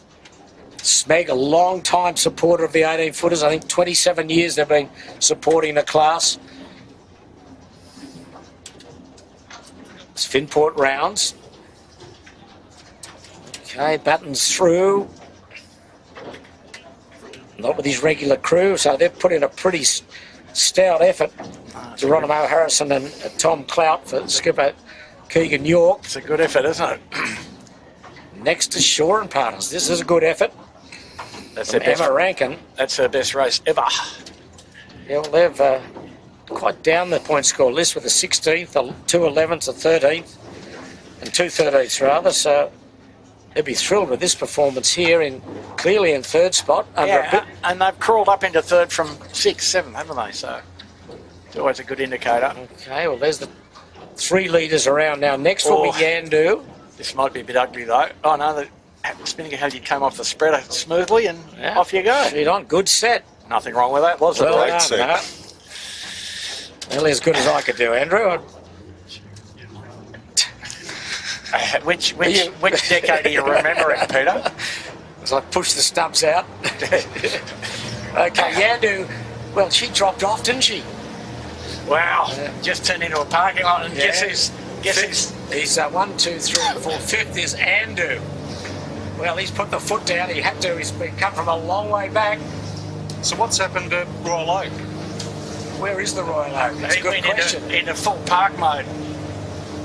Smeg, a long-time supporter of the 18-footers. I think 27 years they've been supporting the class. It's Finport rounds. Okay, Batten's through. Not with his regular crew, so they've put in a pretty stout effort. Geronimo Harrison and Tom Clout for skipper Keegan York. It's a good effort, isn't it? Next to Shaw and Partners. This is a good effort. That's From their best. Emma Rankin. That's her best race ever. Yeah, well, they've quite down the point score list with a 16th, a 2 11th, a 13th, and 2 13ths rather. So they'd be thrilled with this performance here, clearly in third spot. And they've crawled up into third from 6th, 7th, haven't they? So it's always a good indicator. Okay, well, there's the 3 leaders around now. Next will be Yandu. This might be a bit ugly though. Oh no, the spinning how you came off the spreader smoothly and off you go. Sheet on, good set. Nothing wrong with that, was it? Well done, nearly as good as I could do, Andrew. Which decade are you remembering, Peter? As I push the stumps out. Okay, Yandu, well, she dropped off, didn't she? Wow, just turned into a parking lot and guess who's... He's 1, 2, 3, 4, 5th is Andu. Well, he's put the foot down. He had to. He's been come from a long way back. So what's happened to Royal Oak? Where is the Royal Oak? That's a good question. Into full park mode.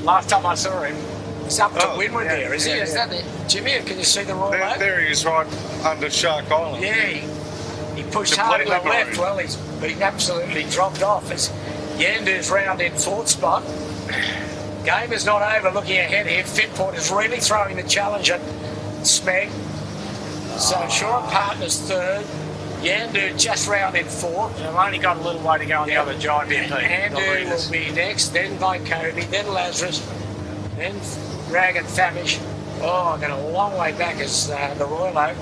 Last time I saw him. He's up to windward there, is he? Is that it? Jimmy, can you see the Royal Oak? There he is, right under Shark Island. Yeah, he pushed hard to the left. Well, he's been absolutely dropped off. As Yandu's round in 4th spot. Game is not over. Looking ahead here, Finport is really throwing the challenge at Smeg. So Shaw and Partners 3rd. Yandu just round in 4th. They've only got a little way to go on the other giant bit. Yandu will be next, then Vycovey, then Lazarus, then Rag and Famish. Oh, I've got a long way back as the Royal Oak.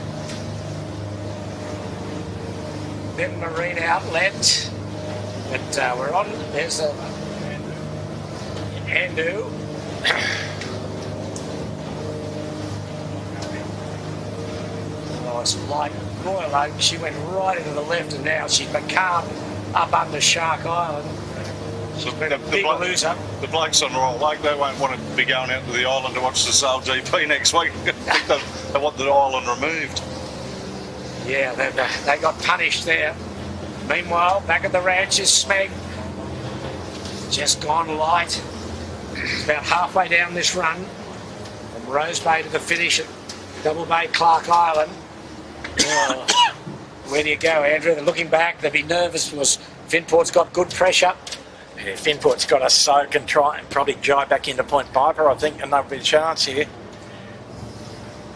Then Marine Outlet. But we're on, there's a Yandu. Oh, it's like Royal Oak. She went right into the left and now she's become up under Shark Island. She's been a big loser. The blokes on Royal Oak, they won't want to be going out to the island to watch the Sale GP next week. I think they want the island removed. Yeah, they got punished there. Meanwhile, back at the ranch is Smeg. Just gone light. It's about halfway down this run from Rose Bay to the finish at Double Bay Clark Island. Oh, where do you go, Andrew? They're looking back. They'll be nervous because Finport's got good pressure. Yeah, Finport's got to soak and try and probably drive back into Point Piper, I think, and there'll be a chance here.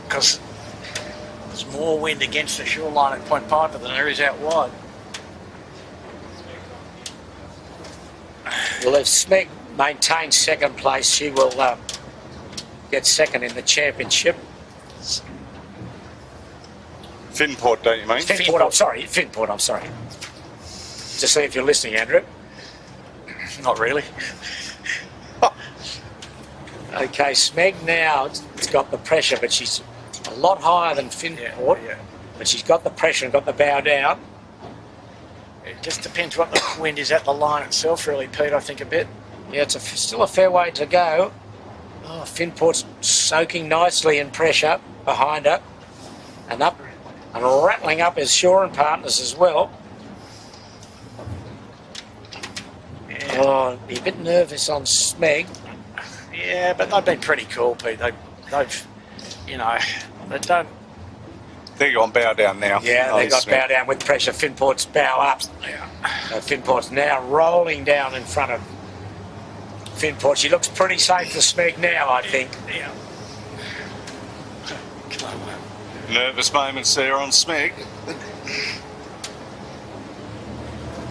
Because there's more wind against the shoreline at Point Piper than there is out wide. Well, if Smeg maintains 2nd place, she will get 2nd in the championship. Finport, don't you mean? Finport, I'm sorry. Just see if you're listening, Andrew. Not really. Okay, Smeg now, it's got the pressure, but she's a lot higher than Finport. Yeah. But she's got the pressure and got the bow down. It just depends what the wind is at the line itself, really, Pete, I think a bit. Yeah, it's still a fair way to go. Oh, Finport's soaking nicely in pressure behind her. And up and rattling up his Shaw and Partners as well. Yeah. Oh, be a bit nervous on Smeg. Yeah, but they've been pretty cool, Pete. They've you know, they don't... They're going bow down now. Yeah, they got bow down with pressure. Finport's bow up. Yeah. Finport's now rolling down in front of Finport. She looks pretty safe for Smeg now, I think. Yeah. Nervous moments there on Smeg.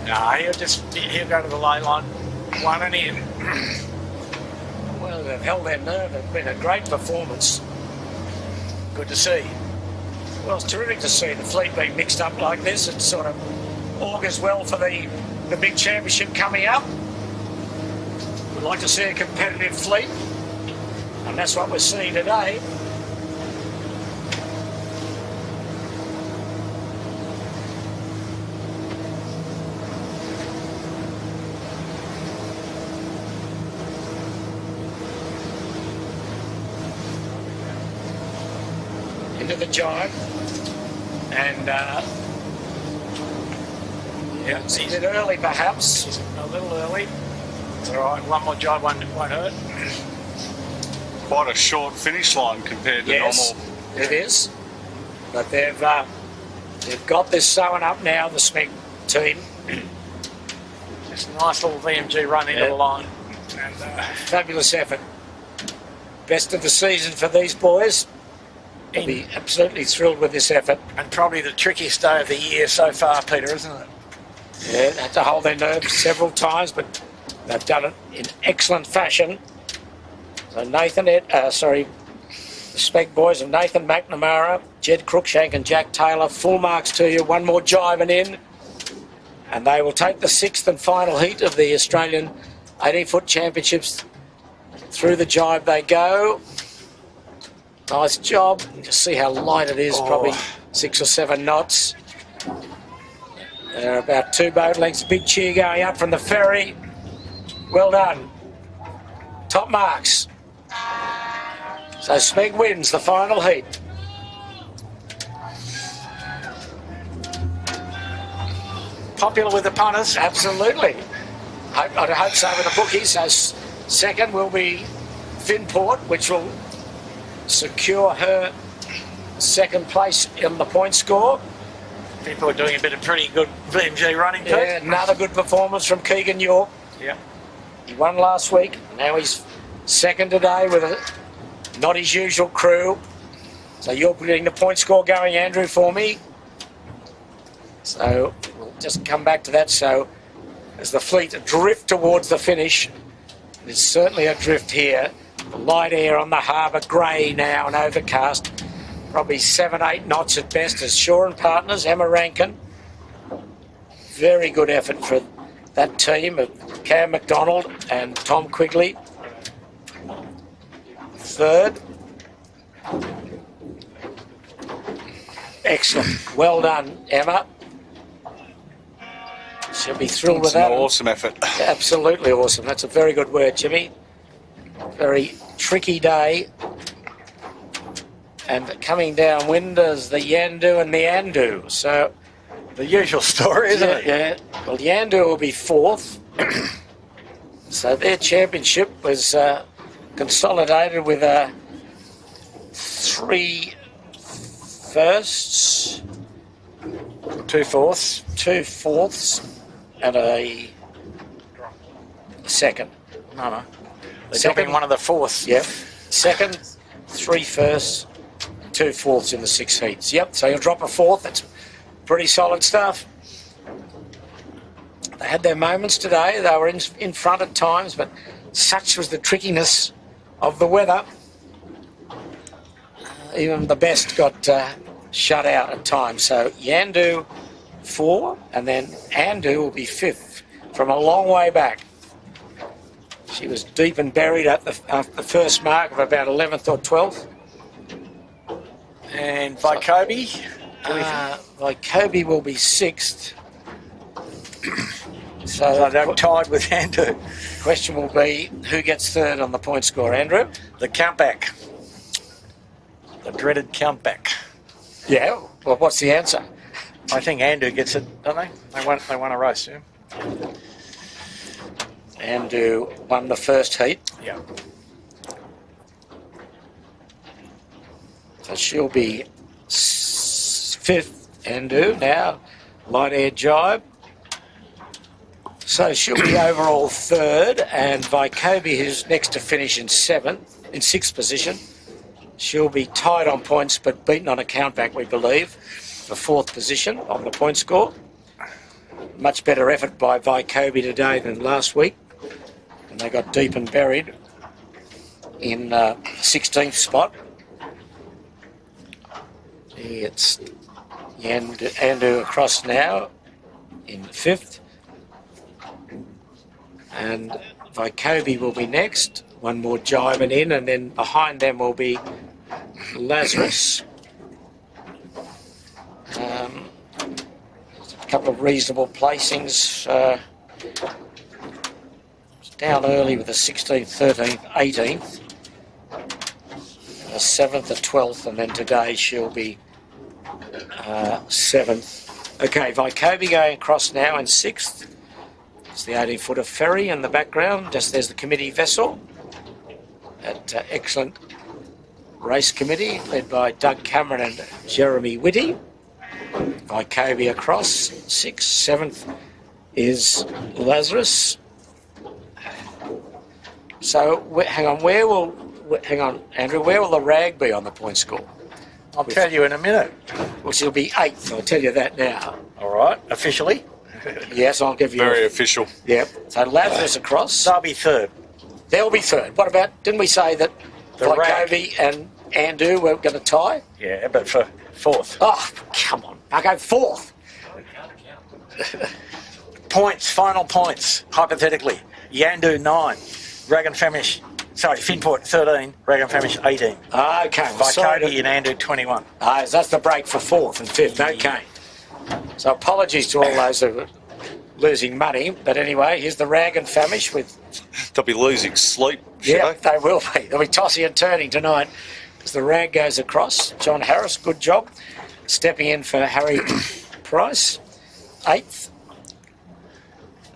No, he'll go to the lay line, 1 and in. Well, they've held their nerve. It's been a great performance. Good to see. Well, it's terrific to see the fleet being mixed up like this. It sort of augurs well for the big championship coming up. We'd like to see a competitive fleet, and that's what we're seeing today. into the jibe. And Yeah, it's a bit early perhaps. he's a little early. It's all right. One more jibe, won't hurt. Quite a short finish line compared to Yes, normal. it is. But they've got this sewn up now, the SMEG team. Just a nice little VMG run into Yeah. the line. And, Fabulous effort. Best of the season for these boys. They'll be absolutely thrilled with this effort. and probably the trickiest day of the year so far, Peter, isn't it? Yeah, they had to hold their nerve several times, but they've done it in excellent fashion. So the SMEG boys of Nathan McNamara, Jed Cruikshank and Jack Taylor, full marks to you. One more jive and in. And they will take the sixth and final heat of the Australian 18-foot championships. Through the jibe they go. Nice job. Just see how light it is, probably 6 or 7 knots. They're about 2 boat lengths. Big cheer going up from the ferry. Well done. Top marks. So SMEG wins the final heat. Popular with the punters. Absolutely. I'd hope so with the bookies. So second will be Finport, which will secure her second place in the point score. People are doing a bit of pretty good VMG running, Pete. Yeah, another good performance from Keegan York. Yeah. He won last week. Now he's second today with not his usual crew. So you're getting the point score going, Andrew, for me. So we'll just come back to that. So as the fleet drift towards the finish, there's certainly a drift here. Light air on the harbour, grey now and overcast. Probably 7-8 knots at best as Shaw and partners, Emma Rankin. Very good effort for that team of Cam McDonald and Tom Quigley. Third. Excellent. Well done, Emma. She'll be thrilled with It's an that. awesome effort. Absolutely awesome. That's a very good word, Jimmy. Very tricky day. And coming downwind is the Yandu and the Andu. So, The usual story, isn't it? yeah. Well, Yandu will be fourth. So their championship was consolidated with 3 firsts, 2 fourths. 2 fourths, and a second. No. They're Second. dropping one of the fourths. Yep. Second, 3 firsts, 2 fourths in the 6 heats. Yep, so you'll drop a fourth. That's pretty solid stuff. They had their moments today. They were in front at times, but such was the trickiness of the weather. Even the best got shut out at times. So Yandu 4, and then Andu will be 5th from a long way back. She was deep and buried at the first mark of about 11th or 12th. And Vycobi. Vycobi will be 6th. So So they're tied with Andrew. the question will be, who gets third on the point score, Andrew? The countback. The dreaded countback. Yeah, well, what's the answer? I think Andrew gets it, don't they? They won a race, yeah? Andrew won the first heat, Yeah. so she'll be 5th, Andrew, now, light air jibe. So she'll be overall 3rd, and Vycobi, who's next to finish in 6th position, she'll be tied on points but beaten on a countback, we believe, for 4th position on the point score. Much better effort by Vycobi today than last week, and they got deep and buried in 16th spot. It's Yandu across now in 5th. And Vycobi will be next. One more jibing in, and then behind them will be Lazarus. A couple of reasonable placings. Down early with the 16th, 13th, 18th. the 7th, the 12th, and then today she'll be 7th. Okay, Vycobi going across now in 6th. It's the 18-footer ferry in the background. Just there's the committee vessel. That excellent race committee led by Doug Cameron and Jeremy Whitty. Vycobi across 6th, 7th is Lazarus. So hang on, Andrew, where will the rag be on the point score? I'll tell you in a minute. Well, she'll be 8th, I'll tell you that now. All right, officially. Yes, I'll give you... Very official. Yep. So Lazarus across. They'll be 3rd. They'll be 3rd. What about, didn't we say that Vycobi and Andu were going to tie? Yeah, but for 4th. Oh, come on. I'll go 4th. Points, final points, hypothetically. Yandu 9, Finport 13, Dragon Famish 18. Okay. Vycobi and Andu 21. So that's the break for 4th and 5th. Okay. So apologies to all those who are losing money. But anyway, here's the Rag and Famish with... They'll be losing sleep, Yeah, they will be. They'll be tossing and turning tonight as the Rag goes across. John Harris, good job. Stepping in for Harry Price, 8th.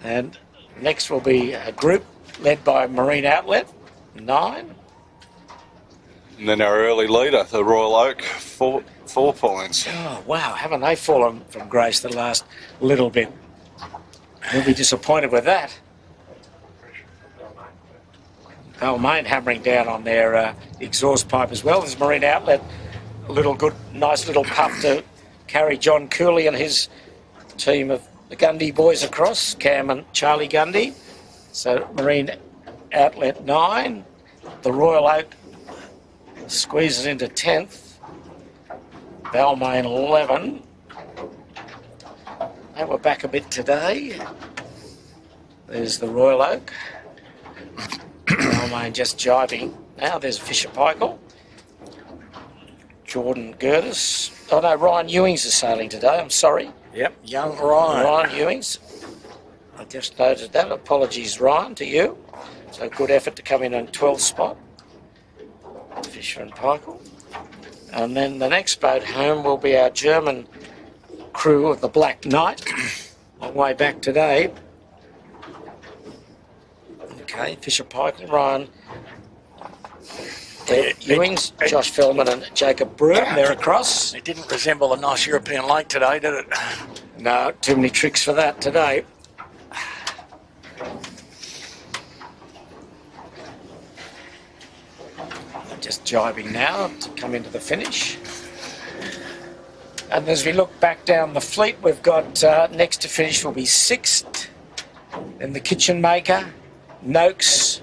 And next will be a group led by Marine Outlet, 9. And then our early leader, the Royal Oak, 4 points. Oh, wow, haven't they fallen from grace the last little bit? We'll be disappointed with that. Balmain hammering down on their exhaust pipe as well. There's Marine Outlet, a little good, nice little puff to carry John Cooley and his team of the Gundy boys across, Cam and Charlie Gundy. So Marine Outlet 9, the Royal Oak squeezes into 10th, Balmain 11. They were back a bit today. There's the Royal Oak. Balmain just jiving. Now there's Fisher Paykel. Jordan Gertis. Oh no, Ryan Ewings is sailing today, I'm sorry. Yep, young Ryan. Ryan Ewings. I just noted that. Apologies, Ryan, to you. So good effort to come in on 12th spot. Fisher and Paykel. And then the next boat home will be our German crew of the Black Knight. Long way back today. Okay, Fisher Paykel, Ryan Ewings, Josh Feldman and Jacob Broom, they're across. It didn't resemble a nice European lake today, did it? No, too many tricks for that today. Just jibing now to come into the finish. And as we look back down the fleet, we've got next to finish will be 6th, then the Kitchen Maker, Noakes,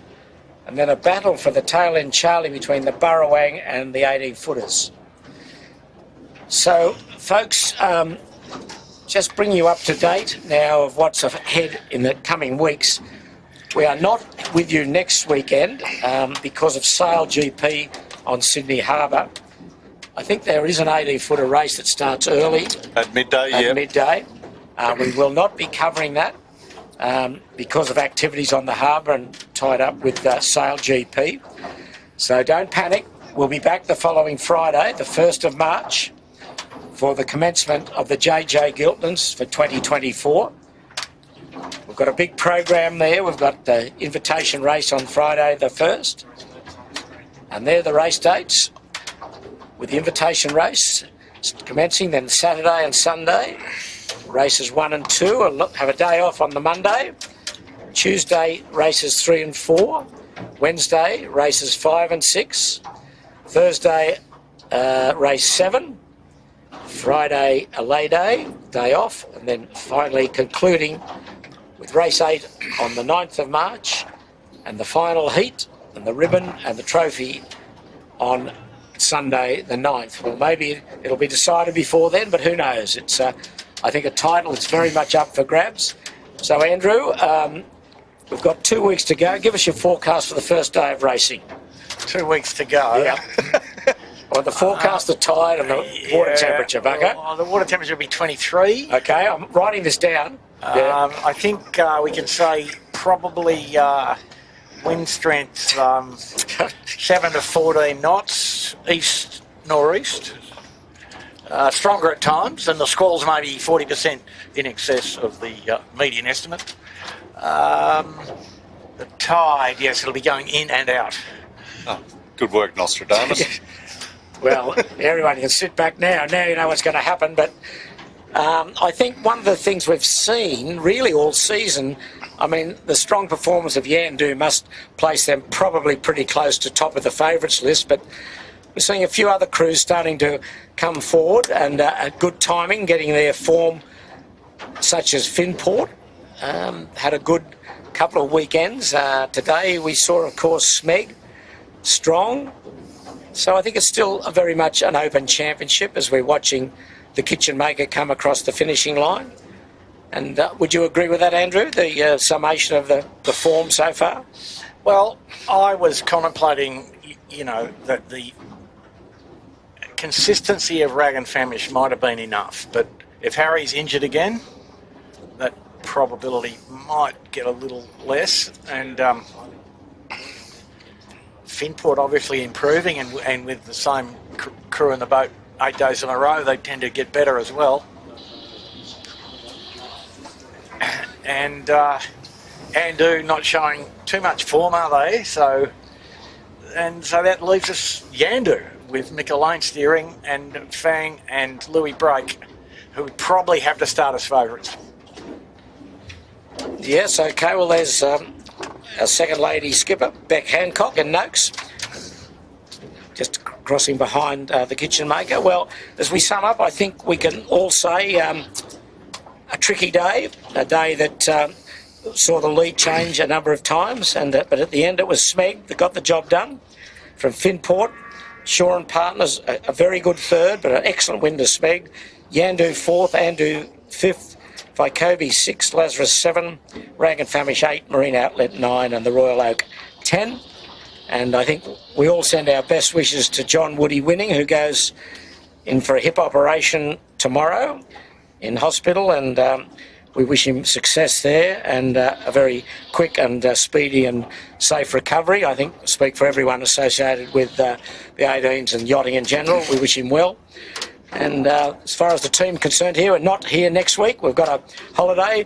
and then a battle for the tail end Charlie between the Burrawang and the 18-footers. So, folks, just bring you up to date now of what's ahead in the coming weeks. We are not with you next weekend because of Sail GP on Sydney Harbour. I think there is an 18-footer race that starts early. At midday, yeah. At midday. We will not be covering that because of activities on the harbour and tied up with Sail GP. So don't panic. We'll be back the following Friday, the 1st of March, for the commencement of the JJ Giltons for 2024. We've got a big program there. We've got the invitation race on Friday the 1st. And they're the race dates with the invitation race commencing then Saturday and Sunday. Races 1 and 2 and have a day off on the Monday. Tuesday, races 3 and 4. Wednesday, races 5 and 6. Thursday, race 7. Friday, a lay day off. And then finally concluding with race 8 on the 9th of March. And the final heat and the ribbon and the trophy on Sunday the 9th. Well, maybe it'll be decided before then, but who knows? It's, I think, a title that's very much up for grabs. So, Andrew, we've got 2 weeks to go. Give us your forecast for the first day of racing. 2 weeks to go. Yeah. Well, the forecast, the tide and the water temperature, Bucko. Well, the water temperature will be 23. Okay, I'm writing this down. I think we can say probably wind strength 7 to 14 knots, east northeast. Stronger at times, and the squalls may be 40% in excess of the median estimate. The tide, yes, it'll be going in and out. Oh, good work, Nostradamus. Well, everyone can sit back now. Now you know what's going to happen. But I think one of the things we've seen really all season, I mean, the strong performance of Yandu must place them probably pretty close to top of the favourites list. But we're seeing a few other crews starting to come forward and at good timing, getting their form, such as Finport. Had a good couple of weekends. Today we saw, of course, Smeg, strong. So I think it's still very much an open championship as we're watching the Kitchen Maker come across the finishing line. And would you agree with that, Andrew, the summation of the form so far? Well, I was contemplating, you know, that the consistency of Rag and Famish might have been enough, but if Harry's injured again, that probability might get a little less. And Finport obviously improving, and with the same crew in the boat 8 days in a row, they tend to get better as well. And Andu not showing too much form, are they? So that leaves us Yandu with Mick Lane steering, and Fang and Louis Brake, who would probably have to start as favourites. Yes, okay. Well, there's our second lady skipper, Beck Hancock in Noakes, just crossing behind the Kitchen Maker. Well, as we sum up, I think we can all say a tricky day, a day that saw the lead change a number of times, and but at the end it was Smeg that got the job done from Finport. Shaw and Partners, a very good third, but an excellent win to Smeg. Yandu fourth, Andu fifth, Vycobi 6, Lazarus 7, Rag and Famish 8, Marine Outlet 9, and the Royal Oak 10. And I think we all send our best wishes to John Woody Winning, who goes in for a hip operation tomorrow in hospital, and we wish him success there and a very quick and speedy and safe recovery. I think I speak for everyone associated with the 18s and yachting in general. We wish him well. And as far as the team concerned here, we're not here next week. We've got a holiday.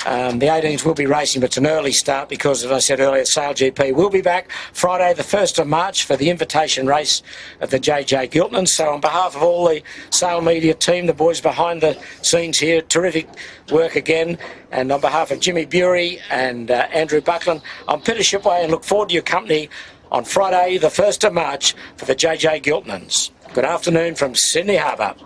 The 18s will be racing, but it's an early start because, as I said earlier, Sail GP will be back Friday the 1st of March for the invitation race at the JJ Giltons. So on behalf of all the Sail Media team, the boys behind the scenes here, terrific work again. And on behalf of Jimmy Bury and Andrew Buckland, I'm Peter Shipway, and look forward to your company on Friday the 1st of March for the JJ Giltons. Good afternoon from Sydney Harbour.